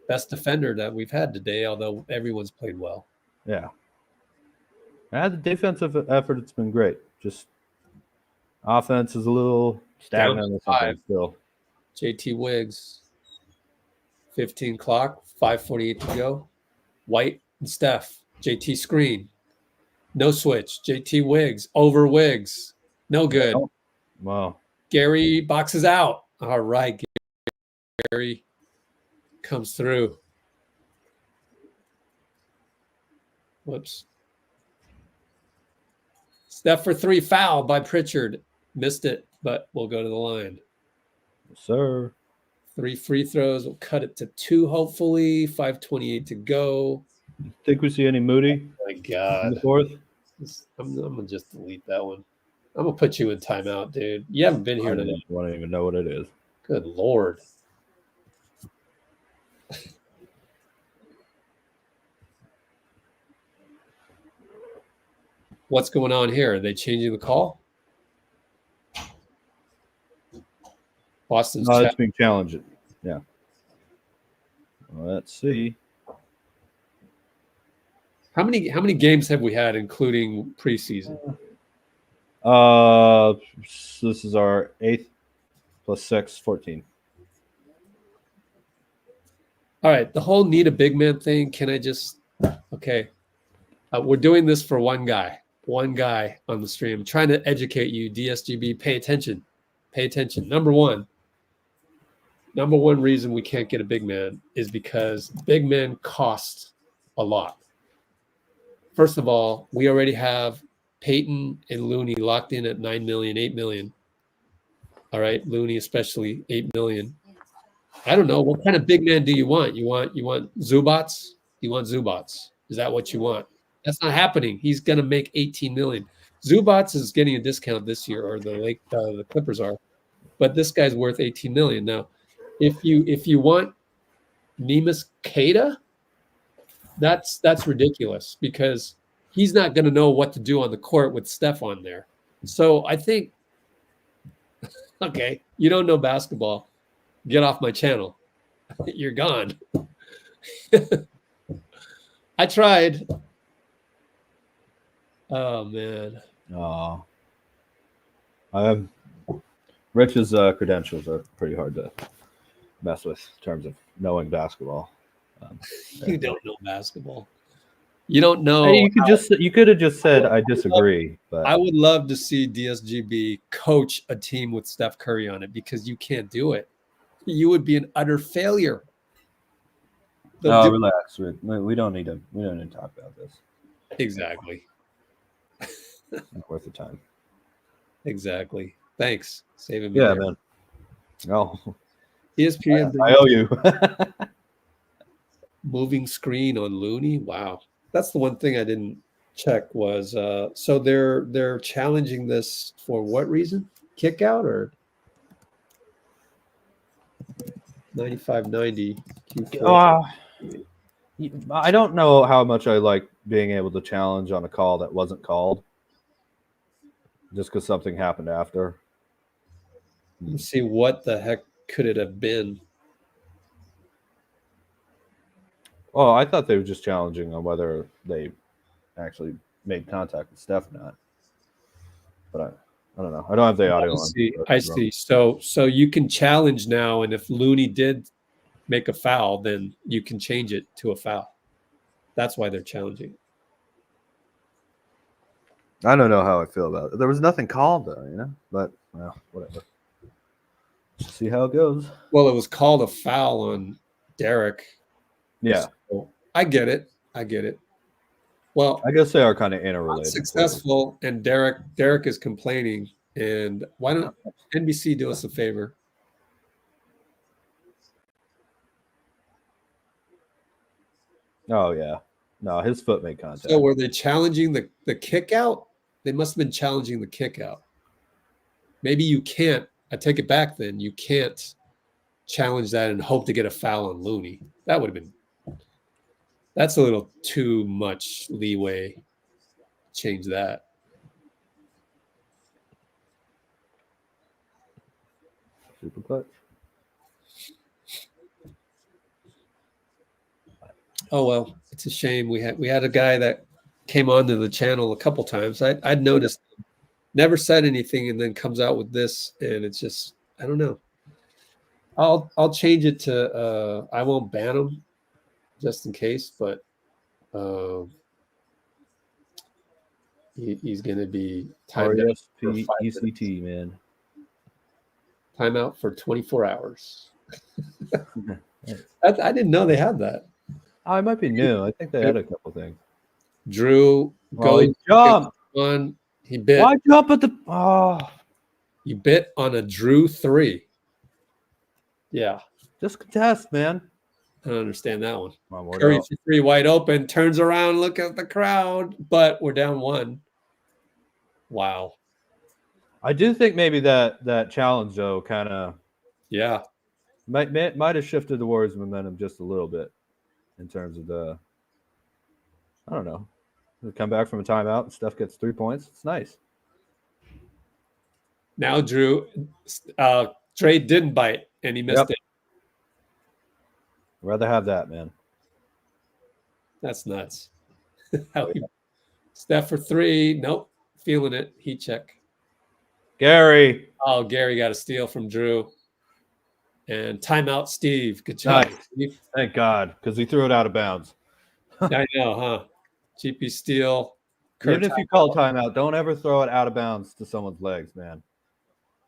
best defender that we've had today, although everyone's played well. Yeah. The defensive effort, it's been great. Just offense is a little stagnant or something still. JT Wiggs. 15 clock, 5:48 to go. White and Steph. JT screen. No switch. JT Wiggs. Over Wiggs. No good. Oh, wow. Gary boxes out. All right, Gary comes through. Whoops. Steph for 3, foul by Pritchard. Missed it, but we'll go to the line. Yes, sir. 3 free throws. We'll cut it to 2, hopefully. 5:28 to go. Think we see any Moody? Oh my God. In the 4th? I'm going to just delete that one. I'm going to put you in timeout, dude. You haven't been here today. I don't even know what it is. Good Lord. What's going on here? Are they changing the call? Boston's it's being challenged. Yeah. Well, let's see. How many games have we had, including preseason? So this is our 8th plus 6, 14. All right, the whole need a big man thing. Can I just okay? We're doing this for one guy on the stream. I'm trying to educate you, DSGB. Pay attention. Pay attention. Number one reason we can't get a big man is because big men cost a lot. First of all, we already have Peyton and Looney locked in at 9 million, 8 million. All right, Looney especially 8 million. I don't know, what kind of big man do you want? You want Zubats? You want Zubats? Is that what you want? That's not happening. He's going to make 18 million. Zubats is getting a discount this year, or the Clippers are, but this guy's worth 18 million. Now, if you want Nemus Queta, that's ridiculous because he's not going to know what to do on the court with Steph on there. So I think, okay, you don't know basketball. Get off my channel. You're gone. I tried. Oh man. Oh, Rich's credentials are pretty hard to mess with in terms of knowing basketball. You don't know basketball. You don't know. Hey, you could have just said I disagree. But I would love to see DSGB coach a team with Steph Curry on it because you can't do it. You would be an utter failure. No, relax, Rick. We don't need to talk about this. Exactly. Not worth the time. Exactly. Thanks. Saving me. Yeah, there. man. Oh, ESPN. I owe you. Moving screen on Looney. Wow. That's the one thing I didn't check was so they're challenging this for what reason? Kick out or 95-90 Q4. I don't know how much I like being able to challenge on a call that wasn't called just because something happened after. Let's see what the heck could it have been. Oh, I thought they were just challenging on whether they actually made contact with Steph or not. But I don't know. I don't have the audio on. I see. So you can challenge now, and if Looney did make a foul, then you can change it to a foul. That's why they're challenging. I don't know how I feel about it. There was nothing called though, but well, whatever. Let's see how it goes. Well, it was called a foul on Derek. Yeah. So I get it. Well, I guess they are kind of interrelated. Successful, and Derek is complaining. And why don't NBC do us a favor? Oh yeah, no, his foot made contact. So were they challenging the kick out? They must have been challenging the kick out. Maybe you can't. I take it back. Then you can't challenge that and hope to get a foul on Looney. That would have been. That's a little too much leeway. Change that. Super clutch. Oh well, it's a shame. We had a guy that came onto the channel a couple times. I'd noticed, never said anything, and then comes out with this, and it's just I don't know. I'll change it to I won't ban him, just in case, but he's going to be timed out for 5 ECT, minutes. man. Timeout for 24 hours. I didn't know they had that. Oh, it might be new. I think they had a couple things. Jrue goes jump on. He bit. Why jump at the? Oh, he bit on a Jrue 3. Yeah, just contest, man. I don't understand that one. On, Curry for 3, wide open, turns around, look at the crowd, but we're down 1. Wow. I do think maybe that challenge though kind of might have shifted the Warriors' momentum just a little bit in terms of the. I don't know. They come back from a timeout and Steph gets 3 points. It's nice. Now Dray didn't bite and he missed it. I'd rather have that, man. That's nuts. Steph for 3. Nope. Feeling it. Heat check. Gary. Oh, Gary got a steal from Jrue. And timeout, Steve. Good job, Nice. Steve. Thank God, because he threw it out of bounds. I know, huh? GP steal. Kerr Even if you call timeout, don't ever throw it out of bounds to someone's legs, man.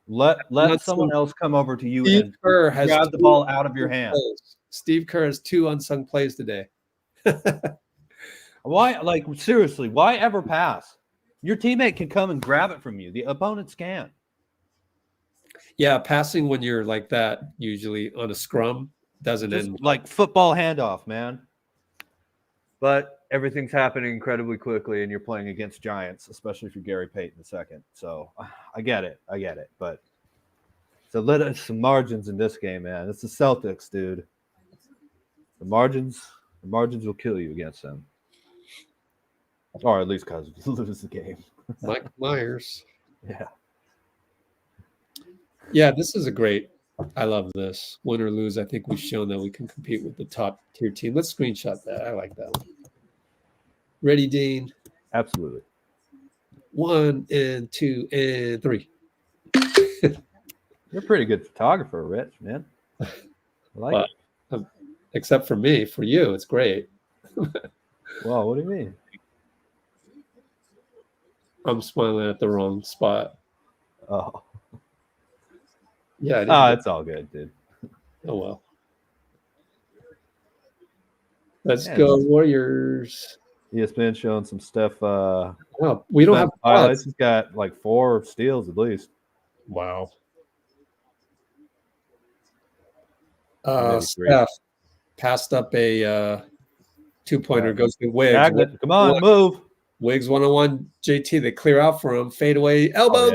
Let someone else come over to you and grab the ball out of your hand. Steve Kerr has 2 unsung plays today. Why? Like seriously, why ever pass? Your teammate can come and grab it from you. The opponents can't. Yeah, passing when you're like that, usually on a scrum, doesn't Just end. like football handoff, man. But everything's happening incredibly quickly, and you're playing against giants, especially if you're Gary Payton II. So I get it. But so let us some margins in this game, man. It's the Celtics, dude. The margins will kill you against them. Or at least cause you lose the game. Mike Myers. Yeah. Yeah, this is a great. I love this. Win or lose, I think we've shown that we can compete with the top tier team. Let's screenshot that. I like that one. Ready, Dean? Absolutely. 1 and 2 and 3. You're a pretty good photographer, Rich, man. I like it. Except for me, for you, it's great. Well, what do you mean? I'm smiling at the wrong spot. Oh. Yeah. It's all good, dude. Oh, well. Let's go, Warriors. ESPN showing some stuff. Oh, we don't have highlights. He's got like 4 steals at least. Wow. Maybe 3. Steph passed up a 2-pointer, goes to Wiggs. Magnet, come on, move. Wiggs 1-on-1. JT, they clear out for him. Fade away. Elbow.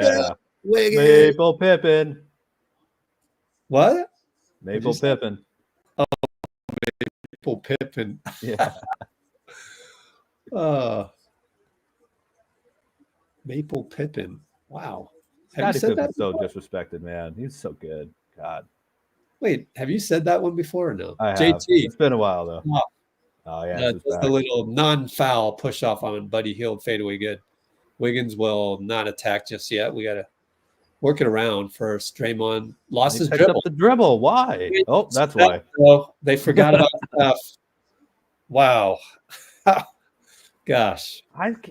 Wiggins. Maple Pippin. What? Maple Pippin. Oh, Maple Pippin. Yeah. Maple Pippin. Wow. Have you said that? So disrespected, man. He's so good. God. Wait, have you said that one before or no? I have. JT. It's been a while though. Oh yeah. Just a little non-foul push off on Buddy Hield fadeaway good. Wiggins will not attack just yet. We gotta work it around first. Draymond lost his dribble. Up the dribble. Why? Oh, that's why. Oh, they forgot about Steph. Wow. Gosh.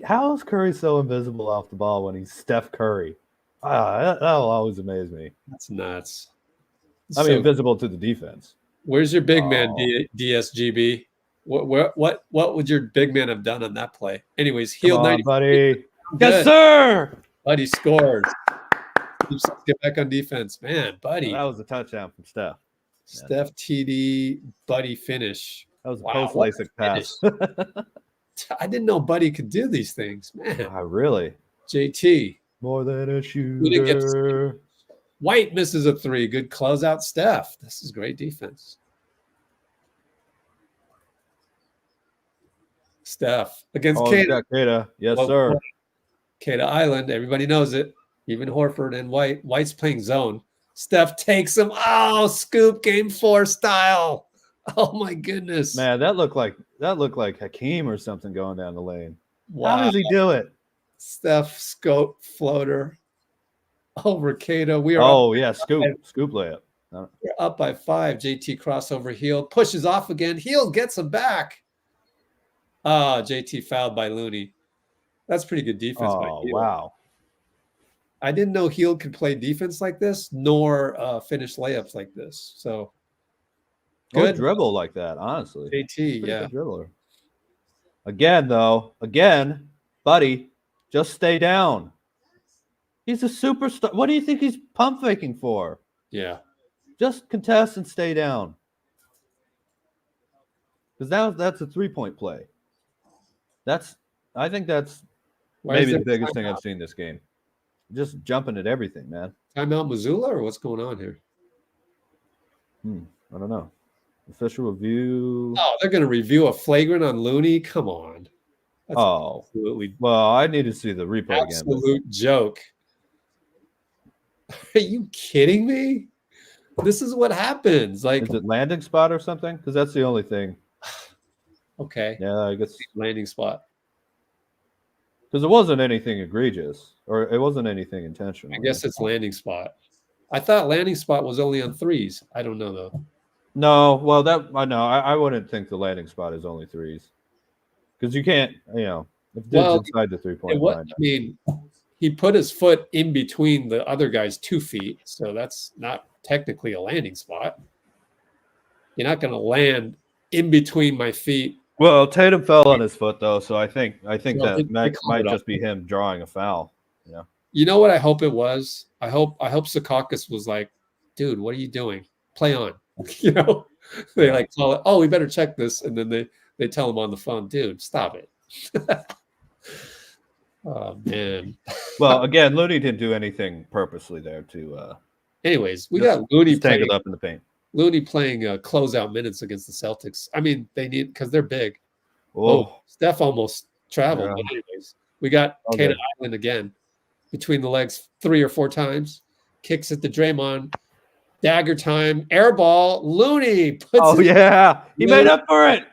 How is Curry so invisible off the ball when he's Steph Curry? That'll always amaze me. That's nuts. I mean, invisible to the defense. Where's your big man, DSGB? What would your big man have done on that play? Anyways, Hield 90. Buddy. Yes, sir. Buddy scores. Get back on defense, man. Buddy. That was a touchdown from Steph. Steph TD Buddy finish. That was a post LASIK pass. I didn't know Buddy could do these things, man. Really? JT. More than a shooter. White misses a 3. Good closeout, Steph. This is great defense. Steph against Queta. Yes, sir. Queta Island. Everybody knows it. Even Horford and White. White's playing zone. Steph takes him. Oh, scoop game 4 style. Oh my goodness. Man, that looked like Hakeem or something going down the lane. Wow. How does he do it? Steph scope floater over Queta. We are scoop layup. We're up by 5. JT crossover Hield. Pushes off again. Hield gets him back. JT fouled by Looney. That's pretty good defense by Hield. Wow. I didn't know Hield could play defense like this, nor finish layups like this. So good dribble like that, honestly. JT, yeah. Good dribbler. Again, buddy, just stay down. He's a superstar. What do you think he's pump faking for? Yeah. Just contest and stay down. Because that's a 3-point play. I think that's maybe the biggest thing I've seen this game. Just jumping at everything, man. Timeout Mazzulla, or what's going on here? I don't know. Official review. Oh, they're going to review a flagrant on Looney? Come on. That's absolutely. Well, I need to see the replay again. Absolute joke. Are you kidding me? This is what happens. Like, is it landing spot or something? Because that's the only thing. Okay. Yeah, I guess landing spot. Because it wasn't anything egregious, or it wasn't anything intentional. I guess it's landing spot. I thought landing spot was only on 3s. I don't know though. No, well, that I know. I wouldn't think the landing spot is only 3s, because you can't, if it's inside the 3-point line. I mean, he put his foot in between the other guy's 2 feet, so that's not technically a landing spot. You're not going to land in between my feet Well, Tatum fell on his foot though, so I think Well, that they might called it just off. be him drawing a foul. Yeah. You know what I hope it was? I hope Secaucus was like, dude, what are you doing? Play on. You know, they Yeah. like call it, oh, we better check this. And then they tell him on the phone, dude, stop it. Oh man. Well, again, Looney didn't do anything purposely there to Anyways, we just- got Moody just tangled playing up in the paint. closeout minutes against the Celtics. I mean, they need because they're big. Oh, Oh, Steph almost traveled. Yeah. But anyways, we got All Queta good. Island again between the legs 3 or 4 times. Kicks it to Draymond. Dagger time. Air ball. Looney puts oh it. yeah, he made up for it.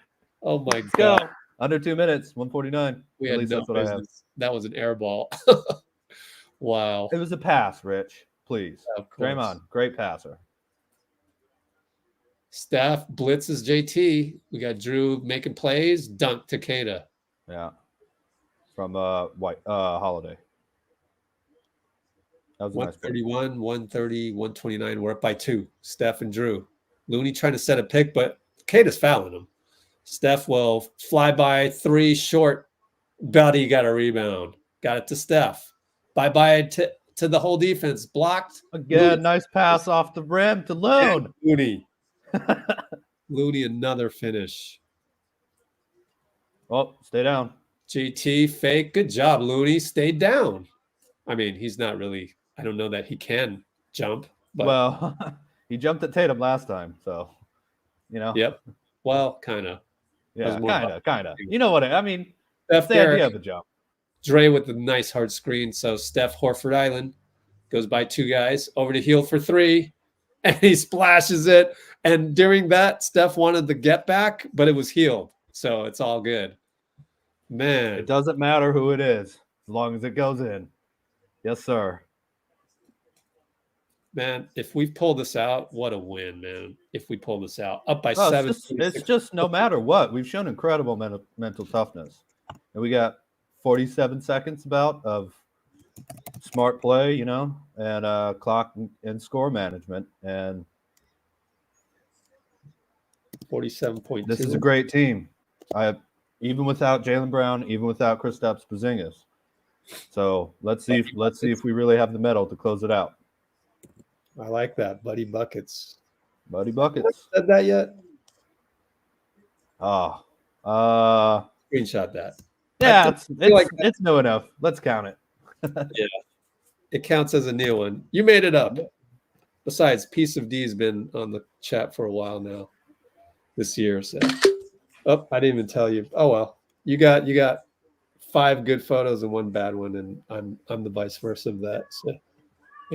Oh my Let's go. god. Under 2 minutes, 149. We At had least no that's what I have. business. That was an air ball. Wow. It was a pass, Rich. Please. Of course. Draymond, great passer. Steph blitzes JT. We got Jrue making plays. Dunk to Queta. Yeah. From Holiday. That was a nice play. 131, 130, 129. We're up by 2. Steph and Jrue. Looney trying to set a pick, but Queta's fouling him. Steph will fly by 3 short. Buddy got a rebound. Got it to Steph. Bye-bye to the whole defense. Blocked. Again, Looney. nice pass off the rim to Loon. Looney. Looney, another finish. Oh, stay down. JT, fake. Good job, Looney. Stayed down. I mean, he's not really, I don't know that he can jump. But Well, he jumped at Tatum last time, so, you know. Yep. Well, kind of. Yeah, more kind of. You know what I mean? Steph That's the idea Derrick. of the jump. Dray with the nice hard screen. So Steph Horford Island goes by 2 guys over to Heel for 3, and he splashes it. And during that, Steph wanted the get back, but it was healed. So it's all good. Man. It doesn't matter who it is, as long as it goes in. Yes, sir. Man, if we pull this out, what a win, man. If we pull this out. Up by Well, 7. it's just no matter what. We've shown incredible mental toughness. And we got 47 seconds about of smart play, you know, and clock and score management. And 47.2. this is a great team. Even without Jaylen Brown, even without Kristaps Porzingis. So let's see if we really have the metal to close it out. I like that. Buddy Buckets. Buddy Buckets. Said that yet? Oh. Screenshot that. Yeah, like it's new enough. Let's count it. Yeah. It counts as a new one. You made it up. Besides, Piece of D's been on the chat for a while now this year. So I didn't even tell you. Oh well. You got 5 good photos and 1 bad one, and I'm the vice versa of that. So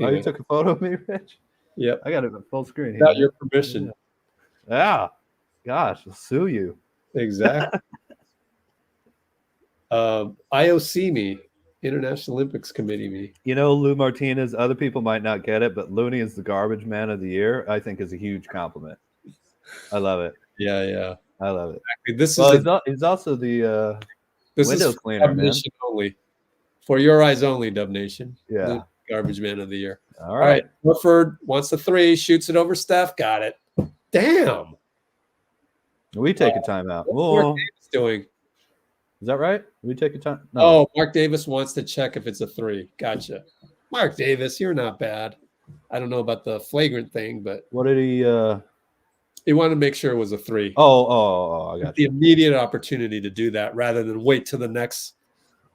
Oh, you took a photo of me, Rich? Yep. I got it at full screen. Without your permission. Yeah. Gosh, I'll sue you. Exactly. IOC me, International Olympics Committee me. You know, Lou Martinez, other people might not get it, but Looney is the garbage man of the year, I think is a huge compliment. I love it. Yeah. I love it. Exactly. This Well, is he's also the this window is cleaner, Dub man. Nation only. For your eyes only, Dub Nation. Yeah. Lou, garbage man of the year. All right. Horford wants the 3, shoots it over Steph. Got it. Damn. We take a timeout. What's Mark Whoa. Davis doing? Is that right? We take a time? No. Oh, Mark Davis wants to check if it's a 3. Gotcha. Mark Davis, you're not bad. I don't know about the flagrant thing, but What did he he wanted to make sure it was a 3. Oh, I got The you. immediate opportunity to do that rather than wait to the next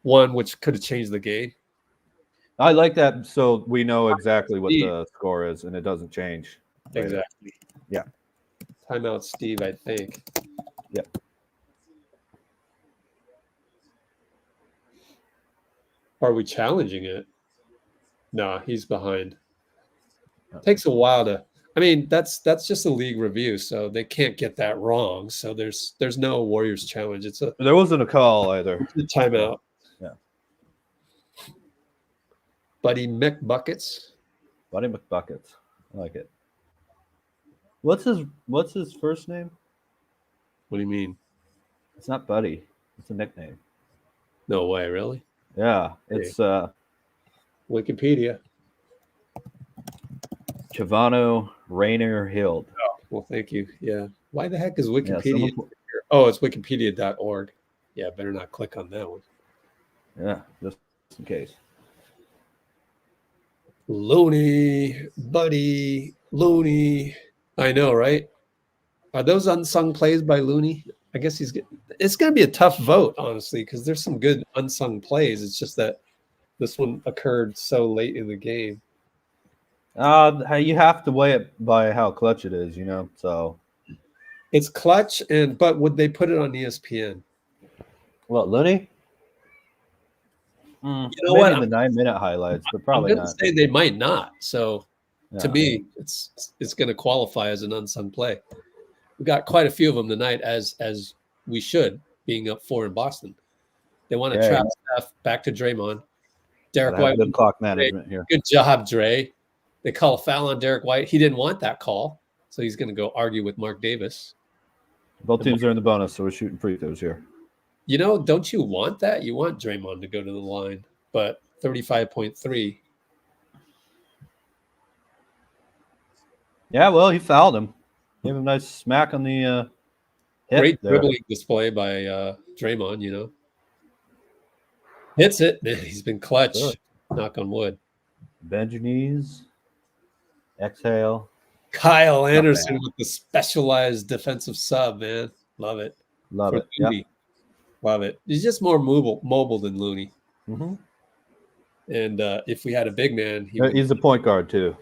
one, which could have changed the game. I like that, so we know exactly what the score is and it doesn't change. later. Exactly. Yeah. Timeout, Steve, I think. Yep. Are we challenging it? No, he's behind. Takes a while to. I mean, that's just a league review, so they can't get that wrong. So there's no Warriors challenge. It's a There wasn't a call either. timeout. Yeah. Buddy McBuckets. Buddy McBuckets. I like it. What's his first name? What do you mean? It's not Buddy. It's a nickname. No way, really? Yeah. It's Wikipedia. Chavano Rainer Hild. Oh, well, thank you. Yeah. Why the heck is Yeah, Wikipedia? someone, Oh, it's wikipedia.org. Yeah, better not click on that one. Yeah, just in case. Looney, buddy, Looney. I know, right? Are those unsung plays by Looney? I guess it's going to be a tough vote, honestly, because there's some good unsung plays. It's just that this one occurred so late in the game. You have to weigh it by how clutch it is, So it's clutch, but would they put it on ESPN? What, Looney? You know maybe what? in the 9-minute highlights, but probably I'm not. say they might not. So to Yeah. me, it's going to qualify as an unsung play. We got quite a few of them tonight, as we should, being up 4 in Boston. They want to trap Steph back to Draymond. Derek White. Good clock management here. Good job, Dray. They call a foul on Derek White. He didn't want that call, so he's going to go argue with Mark Davis. Both teams are in the bonus, so we're shooting free throws here. Don't you want that? You want Draymond to go to the line, but 35.3. Yeah, well, he fouled him. Gave him a nice smack on the hip. Great there. dribbling display by Draymond, Hits it. Man, he's been clutch. Sure. Knock on wood. Bend your knees. Exhale. Kyle Anderson with the specialized defensive sub, man. Love it. Love it. Looney. Yep. Love it. He's just more mobile than Looney. Mm-hmm. And if we had a big man, he's a point guard too.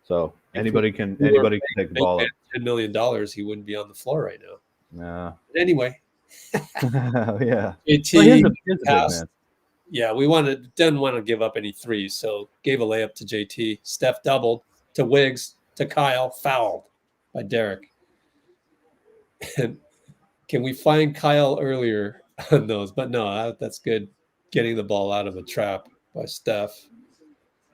So anybody can take the ball up. $10 million, he wouldn't be on the floor right now. Nah. But anyway. Yeah. JT, well, here's a big man. Yeah, didn't want to give up any threes, so gave a layup to JT. Steph doubled to Wiggs to Kyle, fouled by Derek. And can we find Kyle earlier on those? But no, that's good. Getting the ball out of a trap by Steph.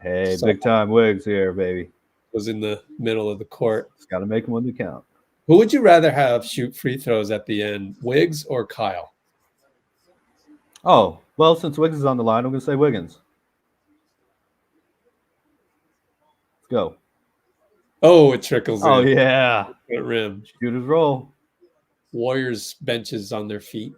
Hey, big time Wiggs here, baby. Was in the middle of the court. Got to make them when they count. Who would you rather have shoot free throws at the end, Wiggs or Kyle? Oh, well, since Wiggs is on the line, I'm going to say Wiggins. Let's go. Oh, it trickles in. Oh, yeah. At rim. Shooters roll. Warriors benches on their feet.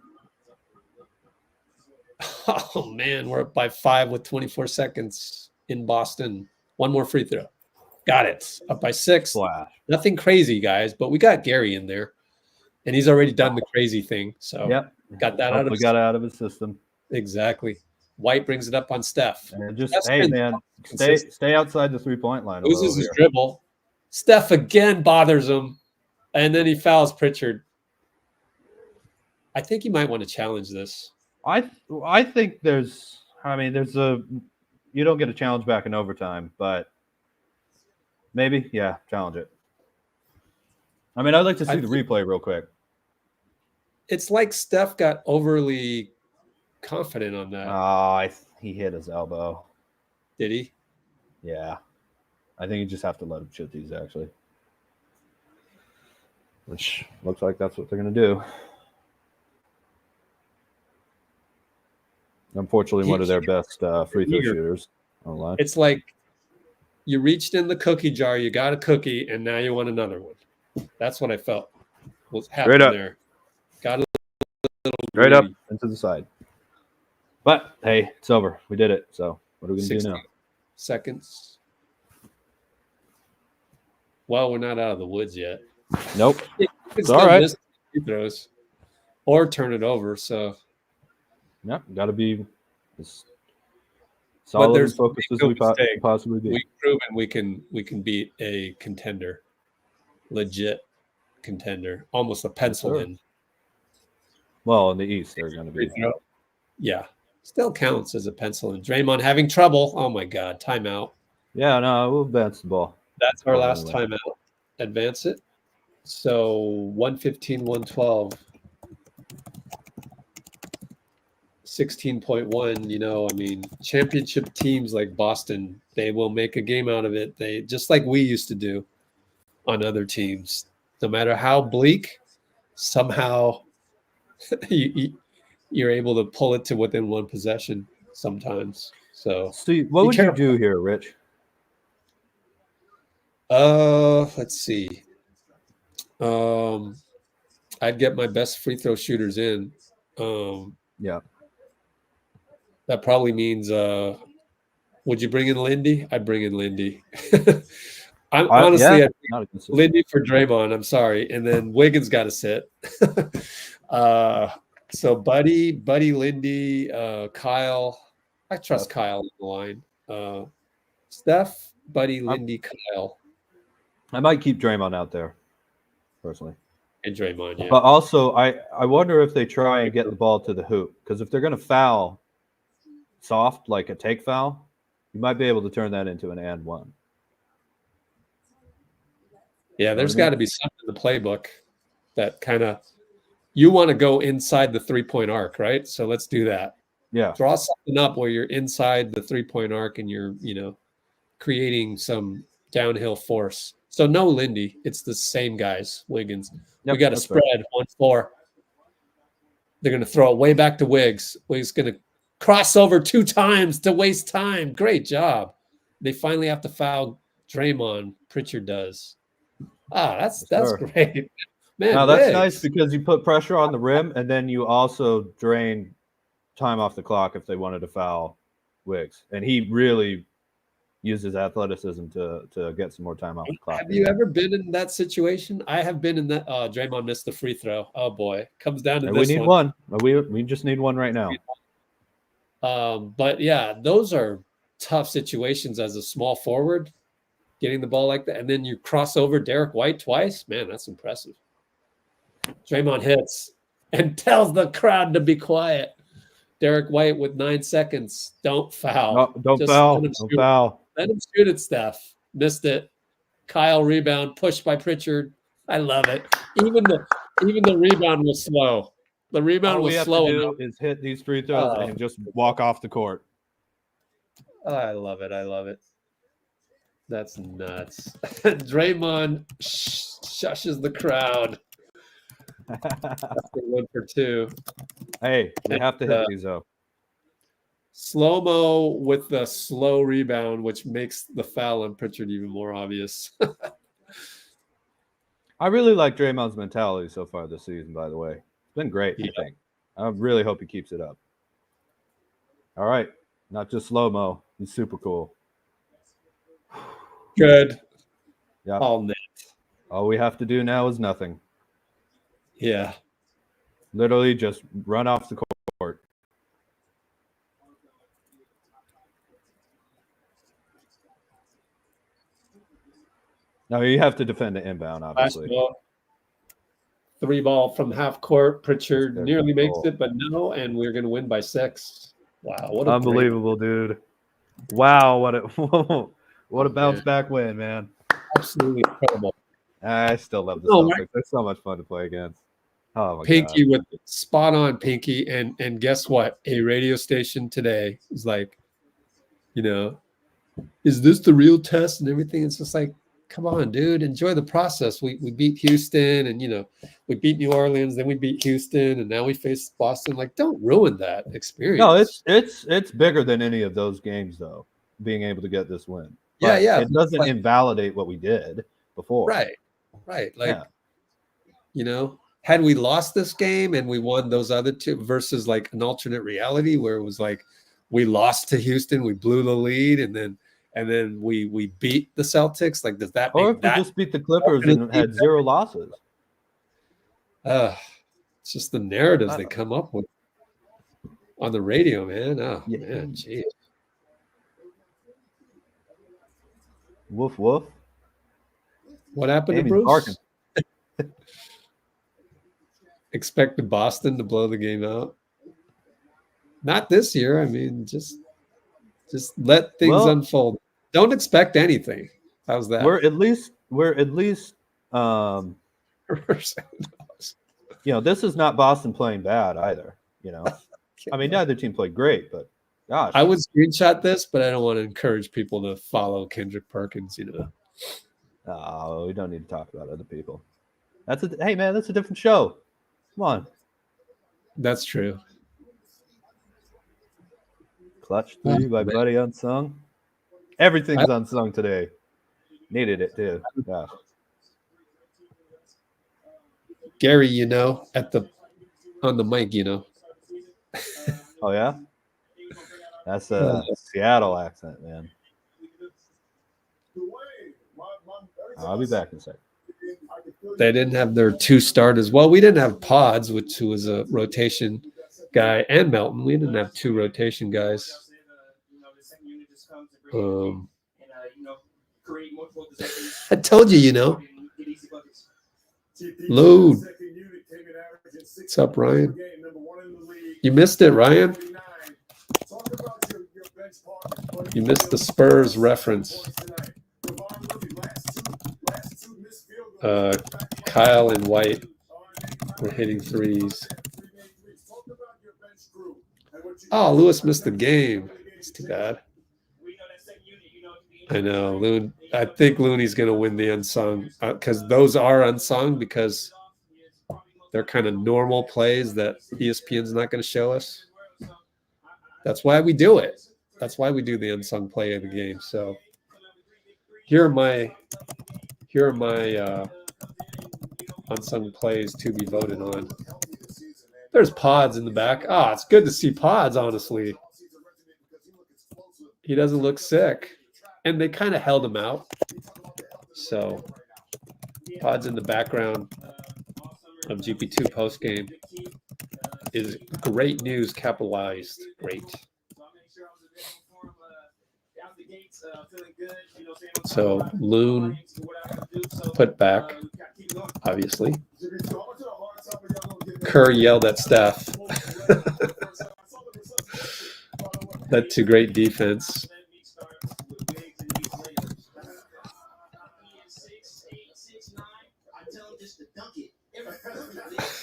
Oh, man, we're up by 5 with 24 seconds in Boston. One more free throw. Got it. Up by 6. Flash. Nothing crazy, guys, but we got Gary in there, and he's already done the crazy thing. So yep. Got that out of his out of his system. Exactly. White brings it up on Steph. And just, hey, man, stay outside the three-point line. Loses his dribble. Steph again bothers him, and then he fouls Pritchard. I think you might want to challenge this. I think there's you don't get a challenge back in overtime, but maybe, yeah, challenge it. I mean, I'd like to see the replay real quick. It's like Steph got overly confident on that. He hit his elbow. Did he? Yeah. I think you just have to let him shoot these, actually. Which looks like that's what they're going to do. Unfortunately, one of their best free throw shooters online. It's like you reached in the cookie jar, you got a cookie, and now you want another one. That's what I felt was happening there. Got a little straight up into the side. But hey, it's over. We did it. So what are we gonna do now? Seconds. Well, we're not out of the woods yet. Nope. It's all right. Free throws or turn it over. So yeah, got to be as solid and focused as we possibly be. We've proven we can beat a contender, legit contender, almost a pencil in. Well, in the East, they're going to be. Yeah, still counts as a pencil in. Draymond having trouble. Oh my God, timeout. Yeah, no, we'll advance the ball. That's our last timeout. Advance it. So 115, 112. 16.1, championship teams like Boston, they will make a game out of it. They just like we used to do on other teams. No matter how bleak, somehow you're able to pull it to within one possession sometimes. So Steve, what would you do here, Rich? Let's see. I'd get my best free throw shooters in. Yeah. That probably means would you bring in Lindy? I'd bring in Lindy. I'm honestly I'd not a consistent. Lindy for Draymond. I'm sorry, and then Wiggins got to sit. So Buddy, Lindy, Kyle. I trust Kyle in the line. Steph, Buddy, Lindy, Kyle, I might keep Draymond out there, personally. and Draymond. Yeah, But also, I wonder if they try and get the ball to the hoop, because if they're going to foul soft, like a take foul, you might be able to turn that into an and one. yeah. There's got to be something in the playbook that kind of you want to go inside the 3-point arc, right? So let's do that. Yeah. Draw something up where you're inside the 3-point arc and you're, creating some downhill force. So no Lindy. It's the same guys, Wiggins. Yep, we got a spread, 1-4. They're going to throw it way back to Wiggs. Wiggs going to cross over 2 times to waste time. Great job. They finally have to foul Draymond. Pritchard does. That's great. Man, now that's Wiggs. nice because you put pressure on the rim and then you also drain time off the clock if they wanted to foul Wiggs. And he really uses athleticism to get some more time off the clock. Have you ever been in that situation? I have been in that. Draymond missed the free throw. Oh boy, comes down to this. We need one. We just need one right now. But yeah, those are tough situations as a small forward, getting the ball like that, and then you cross over Derek White twice. Man, that's impressive. Draymond hits and tells the crowd to be quiet. Derek White with 9 seconds. Don't foul. No, don't foul. Don't foul. Let him shoot it, Steph. Missed it. Kyle rebound, pushed by Pritchard. I love it. Even the rebound was slow. The rebound was slow. All we have to do is hit these free throws and just walk off the court. I love it. I love it. That's nuts. Draymond shushes the crowd. After 1 for 2. Hey, we have to hit these though. Slow-mo with the slow rebound, which makes the foul on Pritchard even more obvious. I really like Draymond's mentality so far this season, by the way. It's been great, I think. I really hope he keeps it up. All right. Not just slow-mo. He's super cool. Good. Yeah. All net. All we have to do now is nothing. Yeah. Literally just run off the court. No, you have to defend the inbound, obviously. 3 ball from half court. Pritchard nearly makes it, but no, and we're going to win by 6. Wow, what unbelievable, dude! Wow, what a bounce back win, man! Absolutely incredible. I still love the Celtics. They're so much fun to play against. Oh my Pinky God. with spot on Pinky, and guess what? A radio station today is like, is this the real test and everything? It's just like, come on, dude, enjoy the process. We beat Houston, and we beat New Orleans, then we beat Houston, and now we face Boston. Like, don't ruin that experience. No, it's bigger than any of those games, though. Being able to get this win, yeah. It doesn't invalidate what we did before, right? Like, had we lost this game and we won those other 2 versus like an alternate reality where it was like we lost to Houston, we blew the lead, and then we beat the Celtics. Like, does that? Or if we just beat the Clippers and had 0 losses? It's just the narratives they come up with on the radio, man. Oh man, geez. Woof woof. What happened to Bruce? Expected Boston to blow the game out. Not this year. I mean, just let things unfold. Don't expect anything. How's that? We're at least this is not Boston playing bad either. I mean, neither team played great, but gosh. I would screenshot this, but I don't want to encourage people to follow Kendrick Perkins, Oh, we don't need to talk about other people. Hey man, that's a different show. Come on. That's true. Clutch 3 by Buddy Unsung. Everything's unsung today. Needed it too. Yeah. Gary, you know, on the mic, you know. Oh yeah, that's a Seattle accent, man. I'll be back in a second. They didn't have their 2 starters. Well, we didn't have Podz, which was a rotation guy, and Melton. We didn't have 2 rotation guys. I told you, you know. Load. What's up, Ryan? You missed it, Ryan. You missed the Spurs reference. Kyle and White were hitting threes. Oh, Lewis missed the game. It's too bad. I know. Loon. I think Looney's going to win the unsung because those are unsung because they're kind of normal plays that ESPN's not going to show us. That's why we do it. That's why we do the unsung play of the game. So here are my unsung plays to be voted on. There's Podz in the back. Ah, it's good to see Podz, honestly. He doesn't look sick. And they kind of held him out. So Podz in the background of GP2 postgame is great news capitalized. Great. So Loon put back, obviously. Kerr yelled at Steph. Led to great defense.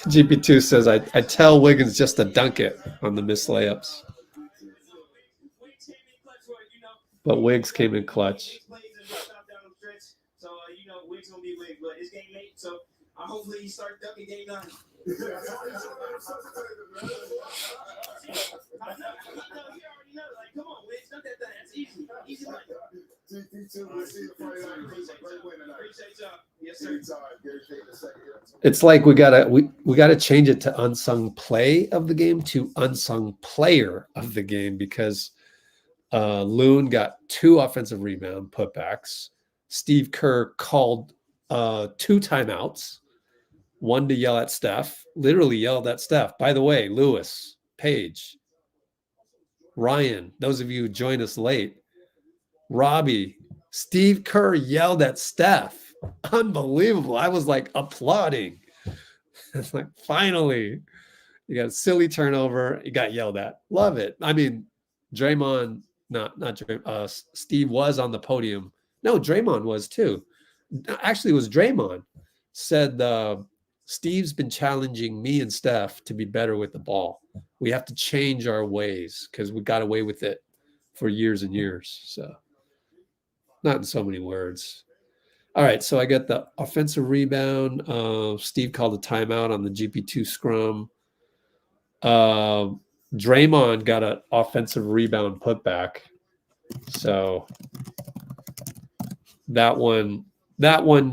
GP2 says, I tell Wiggins just to dunk it on the missed layups. But Wiggs came in clutch. Hopefully he start dunking game 9. It's like we gotta change it to unsung play of the game to unsung player of the game because Loon got 2 offensive rebound putbacks. Steve Kerr called 2 timeouts. 1 to yell at Steph, literally yelled at Steph. By the way, Lewis, Paige, Ryan, those of you who joined us late, Robbie, Steve Kerr yelled at Steph. Unbelievable. I was like applauding. It's like, finally, you got a silly turnover. You got yelled at. Love it. I mean, Draymond, not Draymond, Steve was on the podium. No, Draymond was too. Actually, it was Draymond. Said, Steve's been challenging me and Steph to be better with the ball. We have to change our ways because we got away with it for years and years. So, not in so many words. All right, so I got the offensive rebound. Steve called a timeout on the GP2 scrum. Draymond got an offensive rebound putback. So that one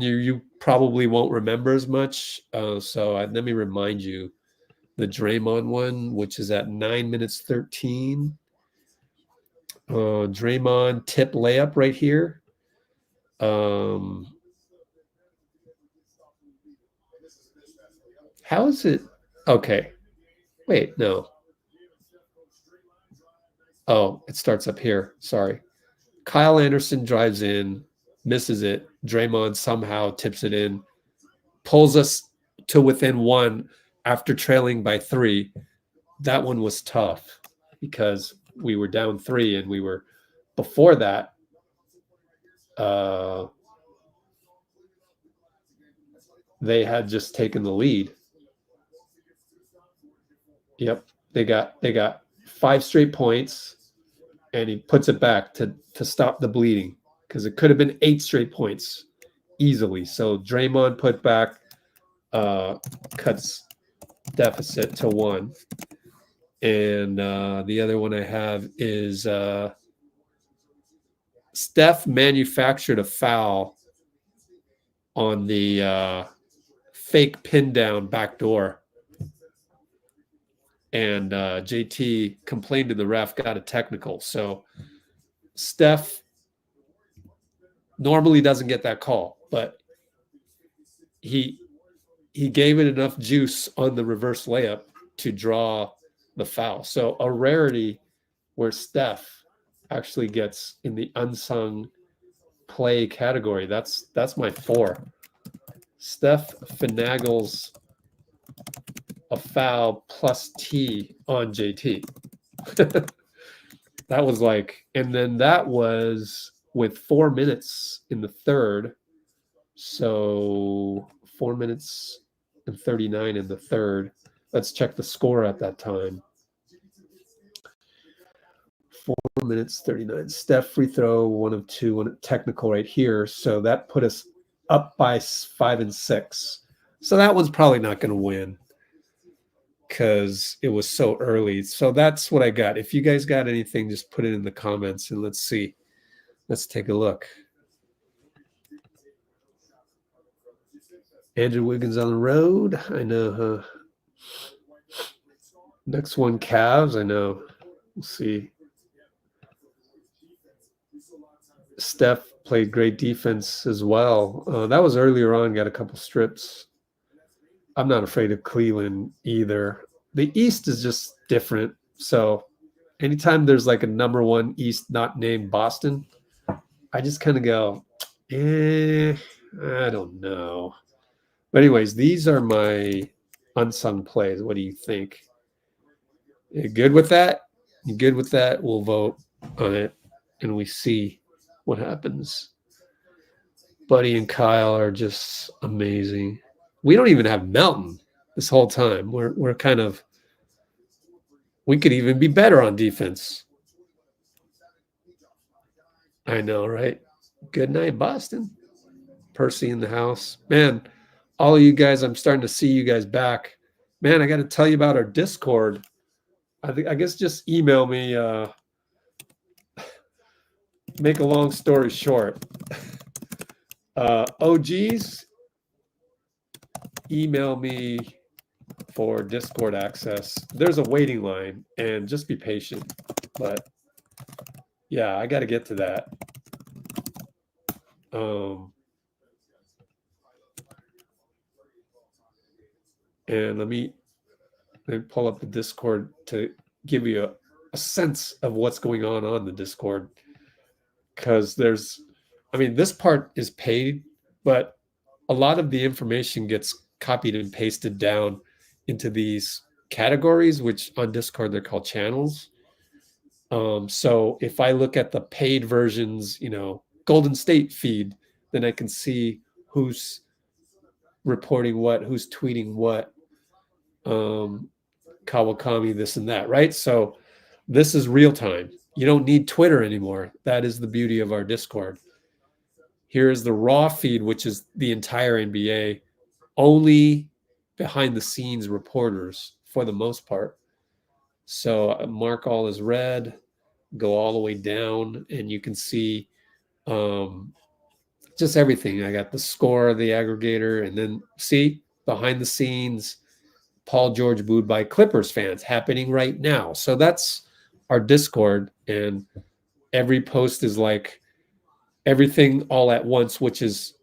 you probably won't remember as much. Let me remind you the Draymond one, which is at 9 minutes 13. Draymond tip layup right here. How is it? Okay. Wait, no. Oh, it starts up here. Sorry. Kyle Anderson drives in, misses it. Draymond somehow tips it in, pulls us to within 1 after trailing by 3. That one was tough because we were down 3 and we were before that. They had just taken the lead. Yep, they got 5 straight points, and he puts it back to stop the bleeding because it could have been 8 straight points easily. So Draymond put back, cuts deficit to 1. And the other one I have is Steph manufactured a foul on the fake pin down backdoor. And JT complained to the ref, got a technical. So Steph normally doesn't get that call, but he gave it enough juice on the reverse layup to draw the foul. So a rarity where Steph actually gets in the unsung play category. That's my 4. Steph finagles a foul plus T on JT. That was like, and then that was with 4 minutes in the third. So 4 minutes and 39 in the third. Let's check the score at that time. 4 minutes 39. Steph free throw, 1 of 2, 1 technical right here. So that put us up by 5 and 6. So that one's probably not going to win because it was so early. So that's what I got. If you guys got anything, just put it in the comments and let's see. Let's take a look. Andrew Wiggins on the road. I know, huh? Next one, Cavs. I know. We'll see. Steph played great defense as well. That was earlier on, got a couple strips. I'm not afraid of Cleveland either. The East is just different. So anytime there's like a number 1 East not named Boston, I just kind of go, I don't know. But anyways, these are my unsung plays. What do you think? You good with that? You good with that? We'll vote on it and we see what happens. Buddy and Kyle are just amazing. We don't even have Melton this whole time. We're kind of, we could even be better on defense. I know, right? Good night, Boston. Percy in the house. Man, all of you guys, I'm starting to see you guys back. Man, I got to tell you about our Discord. I guess just email me. Make a long story short. OGs, email me for Discord access. There's a waiting line, and just be patient. But yeah, I got to get to that. And let me pull up the Discord to give you a sense of what's going on the Discord. Because there's, I mean, this part is paid, but a lot of the information gets copied and pasted down into these categories, which on Discord they're called channels. So if I look at the paid versions, Golden State feed, then I can see who's reporting what, who's tweeting what, Kawakami, this and that, right? So this is real time. You don't need Twitter anymore. That is the beauty of our Discord. Here is the raw feed, which is the entire NBA, only behind the scenes reporters for the most part. So mark all as red, go all the way down, and you can see just everything. I got the score, the aggregator, and then see behind the scenes, Paul George booed by Clippers fans happening right now. So that's our Discord, and every post is like everything all at once, which is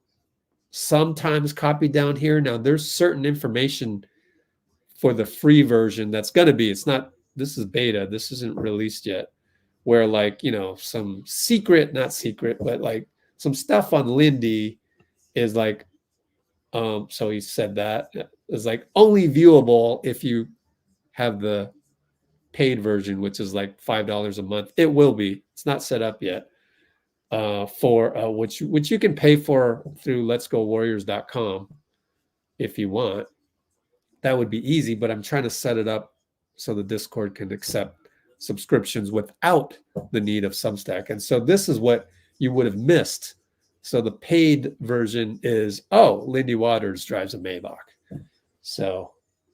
sometimes copied down here. Now there's certain information for the free version that's going to be, it's not, this is beta, this isn't released yet, where like, some secret, not secret, but like some stuff on Lindy is like, so he said that is like only viewable if you have the paid version, which is like $5 a month. It will be, it's not set up yet, for which you can pay for through letsgowarriors.com if you want. That would be easy, but I'm trying to set it up so the Discord can accept subscriptions without the need of Substack. And so this is what you would have missed. So the paid version is, Lindy Waters drives a Maybach. So,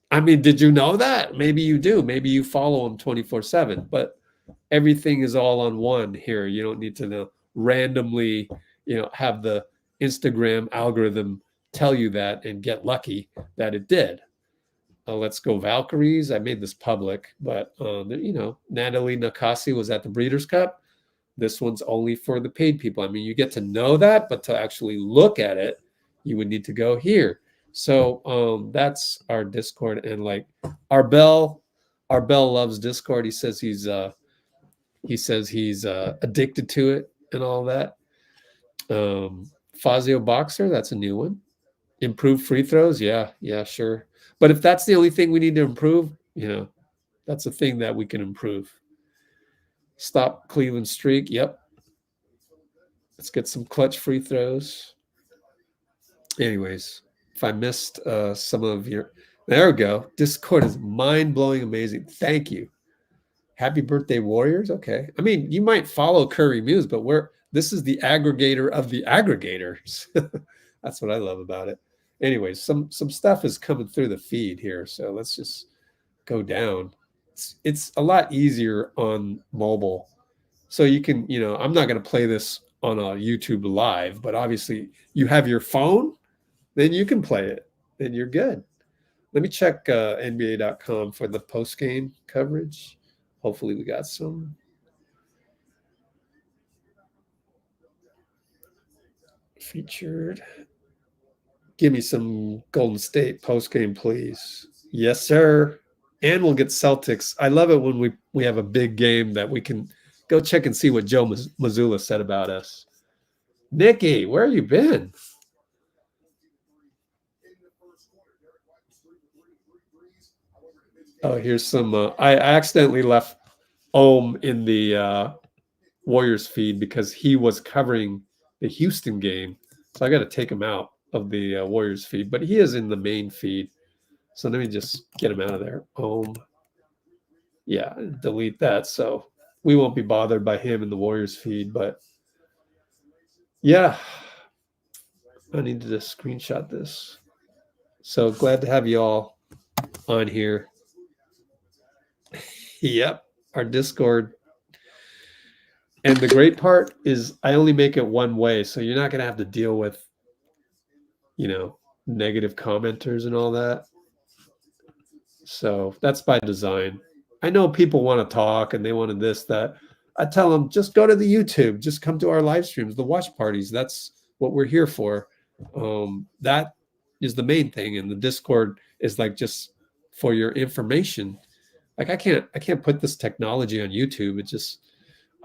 I mean, did you know that? Maybe you do. Maybe you follow him 24/7, but everything is all on one here. You don't need to randomly, have the Instagram algorithm tell you that and get lucky that it did. Let's go Valkyries. I made this public, but you know, Natalie Nakasi was at the Breeders' Cup. This one's only for the paid people. I mean, you get to know that, but to actually look at it, you would need to go here. So that's our Discord. And like Arbel loves Discord. He says he's addicted to it and all that. Fazio Boxer, that's a new one. Improve free throws, yeah, sure. But if that's the only thing we need to improve, you know, that's a thing that we can improve. Stop Cleveland streak, yep. Let's get some clutch free throws. Anyways, if I missed some of your, there we go. Discord is mind-blowing amazing. Thank you. Happy birthday, Warriors. Okay. I mean, you might follow Curry Muse, but this is the aggregator of the aggregators. That's what I love about it. Anyways, some stuff is coming through the feed here. So let's just go down. It's a lot easier on mobile. So you can, you know, I'm not going to play this on a YouTube live, but obviously you have your phone, then you can play it and you're good. Let me check NBA.com for the post-game coverage. Hopefully we got some. Featured. Give me some Golden State post-game, please. Yes, sir. And we'll get Celtics. I love it when we have a big game that we can go check and see what Joe Mazzulla said about us. Nikki, where have you been? Oh, here's some. I accidentally left Ohm in the Warriors feed because he was covering the Houston game. So I got to take him out of the Warriors feed, but he is in the main feed. So let me just get him out of there. Ohm. Yeah, delete that. So we won't be bothered by him in the Warriors feed, but yeah, I need to just screenshot this. So glad to have you all on here. Yep, our Discord. And the great part is I only make it one way, so you're not going to have to deal with, you know, negative commenters and all that. So that's by design. I know people want to talk and they wanted this, that. I tell them, just go to the YouTube. Just come to our live streams, the watch parties. That's what we're here for. That is the main thing. And the Discord is like just for your information. Like I can't put this technology on YouTube. It just,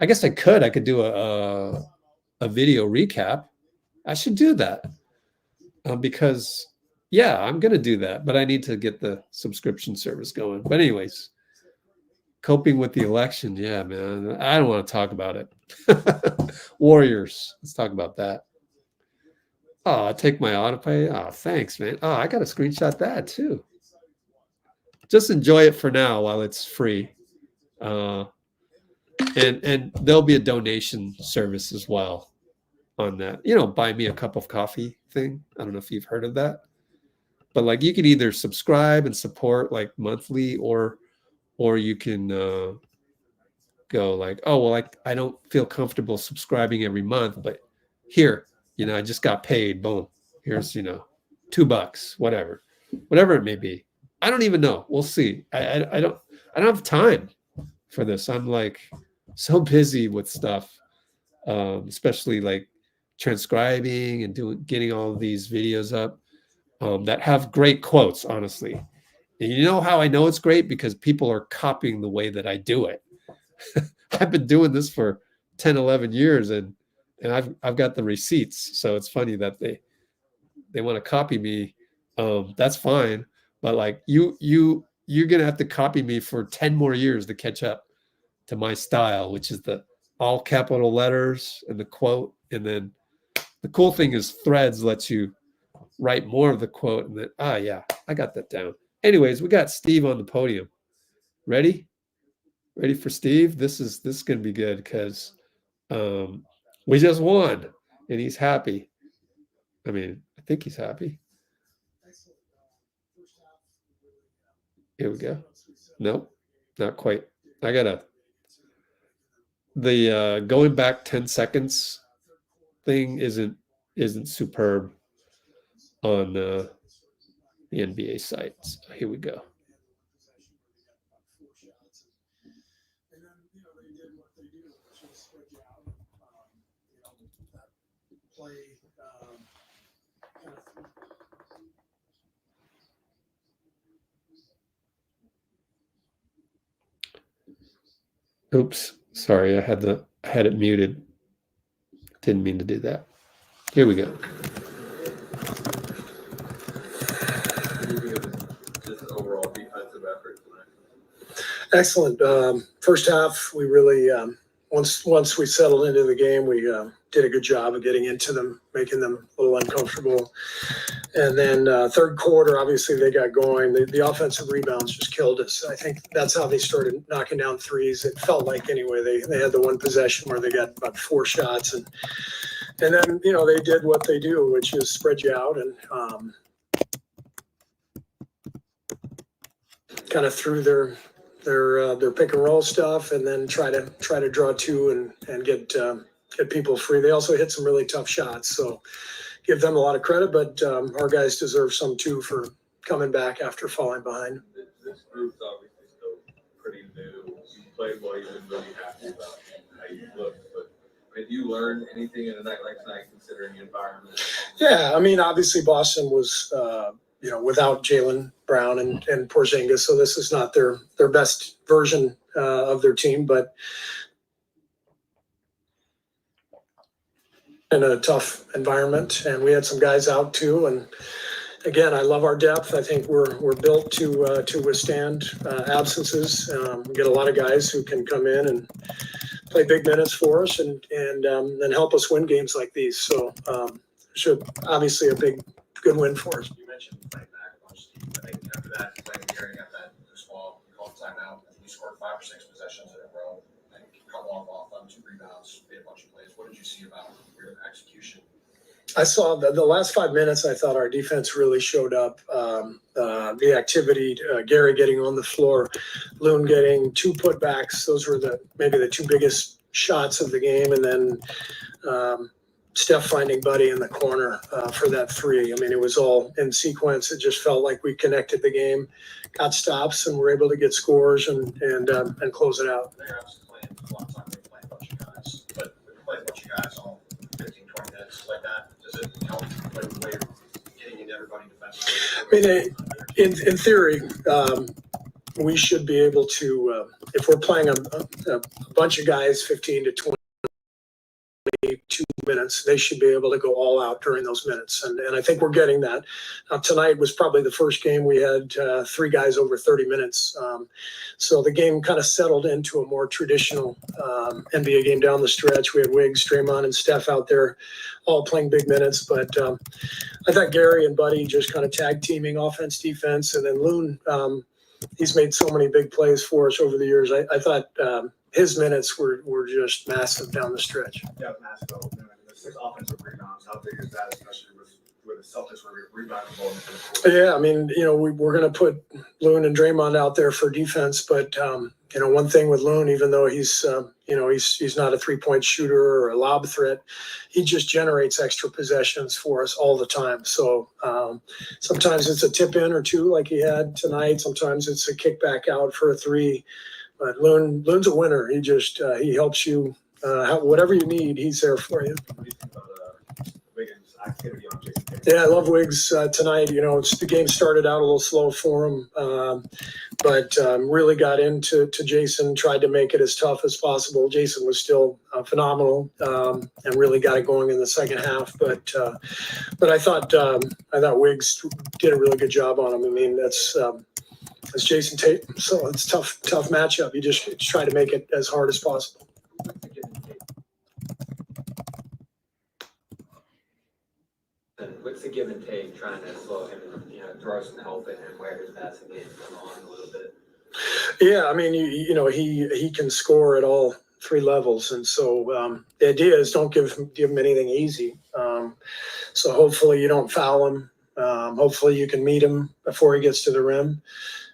I guess I could do a video recap. I should do that because yeah, I'm going to do that, but I need to get the subscription service going. But anyways, coping with the election. Yeah, man, I don't want to talk about it. Warriors. Let's talk about that. Oh, I take my auto pay. Oh, thanks, man. Oh, I got to screenshot that too. Just enjoy it for now while it's free. And there'll be a donation service as well on that. You know, buy me a cup of coffee thing. I don't know if you've heard of that. But like you can either subscribe and support like monthly or you can go like, oh, well, I don't feel comfortable subscribing every month, but here, you know, I just got paid. Boom. Here's, you know, $2, whatever it may be. I don't even know. We'll see. I don't have time for this. I'm like so busy with stuff, especially like transcribing and getting all of these videos up that have great quotes, honestly. And you know how I know it's great? Because people are copying the way that I do it. I've been doing this for 10, 11 years and I've got the receipts. So it's funny that they want to copy me. That's fine. But like you're going to have to copy me for 10 more years to catch up to my style, which is the all capital letters and the quote. And then the cool thing is Threads lets you write more of the quote. And then, yeah, I got that down. Anyways, we got Steve on the podium. Ready? Ready for Steve? This is going to be good because we just won and he's happy. I mean, I think he's happy. Here we go. Nope, not quite. I gotta the going back 10 seconds thing isn't superb. on the NBA site. So here we go. And then, you know, they did what they do, which is spread you out. You know, that play kind of. Oops, sorry, I had it muted. Didn't mean to do that. Here we go. Just overall defensive effort tonight. Excellent. First half, we really once we settled into the game, we did a good job of getting into them, making them a little uncomfortable. And then third quarter, obviously they got going. The offensive rebounds just killed us. I think that's how they started knocking down threes. It felt like anyway. They had the one possession where they got about 4 shots, and then, you know, they did what they do, which is spread you out and kind of threw their pick and roll stuff, and then try to draw 2 and get people free. They also hit some really tough shots, so give them a lot of credit, but our guys deserve some too for coming back after falling behind. This group's obviously still pretty new. You played well, you've been really happy about how you look, but did you learn anything in a night like tonight considering the environment? Yeah, I mean, obviously Boston was you know, without Jaylen Brown and Porzingis, so this is not their best version of their team, but in a tough environment, and we had some guys out too. And again, I love our depth. I think we're built to withstand absences. We get a lot of guys who can come in and play big minutes for us and then help us win games like these. So should obviously a good win for us. You mentioned playing back a bunch. I think after that, playing Gary got that small, you called timeout, and you scored 5 or 6 possessions in a row. And a couple off on 2 rebounds, made a bunch of plays. What did you see about your execution? I saw the last 5 minutes. I thought our defense really showed up. The activity, Gary getting on the floor, Loon getting 2 putbacks. Those were maybe the 2 biggest shots of the game, and then Steph finding Buddy in the corner for that 3. I mean, it was all in sequence. It just felt like we connected the game, got stops, and were able to get scores and close it out. They're obviously playing a lot of time. They're playing a bunch of guys, but when you play a bunch of guys all 15, 20 minutes like that, does it help play the way you're getting into everybody defensively? I mean, in theory, we should be able to, if we're playing a bunch of guys 15 to 22 minutes, they should be able to go all out during those minutes. And I think we're getting that. Tonight was probably the first game we had 3 guys over 30 minutes. So the game kind of settled into a more traditional NBA game down the stretch. We had Wiggs, Draymond, and Steph out there all playing big minutes. But I thought Gary and Buddy just kind of tag teaming offense, defense. And then Loon, he's made so many big plays for us over the years. I thought his minutes were just massive down the stretch. Yeah, massive. The 6 offensive rebounds, how big is that, especially with the Celtics where we're rebounding ball? Yeah, I mean, you know, we're going to put Loon and Draymond out there for defense, but you know, one thing with Loon, even though he's you know, he's not a 3-point shooter or a lob threat, he just generates extra possessions for us all the time. So sometimes it's a tip in or 2 like he had tonight. Sometimes it's a kick back out for a 3. But Loon's a winner. He just he helps you whatever you need. He's there for you. What do you think about Wiggins' activity on Jason Tatum? Yeah, I love Wiggs tonight. You know, the game started out a little slow for him, but really got into Jason. Tried to make it as tough as possible. Jason was still phenomenal and really got it going in the second half. But I thought Wiggs did a really good job on him. I mean, that's Jason Tatum, so it's tough matchup. You just try to make it as hard as possible. What's the give and take trying to slow him and, you know, throw some help in and where his passing game come on a little bit? Yeah, I mean, you know, he can score at all 3 levels, and so the idea is don't give him anything easy. So hopefully you don't foul him. Hopefully you can meet him before he gets to the rim.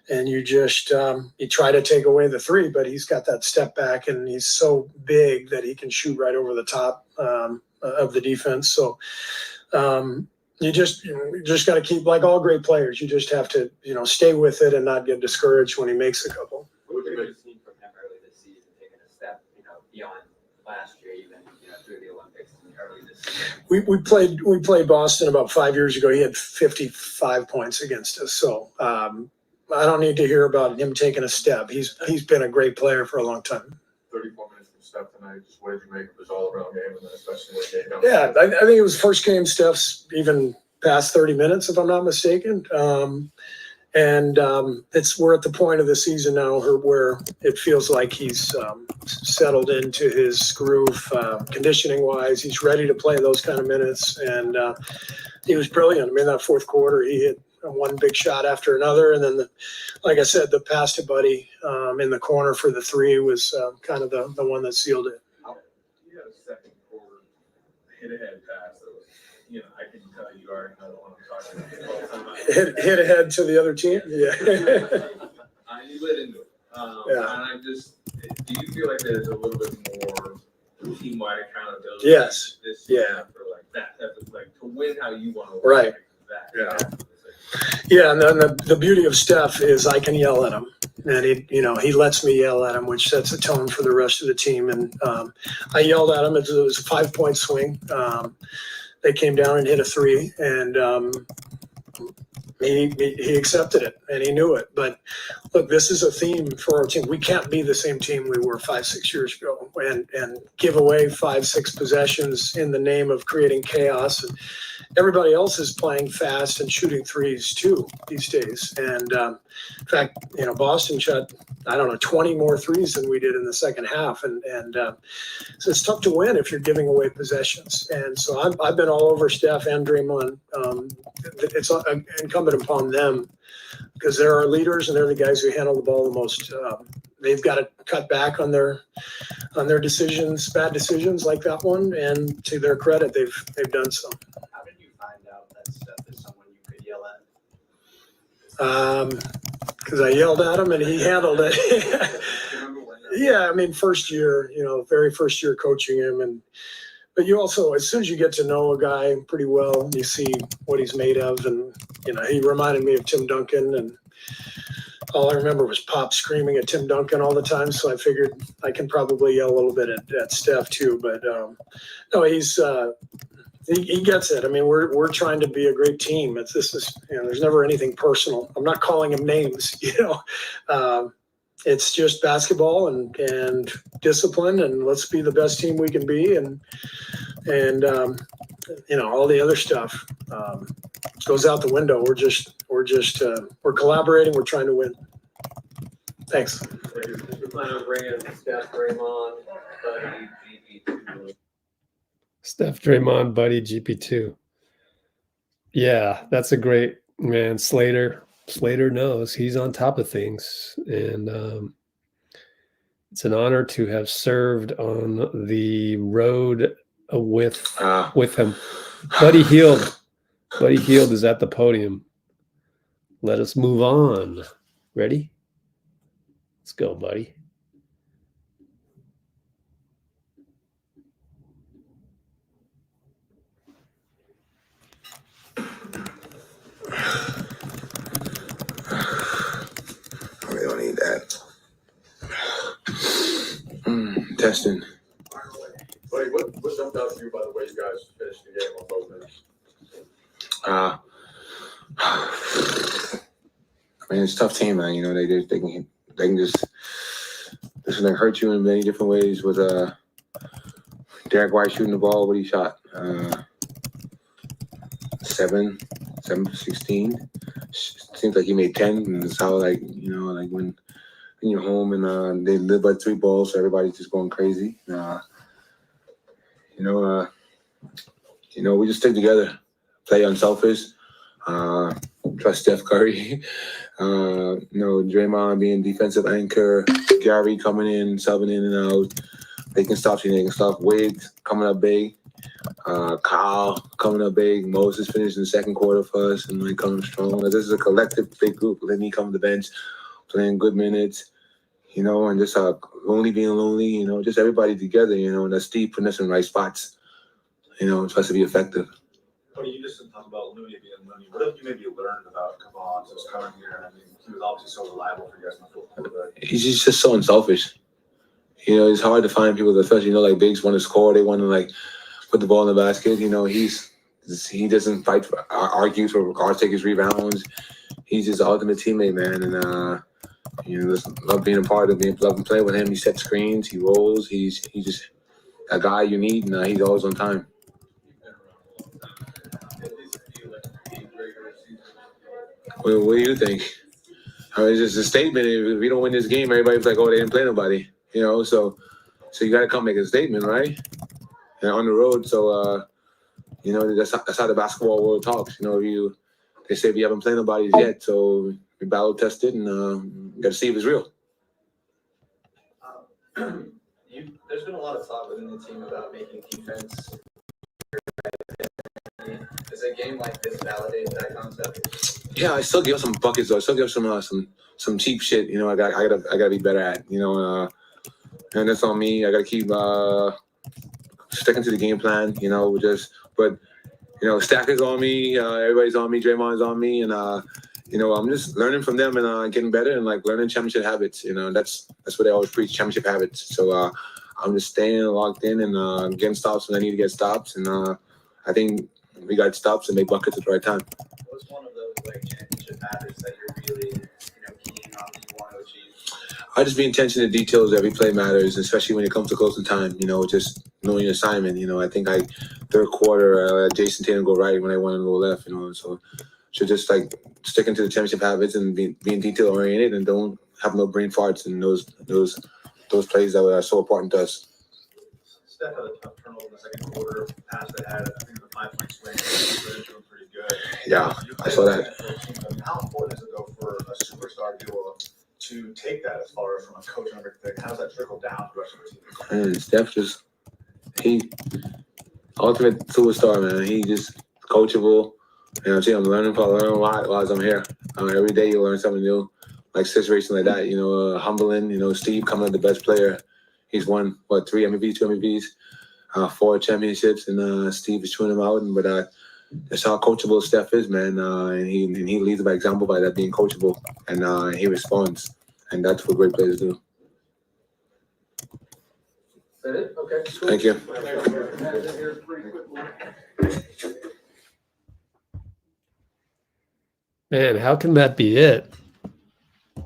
And you just you try to take away the 3, but he's got that step back, and he's so big that he can shoot right over the top of the defense. So you just got to keep, like all great players, you just have to, stay with it and not get discouraged when he makes a couple. What have you seen from him early this season, taking a step, beyond last year, even, through the Olympics and early this season? We played Boston about 5 years ago. He had 55 points against us. So I don't need to hear about him taking a step. He's been a great player for a long time. 34 minutes from Steph tonight. Just what did you make of his all-around game, and then especially when he came Yeah, I think it was first game Steph's even past 30 minutes, if I'm not mistaken. We're at the point of the season now where it feels like he's settled into his groove, conditioning-wise. He's ready to play those kind of minutes, and he was brilliant. I mean, that fourth quarter, he hit one big shot after another, and then, like I said, the pass to Buddy in the corner for the three was kind of the one that sealed it. He had a second quarter hit-ahead pass that was, I can tell you already know the one I'm talking about. Hit ahead to the other team? Yeah. You lit into it. And do you feel like there's a little bit more team-wide accountability? Yes. This Yeah. season for that type of, to win how you want to win. Right. Yeah. Yeah, and then the beauty of Steph is I can yell at him, and he lets me yell at him, which sets a tone for the rest of the team. And I yelled at him. It was a 5-point swing. They came down and hit a three, and he accepted it, and he knew it. But look, this is a theme for our team. We can't be the same team we were 5-6 years ago, and give away 5-6 possessions in the name of creating chaos. And everybody else is playing fast and shooting threes too these days. And in fact, Boston shot, 20 more threes than we did in the second half. And so it's tough to win if you're giving away possessions. And so I've been all over Steph and Draymond. It's incumbent upon them, because they're our leaders and they're the guys who handle the ball the most. They've got to cut back on their decisions, bad decisions like that one. And to their credit, they've done so. How did you find out that Steph is someone you could yell at? Because I yelled at him and he handled it. Yeah, I mean, first year, very first year coaching him. But you also, as soon as you get to know a guy pretty well, you see what he's made of. And, he reminded me of Tim Duncan. And all I remember was Pop screaming at Tim Duncan all the time. So I figured I can probably yell a little bit at Steph too. But no, he gets it. I mean, we're trying to be a great team. There's never anything personal. I'm not calling him names, It's just basketball and discipline, and let's be the best team we can be, and all the other stuff goes out the window. We're collaborating. We're trying to win. Thanks. You're planning on bringing Steph, Draymond, Buddy, GP2. Steph, Draymond, Buddy, GP2. Yeah, that's a great man. Slater knows he's on top of things, and it's an honor to have served on the road with him. Buddy Hield is at the podium. Let us move on. Ready? Let's go, buddy. We don't need that. Testing. Buddy, what jumped out to you by the way you guys finished the game on both ends? I mean, it's a tough team, man. They can just hurt you in many different ways. With Derek White shooting the ball, what he shot 7 for 16. Seems like he made 10, and it's how when you're home and they live by 3 balls, so everybody's just going crazy. We just stick together, play unselfish, trust Steph Curry, Draymond being defensive anchor, Gary coming in, subbing in and out. They can stop you, they can stop Wiggs coming up big, Kyle coming up big, Moses finishing the second quarter for us and coming strong. This is a collective big group. Let me come to the bench, playing good minutes, and just lonely being lonely, just everybody together, and that's Steve putting us in the right spots, for us to be effective. Cody, you just talked about Moody being Moody. What have you maybe learned about Kavon since coming here? I mean, he was obviously so reliable for you guys in the football, but He's just so unselfish. You know, it's hard to find people, especially, you know, like bigs want to score. They want to, like, put the ball in the basket. You know, he doesn't fight for, argue for guards, take his rebounds. He's just the ultimate teammate, man. And, you know, just love being a part of it. Love playing with him. He sets screens. He rolls. He's just a guy you need, and he's always on time. What do you think? I mean, it's just a statement. If we don't win this game, everybody's like, "Oh, they didn't play nobody," you know. So you got to come make a statement, right? And on the road, so you know, that's how the basketball world talks. You know, they say we haven't played nobody yet, so we battle tested and got to see if it's real. There's been a lot of talk within the team about making defense. Does a game like this validate that concept? Yeah, I still give some buckets though. I still give some cheap shit. You know, I gotta be better at. You know, and that's on me. I gotta keep sticking to the game plan. You know, but you know, Stack is on me. Everybody's on me. Draymond's on me, and you know, I'm just learning from them and getting better and like learning championship habits. You know, that's what they always preach, championship habits. So I'm just staying locked in and getting stops when I need to get stops, and I think we got stops and make buckets at the right time. What's one of those like championship habits that you're really, you know, keen on that you want to achieve? I just be attention to details. Every play matters, especially when it comes to closing time. You know, just knowing your assignment. You know, I think third quarter, Jason Tatum go right when I want him to go left. You know, so just like sticking to the championship habits and being detail oriented and don't have no brain farts in those plays that are so important to us. Steph had a tough turnover in the second quarter. Pass they had, I think, the 5-point swing. They were pretty good. Yeah, I saw that. I mean, how important is it though for a superstar duo to take that as far as from a coach and everything? How does that trickle down to the rest of the team? And Steph he ultimate superstar, man. He just coachable. You know, I'm learning a lot while I'm here. Every day you learn something new, like situation like that. You know, humbling. You know, Steve coming the best player. He's won 3 MVPs, 2 MVPs, 4 championships, and Steve is chewing him out. But that's how coachable Steph is, man. And he leads by example by that being coachable, and he responds, and that's what great players do. Is that it? Okay. Cool. Thank you. Man, how can that be it?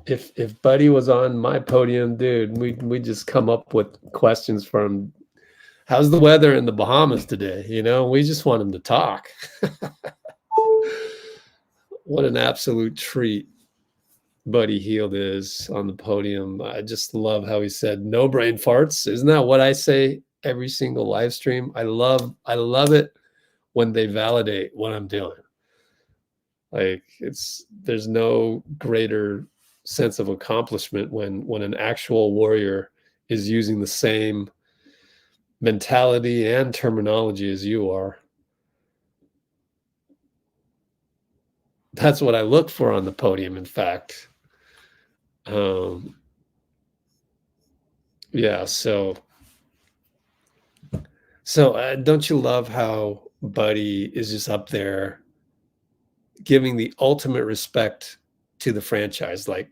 If Buddy was on my podium, dude, we just come up with questions from, how's the weather in the Bahamas today? You know, we just want him to talk. What an absolute treat Buddy Hield is on the podium. I just love how he said no brain farts. Isn't that what I say every single live stream? I love it when they validate what I'm doing. Like there's no greater sense of accomplishment when an actual warrior is using the same mentality and terminology as you are. That's what I look for on the podium, in fact. Yeah, so don't you love how Buddy is just up there giving the ultimate respect to the franchise? Like,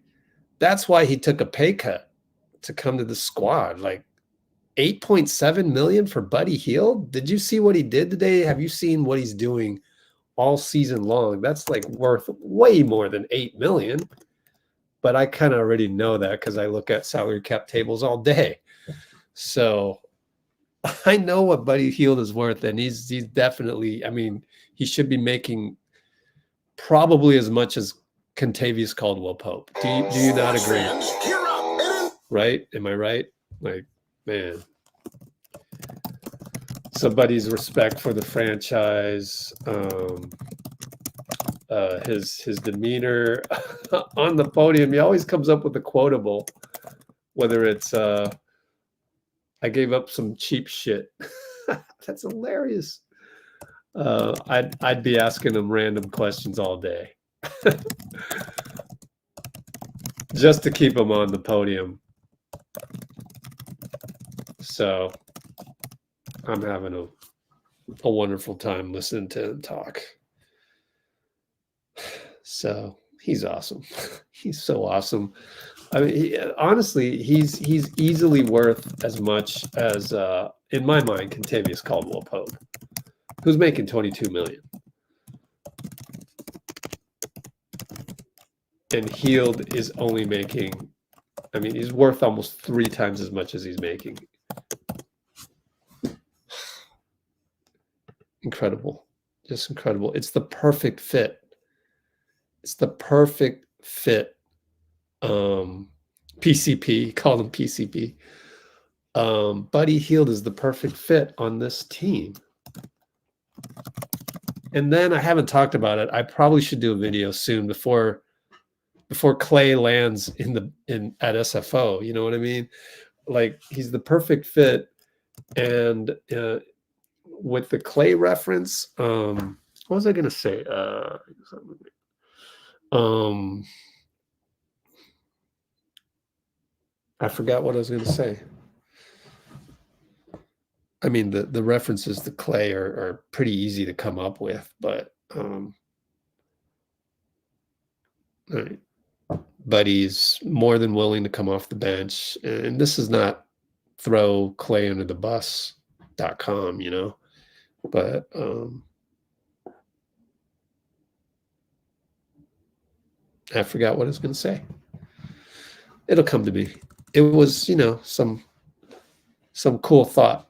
that's why he took a pay cut to come to the squad. Like, $8.7 million for Buddy Hield. Did you see what he did today? Have you seen what he's doing all season long? That's like worth way more than $8 million. But I kind of already know that because I look at salary cap tables all day. So I know what Buddy Hield is worth, and he's definitely, I mean, he should be making probably as much as Kentavious Caldwell-Pope. Do you not agree? Right? Am I right? Like, man. So Buddy's respect for the franchise, his demeanor on the podium. He always comes up with a quotable, whether it's I gave up some cheap shit. That's hilarious. I'd be asking him random questions all day just to keep him on the podium. So I'm having a a wonderful time listening to him talk. So he's awesome. He's so awesome. I mean, honestly, he's easily worth as much as, in my mind, Kentavious Caldwell-Pope, who's making $22 million. And Hield is only making, I mean, he's worth almost 3 times as much as he's making. Incredible. Just incredible. It's the perfect fit. It's the perfect fit. PCP, call him PCP. Buddy Hield is the perfect fit on this team. And then I haven't talked about it. I probably should do a video soon before Clay lands at SFO. You know what I mean? Like, he's the perfect fit. And with the Clay reference, what was I gonna say? I forgot what I was gonna say. I mean, the references to Clay are pretty easy to come up with, but right. Buddy's more than willing to come off the bench. And this is not throw Clay under the bus.com, you know, but I forgot what I was going to say. It'll come to me. It was, you know, some cool thought.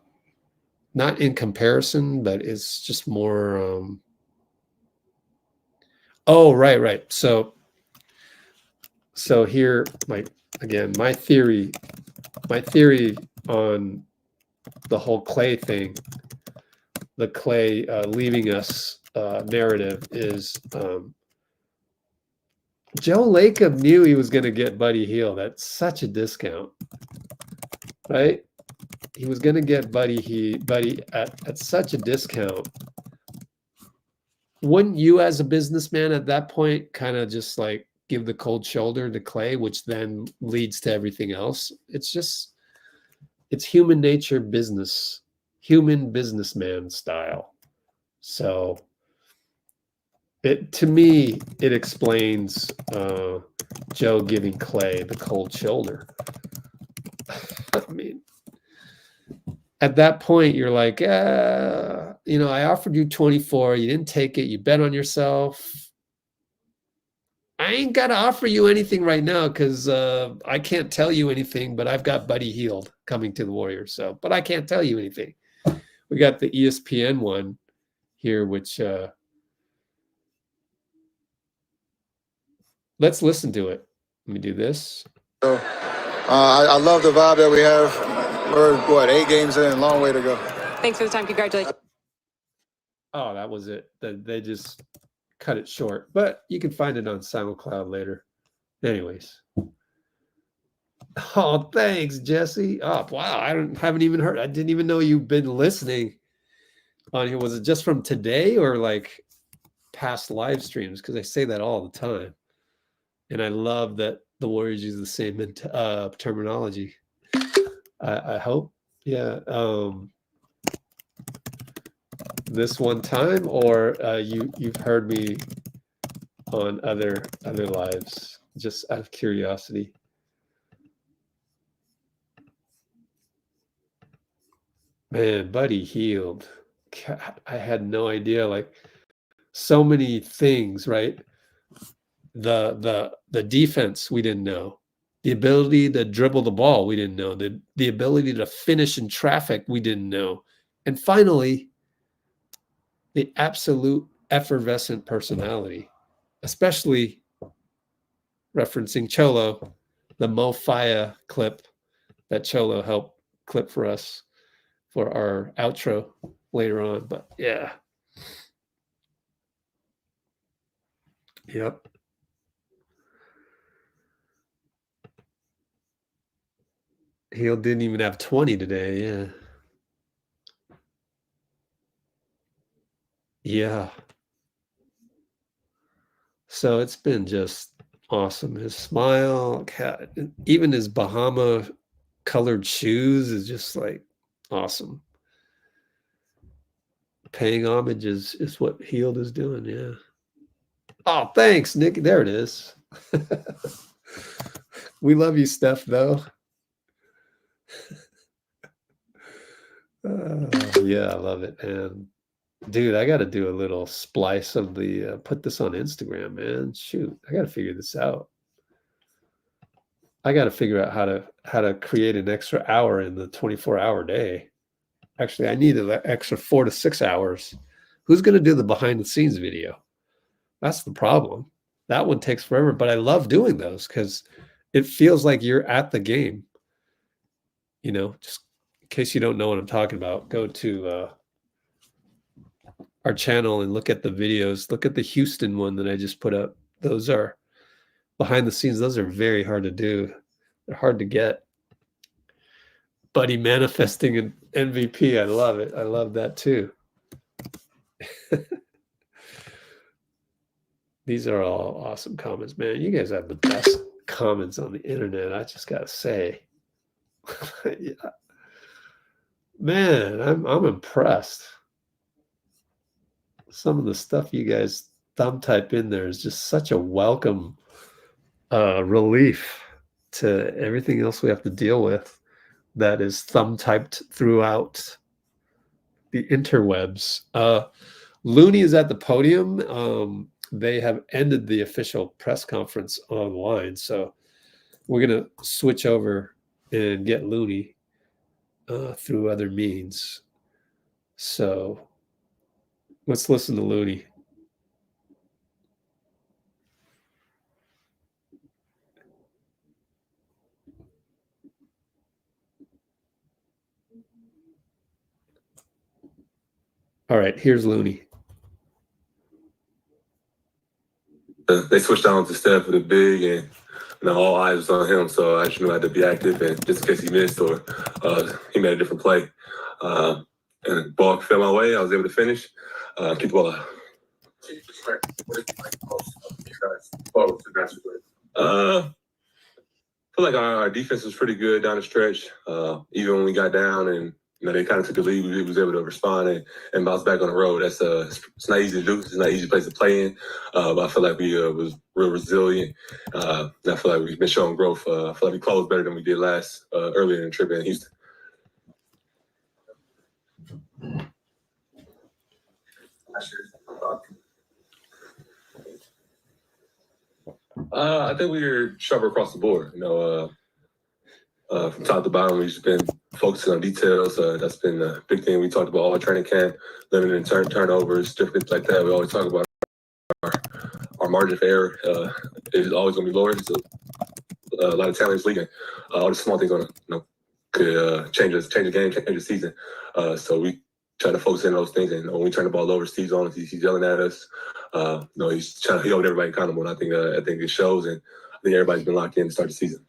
Not in comparison, but it's just more. Oh, right. So here, my theory on the whole Clay thing, the Clay leaving us narrative is Joe Lacob knew he was going to get Buddy Hield at such a discount, right? He was going to get Buddy at such a discount. Wouldn't you, as a businessman at that point, kind of just like give the cold shoulder to Clay, which then leads to everything else? It's human nature, human businessman style. So to me, it explains Joe giving Clay the cold shoulder. I mean, at that point, you're like, you know, I offered you 24. You didn't take it. You bet on yourself. I ain't got to offer you anything right now because I can't tell you anything, but I've got Buddy Hield coming to the Warriors. But I can't tell you anything. We got the ESPN one here, which let's listen to it. Let me do this. So, I love the vibe that we have. We're 8 games in, long way to go. Thanks for the time. Congratulations. Oh, that was it. They just cut it short, but you can find it on SoundCloud later. Anyways. Oh, thanks, Jesse. Oh, wow. I haven't even heard. I didn't even know you've been listening on here. Was it just from today or like past live streams? Because I say that all the time. And I love that the Warriors use the same terminology. I hope. Yeah. This one time, or you've heard me on other lives, just out of curiosity. Man, Buddy Hield. God, I had no idea. Like, so many things, right? The defense we didn't know. The ability to dribble the ball we didn't know. The ability to finish in traffic we didn't know. And finally, the absolute effervescent personality, especially referencing Cholo, the Mo Faya clip that Cholo helped clip for us for our outro later on. But yeah. Yep. Hield didn't even have 20 today. Yeah. Yeah. So it's been just awesome. His smile, even his Bahama colored shoes is just like awesome. Paying homage is what Healed is doing. Yeah. Oh, thanks, Nick. There it is. We love you, Steph, though. Yeah, I love it, man. Dude, I got to do a little splice of the put this on Instagram, man. Shoot, I got to figure this out. I got to figure out how to create an extra hour in the 24-hour day. Actually, I need an extra 4 to 6 hours. Who's going to do the behind the scenes video? That's the problem. That one takes forever, but I love doing those because it feels like you're at the game. You know, just in case you don't know what I'm talking about, go to our channel and look at the videos. Look at the Houston one that I just put up. Those are behind the scenes. Those are very hard to do. They're hard to get. Buddy manifesting an MVP. I love it. I love that too. These are all awesome comments, man. You guys have the best comments on the internet. I just gotta say, yeah. Man, I'm impressed. Some of the stuff you guys thumb type in there is just such a welcome relief to everything else we have to deal with that is thumb typed throughout the interwebs. Looney is at the podium. They have ended the official press conference online, so we're going to switch over and get Looney through other means. So let's listen to Looney. All right, here's Looney. They switched on to Steph with a big, and all eyes was on him, so I just knew I had to be active, and just in case he missed or he made a different play. And the ball fell my way. I was able to finish, keep the ball out. I feel like our defense was pretty good down the stretch. Even when we got down and they kind of took the lead, we was able to respond and bounce back on the road. That's it's not easy to do. It's not an easy place to play in. But I feel like we was real resilient. I feel like we've been showing growth. I feel like we closed better than we did earlier in the trip in Houston. I think we were sharper across the board. From top to bottom, we've just been focusing on details. That's been a big thing we talked about all training camp, limiting turnovers, different things like that. We always talk about our margin for error is always going to be lower. So a lot of talent in this league, and all the small things could change the game, change the season. So we try to focus in on those things, and when we turn the ball over, Steve's on us. He's yelling at us. He's trying to hold everybody accountable. And I think it shows, and I think everybody's been locked in to start the season.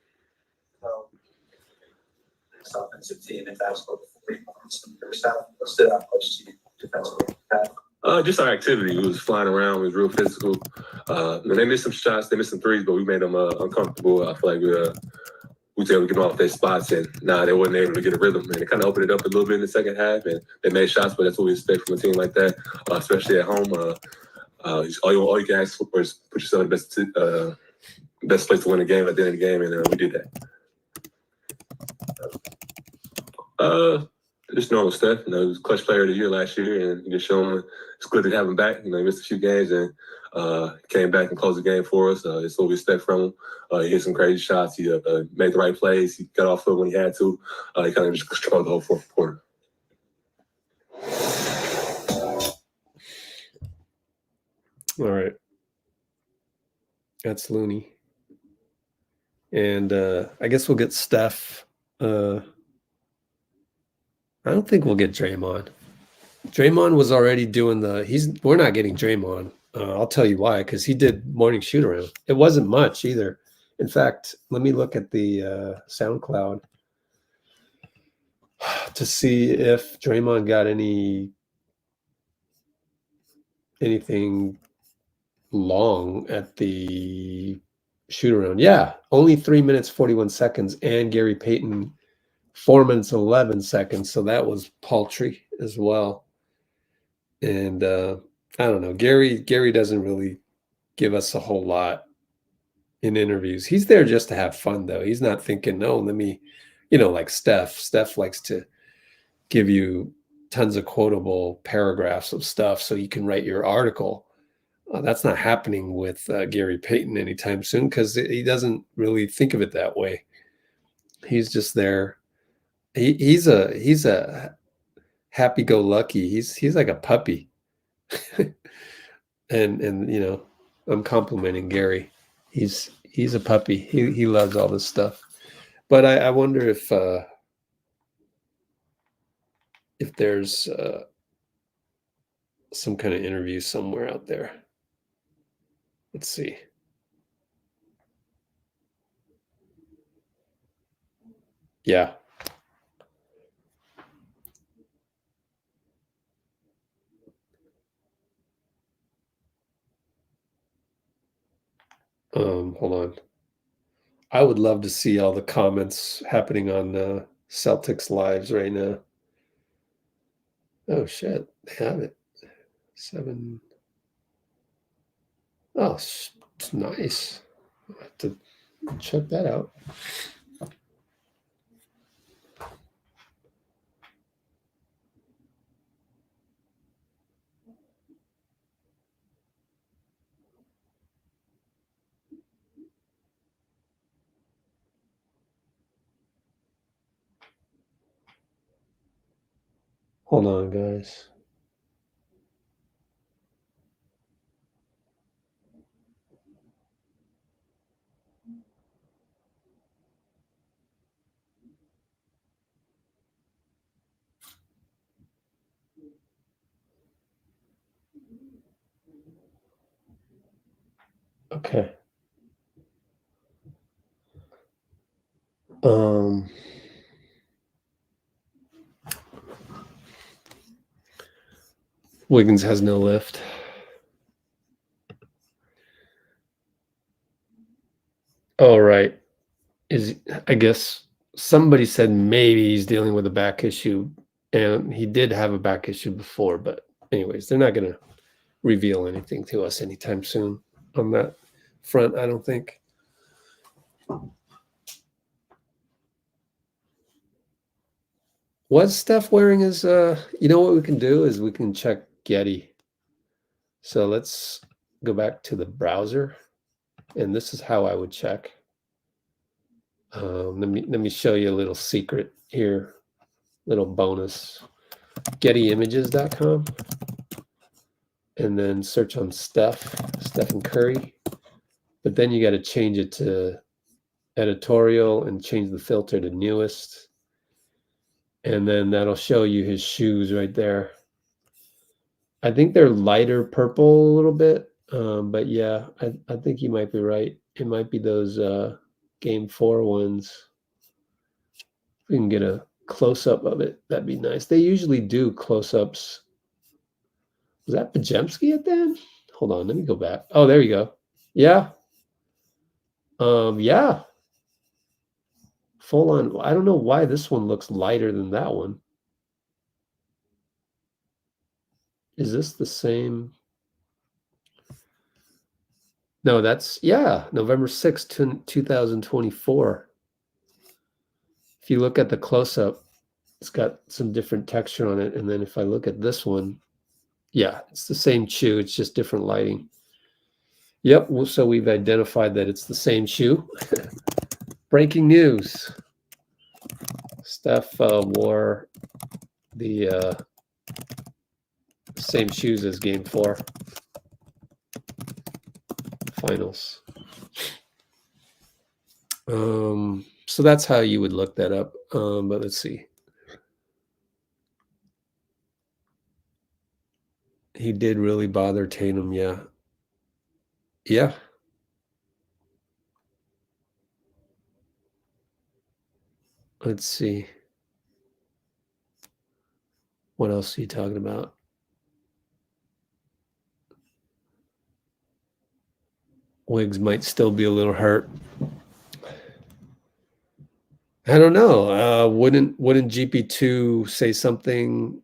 Offensive team, if that's what stood out most to you defensively? Just our activity. We was flying around. We was real physical. And they missed some shots. They missed some threes, but we made them uncomfortable. I feel like we were able to get them off their spots, and they wasn't able to get a rhythm. And it kind of opened it up a little bit in the second half, and they made shots, but that's what we expect from a team like that, especially at home. All you can ask for is put yourself in the best place to win the game at the end of the game, and we did that. Just normal stuff. He was clutch player of the year last year, and just showing it's good to have him back. He missed a few games and came back and closed the game for us. It's what we expect from him. He hit some crazy shots. He made the right plays. He got off foot when he had to. He kind of just controlled the whole fourth quarter. All right. That's Looney. And I guess we'll get Steph. I don't think we'll get Draymond. Draymond was already doing we're not getting Draymond. I'll tell you why, because he did morning shoot around. It wasn't much either. In fact, let me look at the SoundCloud to see if Draymond got anything long at the shoot around. Yeah, only 3 minutes, 41 seconds, and Gary Payton 4 minutes, 11 seconds. So that was paltry as well. And I don't know. Gary doesn't really give us a whole lot in interviews. He's there just to have fun, though. He's not thinking, no, let me, like Steph. Steph likes to give you tons of quotable paragraphs of stuff so you can write your article. That's not happening with Gary Payton anytime soon because he doesn't really think of it that way. He's just there. He's a happy-go-lucky. He's like a puppy. and I'm complimenting Gary. He's a puppy. He loves all this stuff. But I wonder if there's some kind of interview somewhere out there. Let's see. Yeah. Hold on. I would love to see all the comments happening on Celtics lives right now. Oh shit, they have it. 7. Oh, it's nice. I'll have to check that out. Hold on, guys. Okay. Wiggins has no lift. Oh, right. I guess somebody said maybe he's dealing with a back issue, and he did have a back issue before, but anyways, they're not going to reveal anything to us anytime soon on that front, I don't think. Was Steph wearing his what we can do is we can check Getty. So let's go back to the browser, and this is how I would check. Let me show you a little secret here, little bonus. GettyImages.com, and then search on Stephen Curry. But then you got to change it to editorial and change the filter to newest. And then that'll show you his shoes right there. I think they're lighter purple a little bit. But yeah, I think you might be right. It might be those Game 4 ones. If we can get a close-up of it, that'd be nice. They usually do close-ups. Was that Podziemski at the end? Hold on, let me go back. Oh, there you go. Yeah. Yeah. Full on. I don't know why this one looks lighter than that one. Is this the same? No, that's, yeah, November 6th, 2024. If you look at the close-up, it's got some different texture on it. And then if I look at this one, yeah, it's the same shoe. It's just different lighting. Yep, well, so we've identified that it's the same shoe. Breaking news. Steph wore the same shoes as Game 4 finals. So that's how you would look that up. But let's see. He did really bother Tatum, yeah. Yeah. Let's see. What else are you talking about? Wiggs might still be a little hurt. I don't know. Wouldn't GP2 say something,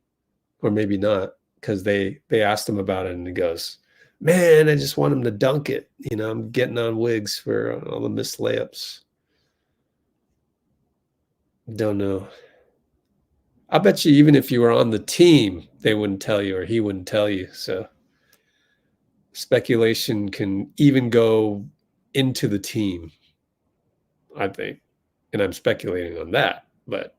or maybe not, because they asked him about it, and he goes, "Man, I just want him to dunk it. You know, I'm getting on Wiggs for all the missed layups." Don't know. I bet you even if you were on the team, they wouldn't tell you, or he wouldn't tell you. So speculation can even go into the team, I think. And I'm speculating on that, but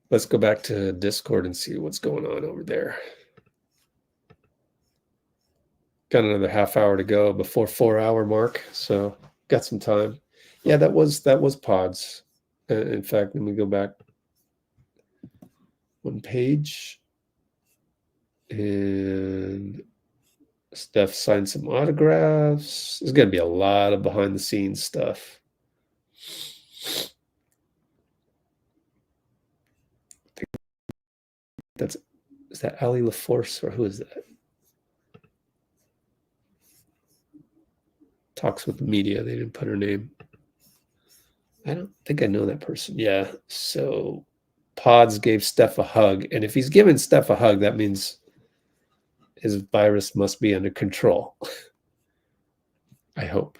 let's go back to Discord and see what's going on over there. Got another half hour to go before 4-hour mark, so got some time. Yeah, that was Podz. In fact, let me go back one page, and Steph signed some autographs. There's going to be a lot of behind the scenes stuff. Is that Ali LaForce, or who is that? Talks with the media. They didn't put her name. I don't think I know that person. Yeah. So Podz gave Steph a hug. And if he's giving Steph a hug, that means his virus must be under control. I hope.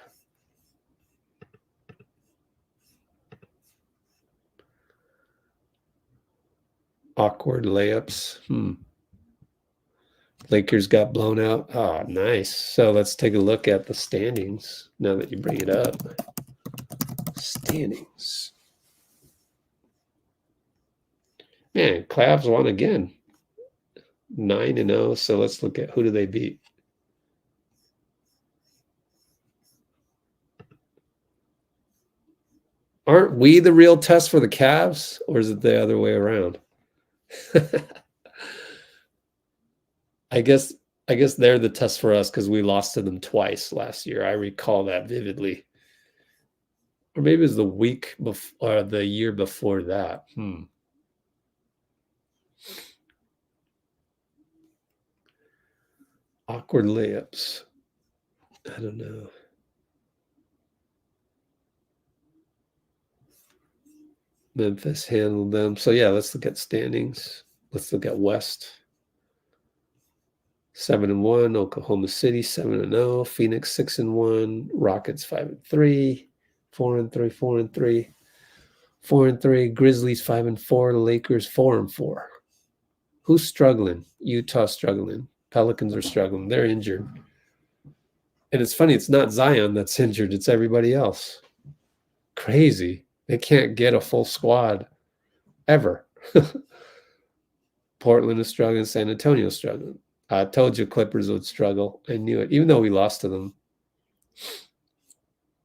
Awkward layups. Lakers got blown out. Oh, nice. So let's take a look at the standings now that you bring it up. Standings. Man, Cavs won again. 9-0. So let's look at who do they beat. Aren't we the real test for the Cavs, or is it the other way around? I guess they're the test for us because we lost to them twice last year. I recall that vividly. Or maybe it was the week before, or the year before that. Awkward layups. I don't know. Memphis handled them. So yeah, let's look at standings. Let's look at West. 7-1. Oklahoma City 7-0. Phoenix 6-1. Rockets 5-3. 4-3. 4-3. 4-3. Grizzlies 5-4. Lakers 4-4. Who's struggling? Utah struggling. Pelicans are struggling. They're injured. And it's funny, it's not Zion that's injured, it's everybody else. Crazy. They can't get a full squad ever. Portland is struggling. San Antonio is struggling. I told you Clippers would struggle. I knew it, even though we lost to them.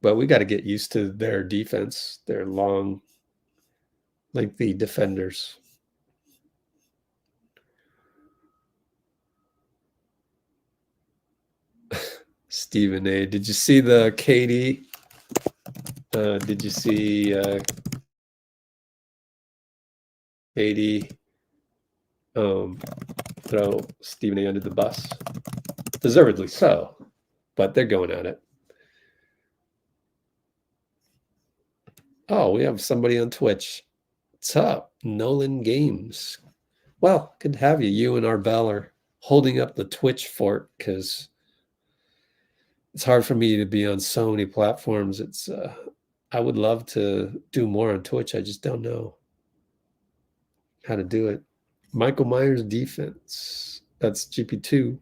But we got to get used to their defense, their long, lengthy defenders. Stephen A. Did you see the KD? Did you see KD throw Stephen A. under the bus? Deservedly so, but they're going at it. Oh, we have somebody on Twitch. What's up? Nolan Games. Well, good to have you. You and Arbel are holding up the Twitch fort because it's hard for me to be on so many platforms. It's I would love to do more on Twitch. I just don't know how to do it. Michael Myers defense. That's GP2.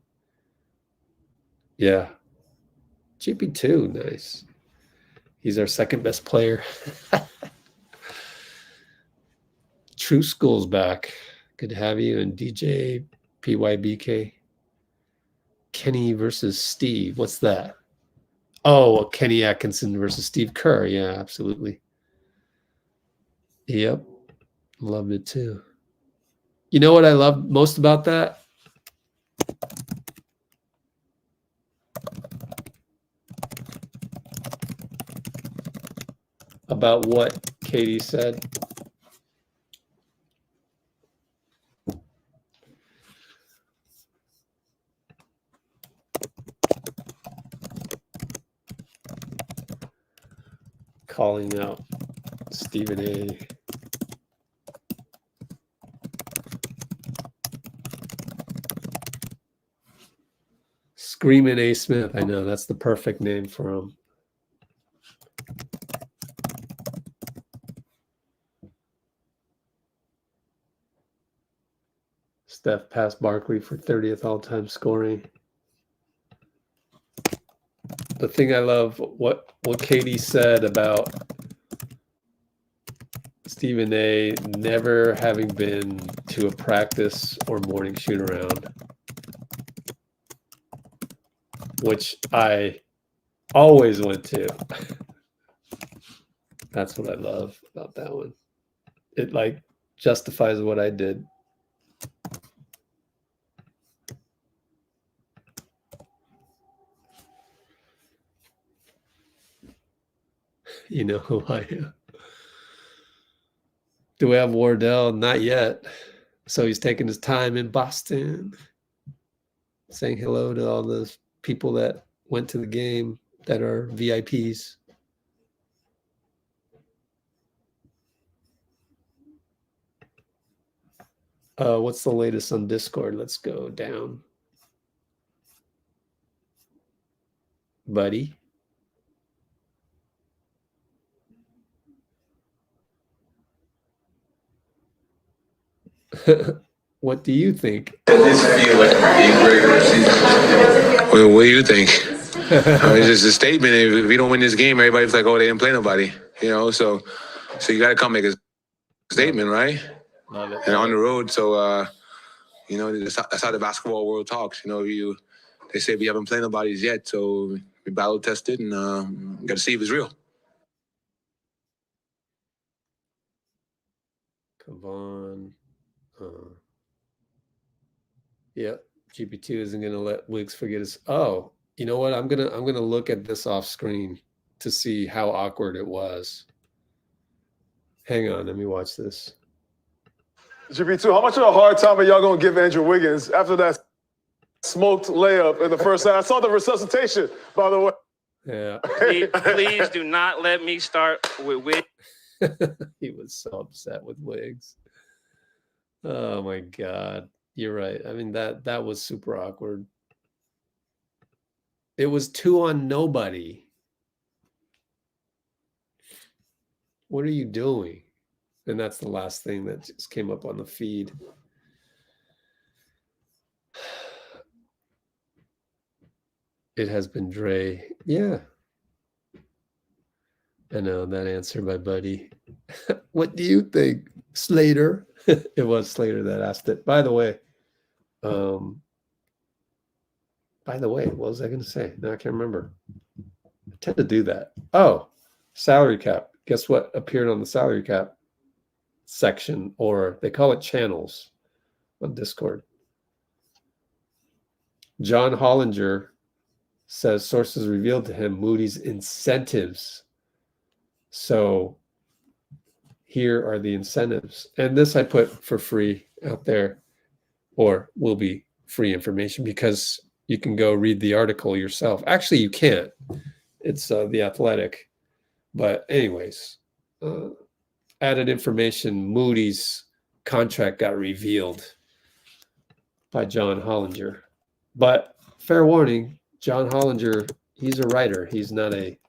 Yeah. GP2, nice. He's our second best player. True School's back. Good to have you. And DJ PYBK. Kenny versus Steve. What's that? Oh, Kenny Atkinson versus Steve Kerr. Yeah, absolutely. Yep. Loved it too. You know what I love most about that? About what Katie said? Calling out Stephen A. Screaming A. Smith. I know, that's the perfect name for him. Steph passed Barkley for 30th all-time scoring. The thing I love, what Katie said about Stephen A. never having been to a practice or morning shoot around, which I always went to. That's what I love about that one. It like justifies what I did. You know who I am. Do we have Wardell? Not yet. So he's taking his time in Boston, saying hello to all those people that went to the game that are VIPs. What's the latest on Discord? Let's go down. Buddy. What do you think? What do you think? I mean, it's just a statement. If we don't win this game, everybody's like, "Oh, they didn't play nobody," you know. So you got to come make a statement, right? Love it. And on the road, so you know, that's how the basketball world talks. You know, they say we haven't played nobody yet, so we battle tested and got to see if it's real. Come on. Yeah, GP2 isn't gonna let Wiggs forget his. Oh, you know what? I'm gonna look at this off screen to see how awkward it was. Hang on, let me watch this. GP2, how much of a hard time are y'all gonna give Andrew Wiggins after that smoked layup in the first half? I saw the resuscitation, by the way. Yeah. Please do not let me start with Wiggs. He was so upset with Wiggs. Oh my God. You're right. I mean, that was super awkward. It was 2 on nobody. What are you doing? And that's the last thing that just came up on the feed. It has been Dray. Yeah. I know that answer, my buddy. What do you think, Slater? It was Slater that asked it. By the way, what was I going to say? No, I can't remember. I tend to do that. Oh, salary cap. Guess what appeared on the salary cap section, or they call it channels on Discord. John Hollinger says sources revealed to him Moody's incentives. So here are the incentives. And this I put for free out there, or will be free information, because you can go read the article yourself. Actually, you can't. It's The Athletic. But anyways, added information, Moody's contract got revealed by John Hollinger. But fair warning, John Hollinger, he's a writer. He's not a,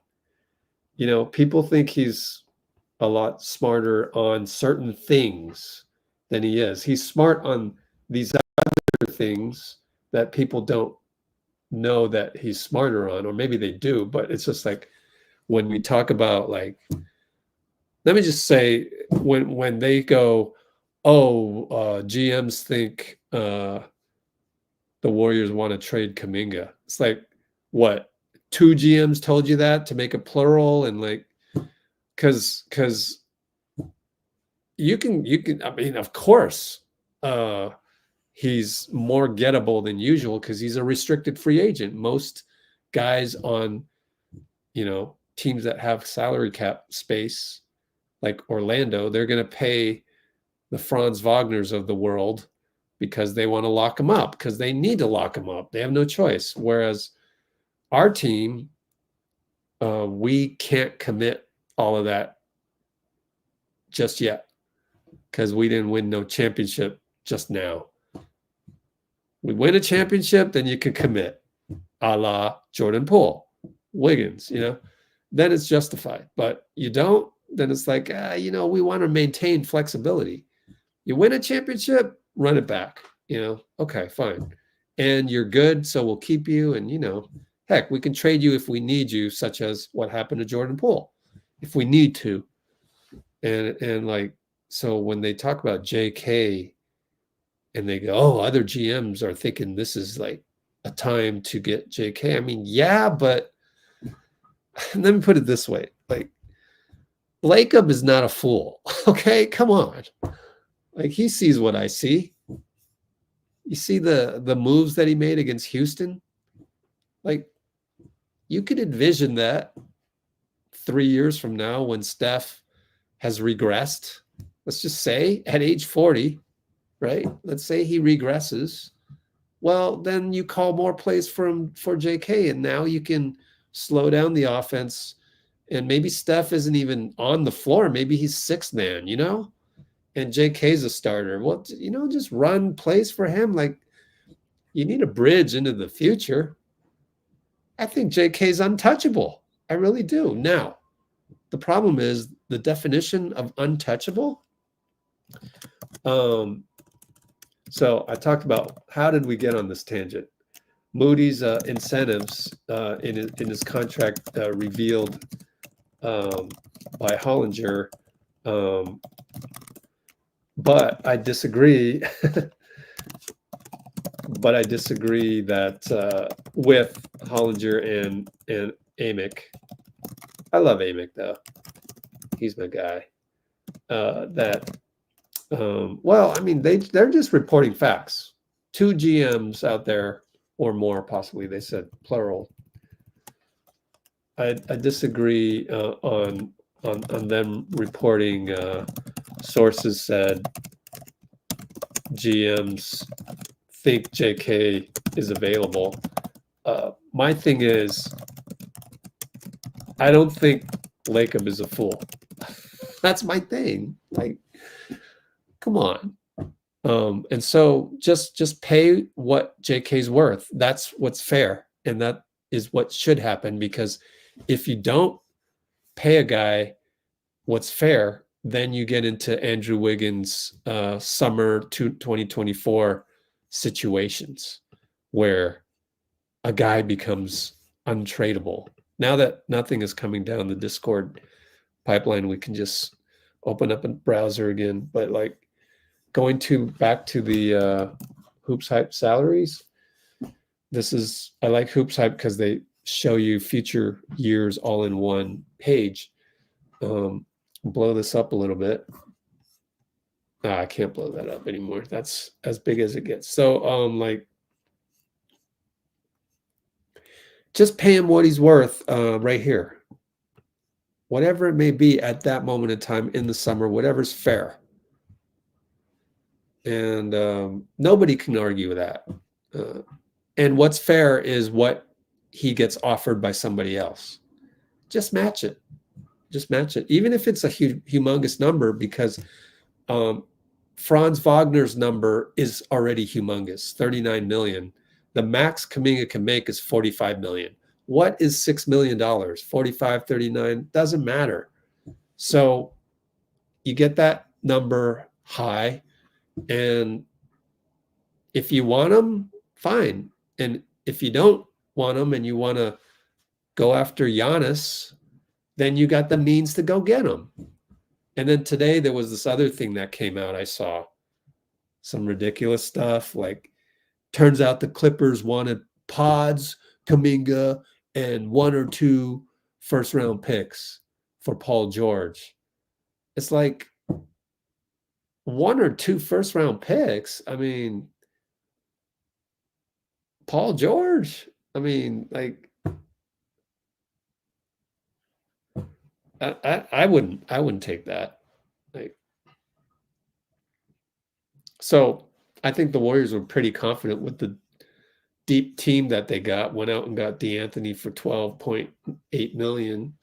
you know, people think he's a lot smarter on certain things than he is. He's smart on these other things that people don't know that he's smarter on, or maybe they do, but it's just like when we talk about, like, let me just say, when they go, GMs think the Warriors want to trade Kuminga. It's like, what, 2 GMs told you that to make a plural? And like, because you can, I mean, of course, he's more gettable than usual because he's a restricted free agent. Most guys on, you know, teams that have salary cap space, like Orlando, they're going to pay the Franz Wagners of the world because they want to lock him up, because they need to lock him up. They have no choice. Whereas our team, we can't commit all of that just yet because we didn't win no championship just now. We win a championship, then you can commit, a la Jordan Poole, Wiggins, then it's justified. But you don't, then it's like, we want to maintain flexibility. You win a championship, run it back, okay, fine. And you're good, so we'll keep you. And, heck, we can trade you if we need you, such as what happened to Jordan Poole, if we need to. And like, so when they talk about J.K. and they go, oh, other GMs are thinking this is like a time to get J.K. I mean, yeah, but let me put it this way. Like, Jacob is not a fool, okay? Come on. Like, he sees what I see. You see the moves that he made against Houston? Like, you could envision that 3 years from now when Steph has regressed, let's just say at age 40, right? Let's say he regresses. Well, then you call more plays for JK, and now you can slow down the offense. And maybe Steph isn't even on the floor. Maybe he's sixth man, and JK's a starter. Well, just run plays for him. Like, you need a bridge into the future. I think JK's untouchable. I really do. Now, the problem is the definition of untouchable. So I talked about how did we get on this tangent? Moody's incentives in his contract revealed by Hollinger, but I disagree. But I disagree that with Hollinger and Amick. I love Amick though; he's my guy. Well, I mean, they're just reporting facts. 2 GMs out there or more, possibly. They said plural. I disagree on them reporting. Sources said GMs think JK is available. My thing is, I don't think Jacob is a fool. That's my thing. Like, come on. And so just pay what JK's worth. That's what's fair. And that is what should happen, because if you don't pay a guy what's fair, then you get into Andrew Wiggins summer 2024 situations where a guy becomes untradeable. Now that nothing is coming down the Discord pipeline, we can just open up a browser again. But like, going back to the Hoops Hype salaries, I like Hoops Hype because they show you future years all in one page. Blow this up a little bit. I can't blow that up anymore. That's as big as it gets. So like, just pay him what he's worth right here. Whatever it may be at that moment in time in the summer, whatever's fair. And nobody can argue with that. And what's fair is what he gets offered by somebody else. Just match it. Just match it. Even if it's a humongous number, because Franz Wagner's number is already humongous, 39 million. The max Kuminga can make is 45 million. What is $6 million? 45, 39, doesn't matter. So you get that number high, and if you want them, fine. And if you don't want them and you want to go after Giannis, then you got the means to go get them. And then today there was this other thing that came out. I saw some ridiculous stuff. Like, turns out the Clippers wanted Podz, Kuminga, and 1 or 2 first-round picks for Paul George. It's like 1 or 2 first-round picks. I mean, Paul George. I mean, like, I wouldn't take that. Like, so I think the Warriors were pretty confident with the deep team that they got. Went out and got DeAnthony for $12.8 million.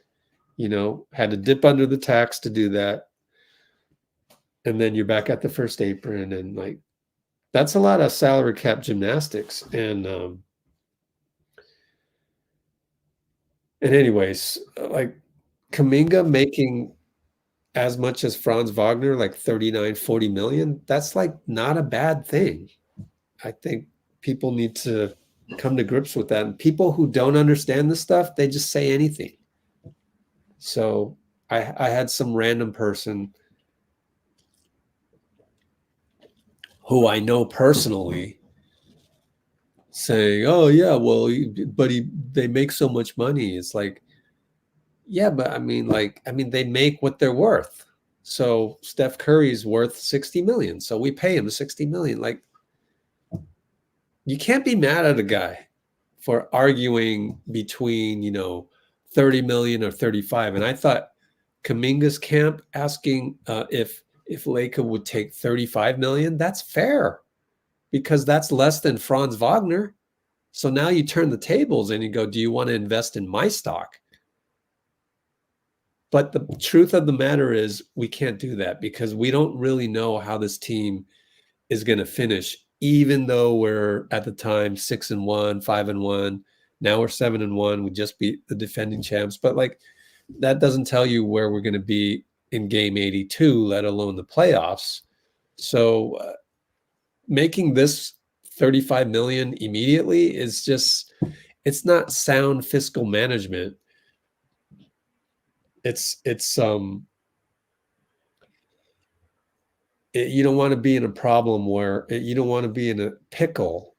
Had to dip under the tax to do that. and then you're back at the first apron, and like that's a lot of salary cap gymnastics. And anyways, like Kuminga making as much as Franz Wagner, like 39, 40 million, that's like not a bad thing. I think people need to come to grips with that. And people who don't understand this stuff, they just say anything. So I had some random person who I know personally saying, "Oh yeah, well, they make so much money." It's like, yeah, but I mean, they make what they're worth. So Steph Curry's worth 60 million, so we pay him 60 million. Like, you can't be mad at a guy for arguing between 30 million or 35. And I thought Kuminga's camp asking if Laker would take 35 million, that's fair, because that's less than Franz Wagner. So now you turn the tables and you go, do you want to invest in my stock? But the truth of the matter is we can't do that, because we don't really know how this team is going to finish, even though we're at the time 6-1, 5-1. Now we're 7-1. We just beat the defending champs. But like, that doesn't tell you where we're going to be in game 82, let alone the playoffs. So making this 35 million immediately is just, it's not sound fiscal management. You don't want to be in a problem where you don't want to be in a pickle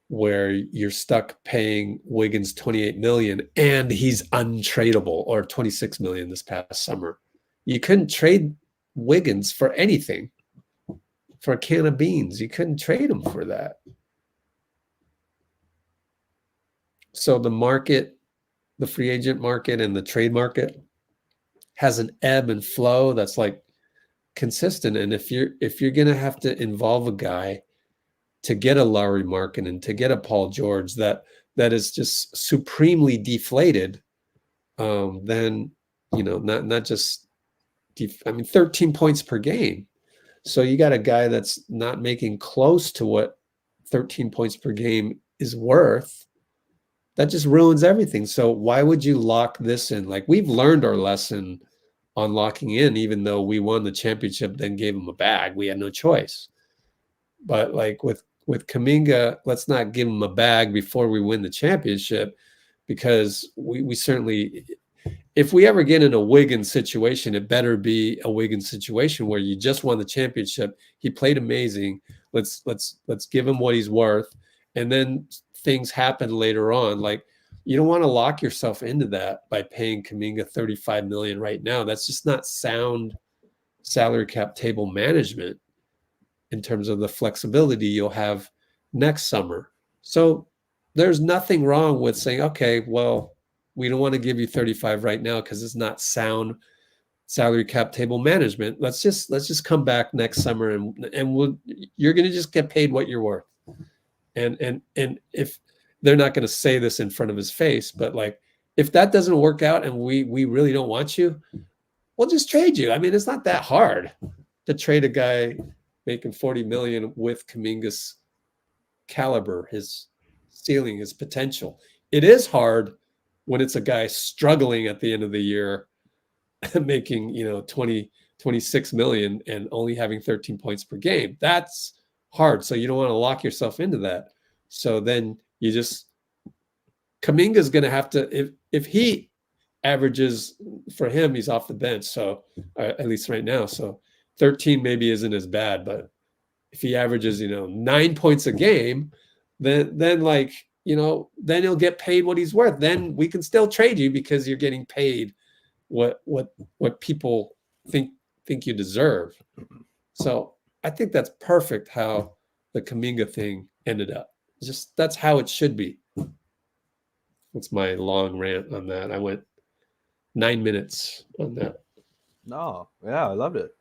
where you're stuck paying Wiggins 28 million and he's untradeable, or 26 million this past summer. You couldn't trade Wiggins for anything. For a can of beans, you couldn't trade him for that. So the market, the free agent market and the trade market has an ebb and flow that's like consistent. And if you're going to have to involve a guy to get a Larry Markkinen, to get a Paul George that is just supremely deflated, then not just 13 points per game. So you got a guy that's not making close to what 13 points per game is worth. That just ruins everything. So why would you lock this in? Like, we've learned our lesson on locking in, even though we won the championship, then gave him a bag. We had no choice. But like with Kuminga, let's not give him a bag before we win the championship, because we certainly, if we ever get in a Wiggins situation, it better be a Wiggins situation where you just won the championship. He played amazing. Let's give him what he's worth. And then things happen later on. Like, you don't want to lock yourself into that by paying Kuminga 35 million right now. That's just not sound salary cap table management in terms of the flexibility you'll have next summer. So there's nothing wrong with saying, okay, well, we don't want to give you 35 right now because it's not sound salary cap table management. Let's just come back next summer and you're going to just get paid what you're worth. And if they're not going to say this in front of his face, but like, if that doesn't work out and we really don't want you, we'll just trade you. I mean, it's not that hard to trade a guy making 40 million with Kuminga's caliber, his ceiling, his potential. It is hard when it's a guy struggling at the end of the year, making 26 million and only having 13 points per game. That's hard. So you don't want to lock yourself into that. So then you just, Kuminga's going to have to, if he averages, for him, he's off the bench. So at least right now, so 13 maybe isn't as bad, but if he averages, 9 points a game, then then he'll get paid what he's worth. Then we can still trade you because you're getting paid what people think you deserve. So I think that's perfect how the Kuminga thing ended up. Just that's how it should be. That's my long rant on that. I went 9 minutes on that. No, yeah, I loved it.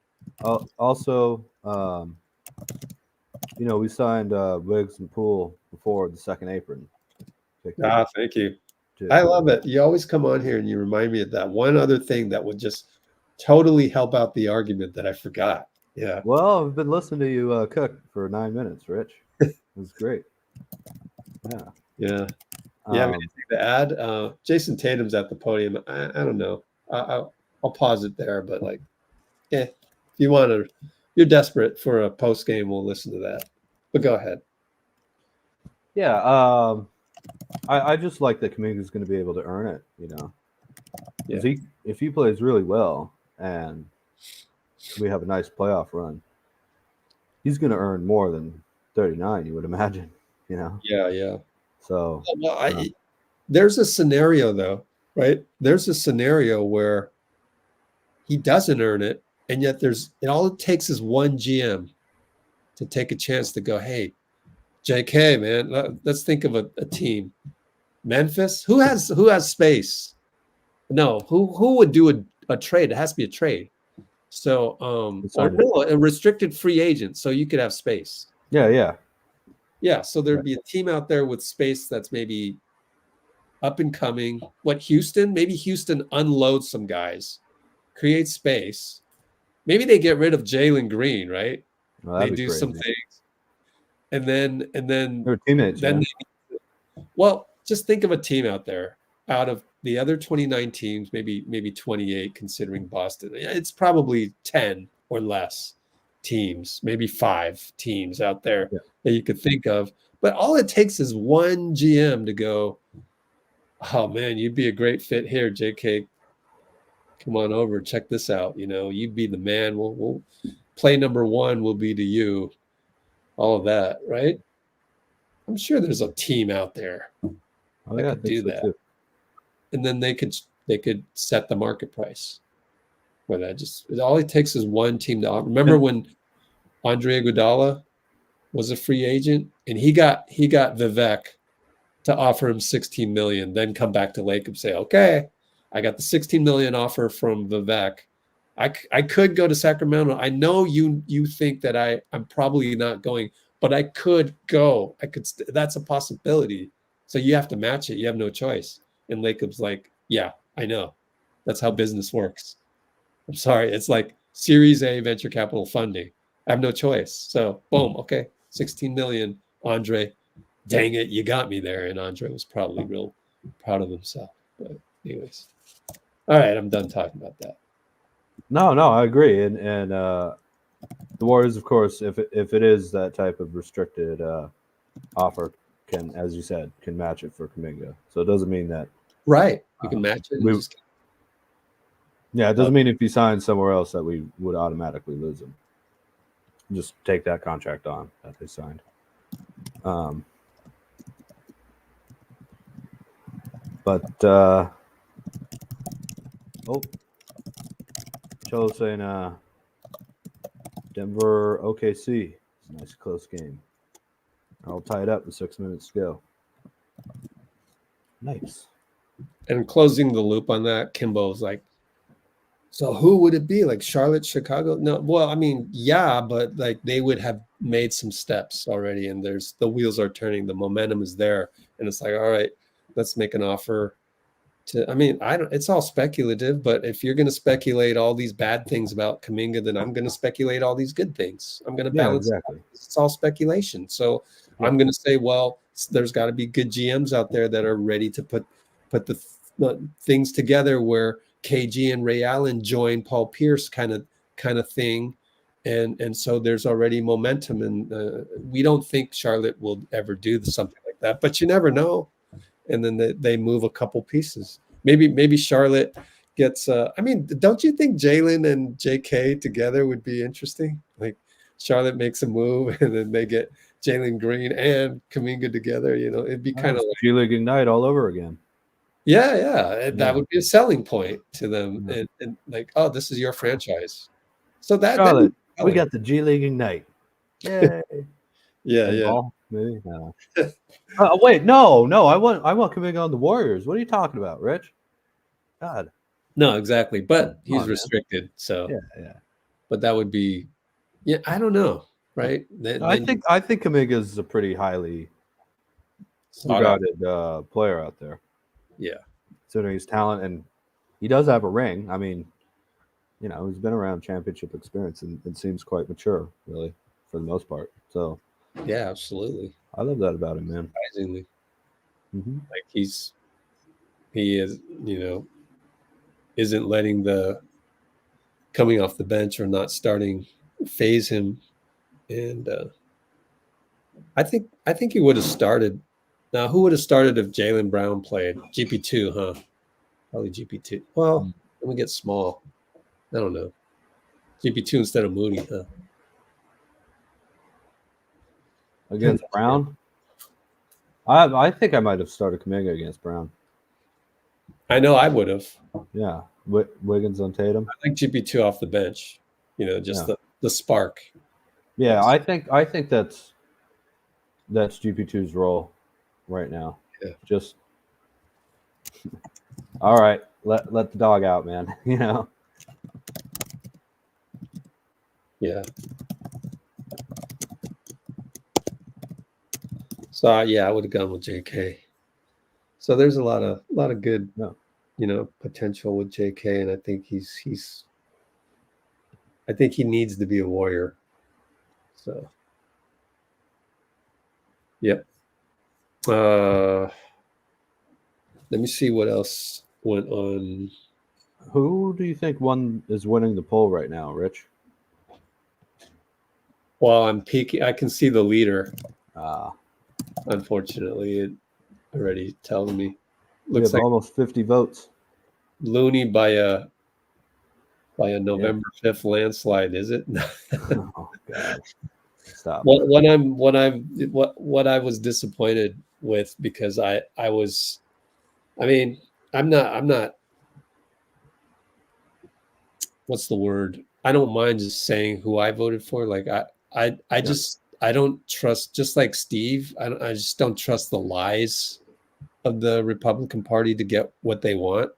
Also, we signed Wiggs and Poole before the second apron. Thank you. I love it. You always come on here and you remind me of that one other thing that would just totally help out the argument that I forgot. Yeah. Well, I've been listening to you cook for 9 minutes, Rich. It was great. Yeah. Yeah. Yeah. I mean, to add, Jason Tatum's at the podium. I don't know. I'll pause it there, but like, if you want to, you're desperate for a post game, we'll listen to that. But go ahead. Yeah. I just like that Kuminga's going to be able to earn it, you know. Yeah. If he plays really well and we have a nice playoff run, he's going to earn more than 39, you would imagine, you know. Yeah, yeah. So well, there's a scenario though, right? There's a scenario where he doesn't earn it, and yet all it takes is one GM to take a chance to go, hey, JK, man, let's think of a team. Memphis, who has space? No, who would do a trade? It has to be a trade. So or no, a restricted free agent, so you could have space. Yeah. So there'd be a team out there with space that's maybe up and coming. What, Houston? Maybe Houston unloads some guys, creates space. Maybe they get rid of Jalen Green, right? Well, they do some things, and then they're teammates. Then well, just think of a team out there. Out of the other 29 teams, maybe 28, considering Boston. It's probably 10 or less teams, maybe 5 teams out there that you could think of. But all it takes is one GM to go, oh man, you'd be a great fit here, JK. Come on over, check this out. You know, you'd be the man. We'll play number 1 will be to you. All of that, right? I'm sure there's a team out there that could do that. Too. And then they could set the market price. Where that just all it takes is one team to remember when Andre Iguodala was a free agent and he got Vivek to offer him 16 million, then come back to Lake and say, okay, I got the 16 million offer from Vivek. I could go to Sacramento. I know you think that I'm probably not going, but I could go. That's a possibility. So you have to match it. You have no choice. And Lacob's like, yeah, I know. That's how business works. I'm sorry. It's like Series A venture capital funding. I have no choice. So boom, okay, 16 million, Andre. Dang it, you got me there. And Andre was probably real proud of himself. But anyways. All right, I'm done talking about that. No, I agree. And the Warriors, of course, if it is that type of restricted offer, can, as you said, can match it for Kuminga. So it doesn't mean that you can match it. It doesn't mean if he signs somewhere else that we would automatically lose him. Just take that contract on that they signed. Cho's saying Denver OKC. It's a nice close game. All tied up with 6 minutes to go. Nice. And closing the loop on that, Kimbo's like, so who would it be? Like Charlotte, Chicago? No, well, I mean, yeah, but like they would have made some steps already, and the wheels are turning, the momentum is there, and it's like, all right, let's make an offer to. I mean, it's all speculative, but if you're going to speculate all these bad things about Kuminga, then I'm going to speculate all these good things. I'm going to balance. Exactly. It's all speculation. So I'm going to say, well, there's got to be good GMs out there that are ready to put the things together where KG and Ray Allen join Paul Pierce kind of thing, and so there's already momentum, and we don't think Charlotte will ever do something like that, but you never know. And then they move a couple pieces. Maybe Charlotte gets. I mean, don't you think Jalen and JK together would be interesting? Like Charlotte makes a move, and then they get Jalen Green and Kuminga together. You know, it'd be kind of like G League Ignite all over again. Yeah. That would be a selling point to them, and like, oh, this is your franchise. So Charlotte, we got the G League Ignite. Yay. Yeah. Maybe no. Wait, no. I want Kuminga on the Warriors. What are you talking about, Rich? God. No, exactly. But he's restricted. So yeah. But that would be, I don't know, right? I think Kuminga is a pretty highly regarded player out there. Yeah. Considering his talent, and he does have a ring. I mean, you know, he's been around championship experience and seems quite mature, really, for the most part. So Yeah, absolutely. I love that about him, man. Surprisingly, Mm-hmm. like he is, you know, isn't letting the coming off the bench or not starting phase him, and I think he would have started. Now, who would have started if Jaylen Brown played? GP2, huh? Probably GP2. Well, let me get small. I don't know. GP2 instead of Moody, huh? Against Brown, I think I might have started Kuminga against Brown. I know I would have. Yeah, Wiggins on Tatum. I like GP2 off the bench. You know, just the spark. Yeah, I think that's GP2's role right now. Yeah. Just all right, let the dog out, man. You know. Yeah. So yeah, I would have gone with JK. So there's a lot of good, you know, potential with JK, and I think I think he needs to be a Warrior. So, yep. Let me see what else went on. Who do you think is winning the poll right now, Rich? While I'm peeking, I can see the leader. Ah. Unfortunately, it already tells me. We have almost 50 votes. Looney by a November 5th landslide, is it? Oh God. Stop. What I was disappointed with, because I'm not what's the word? I don't mind just saying who I voted for. Like I don't trust, just like Steve, I just don't trust the lies of the Republican Party to get what they want.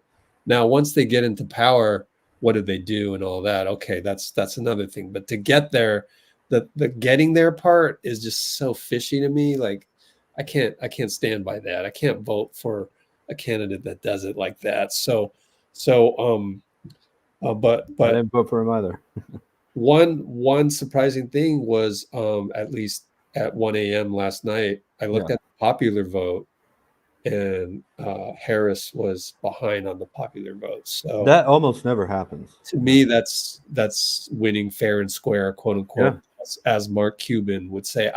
Now, once they get into power, what do they do and all that? Okay, that's another thing. But to get there, the getting there part is just so fishy to me. Like I can't stand by that. I can't vote for a candidate that does it like that. But I didn't vote for him either. one surprising thing was, at least at 1 a.m. last night, I looked at the popular vote, and Harris was behind on the popular vote. So that almost never happens. To me, that's winning fair and square, quote unquote, as Mark Cuban would say.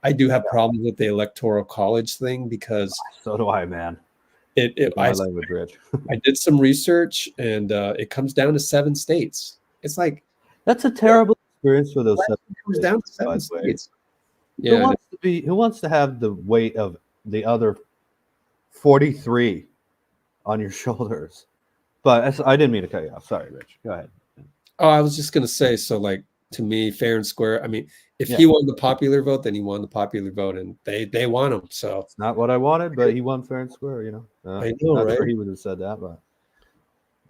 I do have problems with the electoral college thing, because so do I, man. I did some research, and it comes down to 7 states. It's like, that's a terrible experience for those 7 states. It comes down to 7 states. Yeah, who wants to have the weight of the other 43 on your shoulders? But I didn't mean to cut you off. Sorry, Rich. Go ahead. Oh, I was just gonna say, so like, to me, fair and square. I mean, if he won the popular vote, then he won the popular vote, and they want him. So it's not what I wanted, but he won fair and square. You know, I know, not right? sure he would have said that, but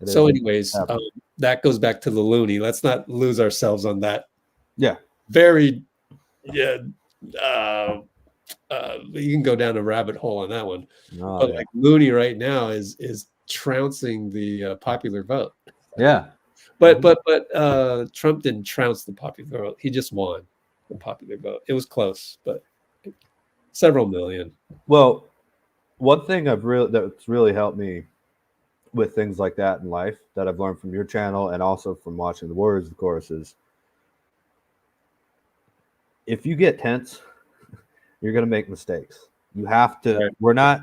so, anyways, that goes back to the Looney. Let's not lose ourselves on that. Yeah, very. Yeah, you can go down a rabbit hole on that one. But like Looney right now is trouncing the popular vote. Yeah. But Trump didn't trounce the popular vote. He just won the popular vote. It was close, but several million. Well, one thing that's really helped me with things like that in life, that I've learned from your channel and also from watching the Warriors, of course, is if you get tense, you're going to make mistakes. You have to. Right.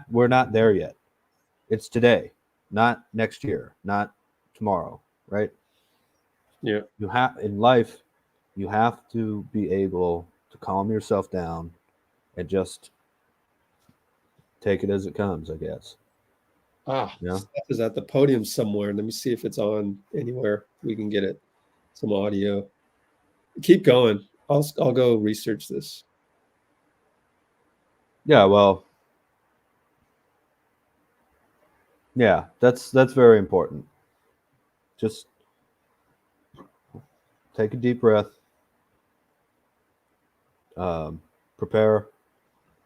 We're not there yet. It's today, not next year, not tomorrow, right? Yeah. In life, you have to be able to calm yourself down and just take it as it comes, I guess. Steph is at the podium somewhere. Let me see if it's on anywhere. We can get it, some audio. Keep going. I'll go research this. Yeah, well, yeah, that's very important. Just take a deep breath. Prepare.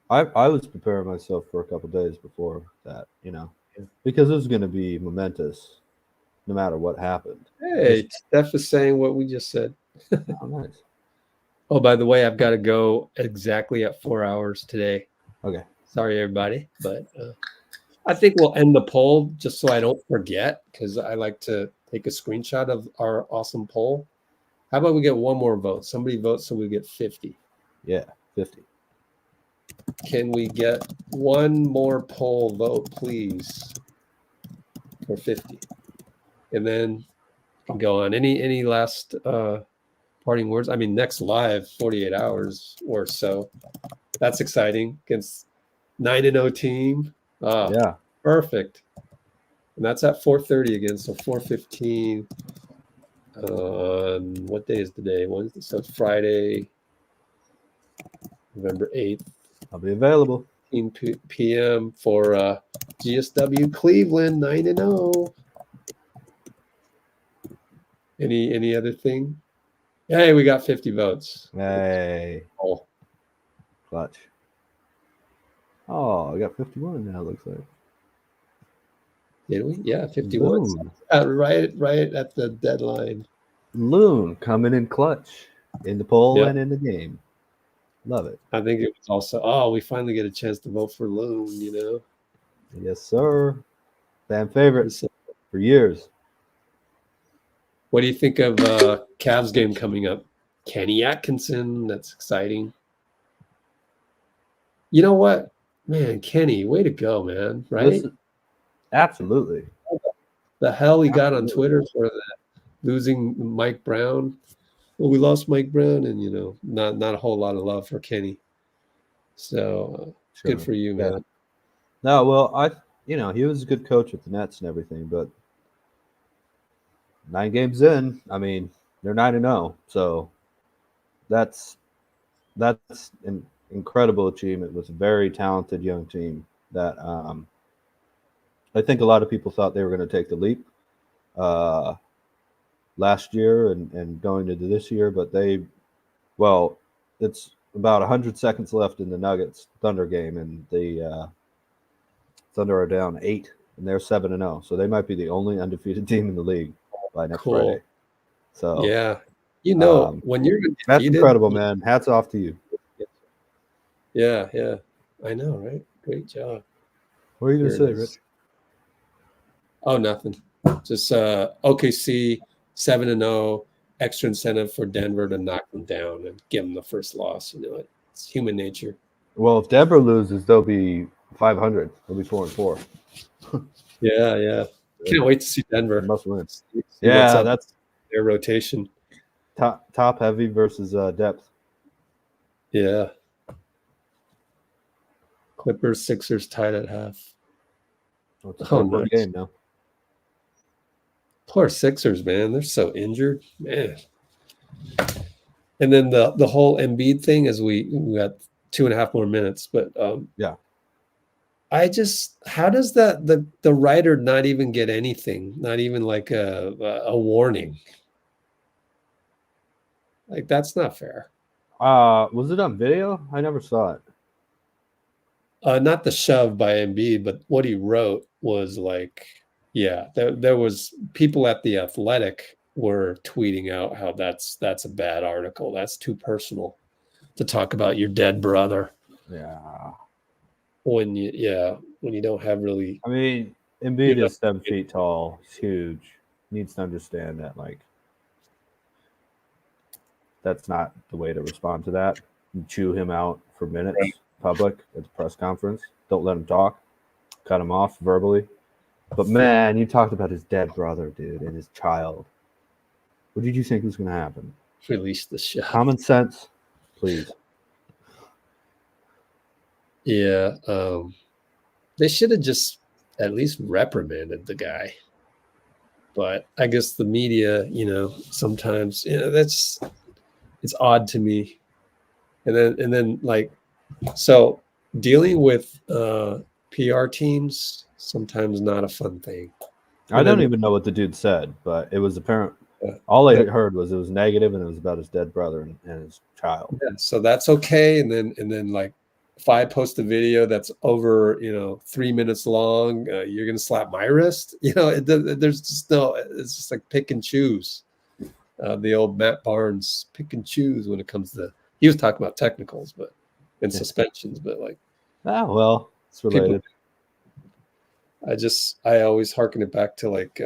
I was preparing myself for a couple of days before that, you know, because it was going to be momentous no matter what happened. Hey, Steph is saying what we just said. Oh, nice. Oh, by the way, I've got to go exactly at 4 hours today. Okay. Sorry, everybody, but I think we'll end the poll just so I don't forget, because I like to take a screenshot of our awesome poll. How about we get one more vote? Somebody vote so we get 50. Yeah, 50. Can we get one more poll vote, please, for 50? And then we can go on. Any last parting words? I mean, next live 48 hours or so. That's exciting against 9-0 team. Yeah. Perfect. And that's at 4:30 again, so 4:15 on what day is the day? Wednesday, so it's Friday, November 8th. I'll be available. 15 p.m. for GSW Cleveland 9-0. Any other thing? Hey, we got 50 votes. Hey. Oh. Clutch. Oh, I got 51 now, looks like. Did we? Yeah, 51. Right at the deadline. Loon coming in clutch in the poll Yep. and in the game. Love it. I think it was also, we finally get a chance to vote for Loon, you know? Yes, sir. Fan favorite for years. What do you think of Cavs game coming up? Kenny Atkinson, that's exciting. You know what? Man, Kenny, way to go, man, right? Listen, absolutely. The hell he got on Twitter for that, losing Mike Brown. Well, we lost Mike Brown, and, you know, not a whole lot of love for Kenny. So it's good for you, man. Yeah. No, well, he was a good coach with the Nets and everything, but 9 games in, I mean, they're 9-0, so that's an incredible achievement with a very talented young team that I think a lot of people thought they were going to take the leap last year and going into this year, but it's about 100 seconds left in the Nuggets Thunder game, and the Thunder are down 8, and they're 7-0, so they might be the only undefeated team in the league by next Friday. So yeah, you know, when you're undefeated, that's incredible, man. Hats off to you. Yeah, I know, right? Great job. What are you going to say, Rich? Oh, nothing. Just OKC 7-0, extra incentive for Denver to knock them down and give them the first loss. You know, it's human nature. Well, if Denver loses, they'll be 500. They'll be 4-4. Yeah. Can't wait to see Denver. Must win. Yeah, that's their rotation. Top heavy versus depth. Yeah. Clippers, Sixers tied at half. It's a nice game now. Poor Sixers, man. They're so injured, man. And then the whole Embiid thing is we got 2.5 more minutes, but yeah. How does the writer not even get anything? Not even like a warning? Like, that's not fair. Was it on video? I never saw it. Not the shove by Embiid, but what he wrote was like, yeah, there was people at The Athletic were tweeting out how that's a bad article. That's too personal to talk about your dead brother. Yeah. When you don't have really. I mean, Embiid is 7 feet tall. He's huge. Needs to understand that, like, that's not the way to respond to that. You chew him out for minutes, public, at the press conference. Don't let him talk. Cut him off verbally. But, man, you talked about his dead brother, dude, and his child. What did you think was going to happen? Release the shot. Common sense, please. Yeah. They should have just at least reprimanded the guy. But I guess the media, sometimes, it's odd to me. And then like, so dealing with PR teams, sometimes not a fun thing. I don't even know what the dude said, but it was apparent. All I heard was it was negative, and it was about his dead brother and his child. Yeah, so that's okay. And then like if I post a video that's over, 3 minutes long, you're going to slap my wrist. There's just no, it's just like pick and choose. The old Matt Barnes, pick and choose when it comes to, he was talking about technicals, and suspensions, but like, well, it's related. I always hearken it back to like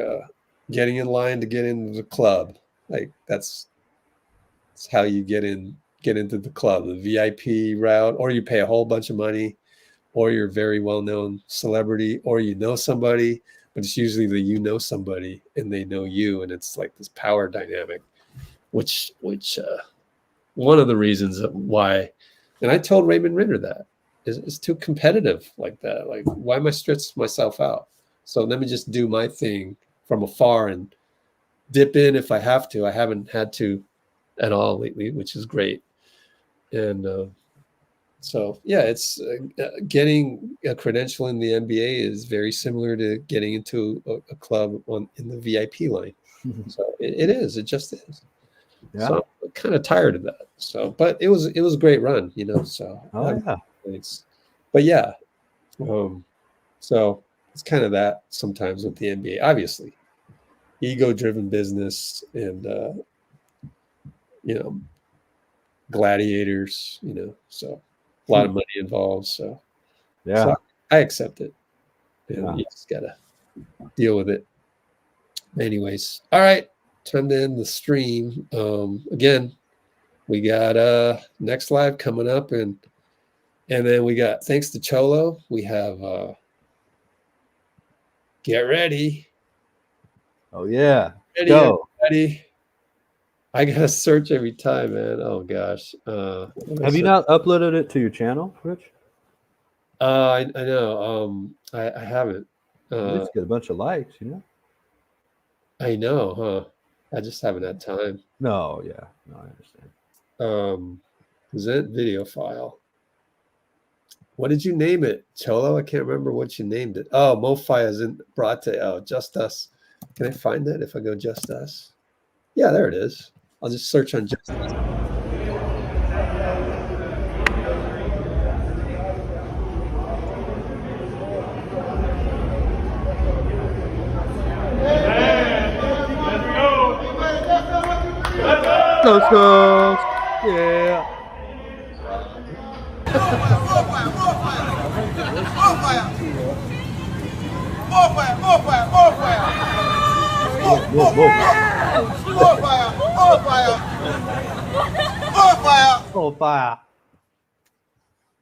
getting in line to get into the club. Like that's how you get into the club, the VIP route, or you pay a whole bunch of money, or you're a very well-known celebrity, or you know somebody, but it's usually that you know somebody and they know you, and it's like this power dynamic, which one of the reasons why, and I told Raymond Ritter that is too competitive like that. Like, why am I stressing myself out? So let me just do my thing from afar and dip in if I have to. I haven't had to at all lately, which is great. And so, yeah, it's getting a credential in the NBA is very similar to getting into a club in the VIP line. So it is. It just is. Yeah. So I'm kind of tired of that. So, but it was a great run, So, thanks. But yeah, so it's kind of that sometimes with the NBA. Obviously, ego-driven business and gladiators. So a lot of money involved. So yeah, so I accept it. Yeah. You just gotta deal with it. Anyways, all right. Time to end the stream. Again, we got next live coming up, and then we got, thanks to Cholo, we have get ready. Oh yeah, Ready, go. everybody. I gotta search every time, man. Oh gosh. Have you not uploaded it to your channel, Rich? I know. I haven't. You just get a bunch of likes, I know, huh? I just haven't had time. No, yeah, no, I understand. Present video file. What did you name it, Cholo? I can't remember what you named it. Oh, MoFi is in Brate. Oh, Just Us. Can I find it if I go Just Us? Yeah, there it is. I'll just search on Just Us. Let's go. Yeah.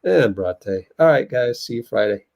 And Brate. All right, guys. See you Friday.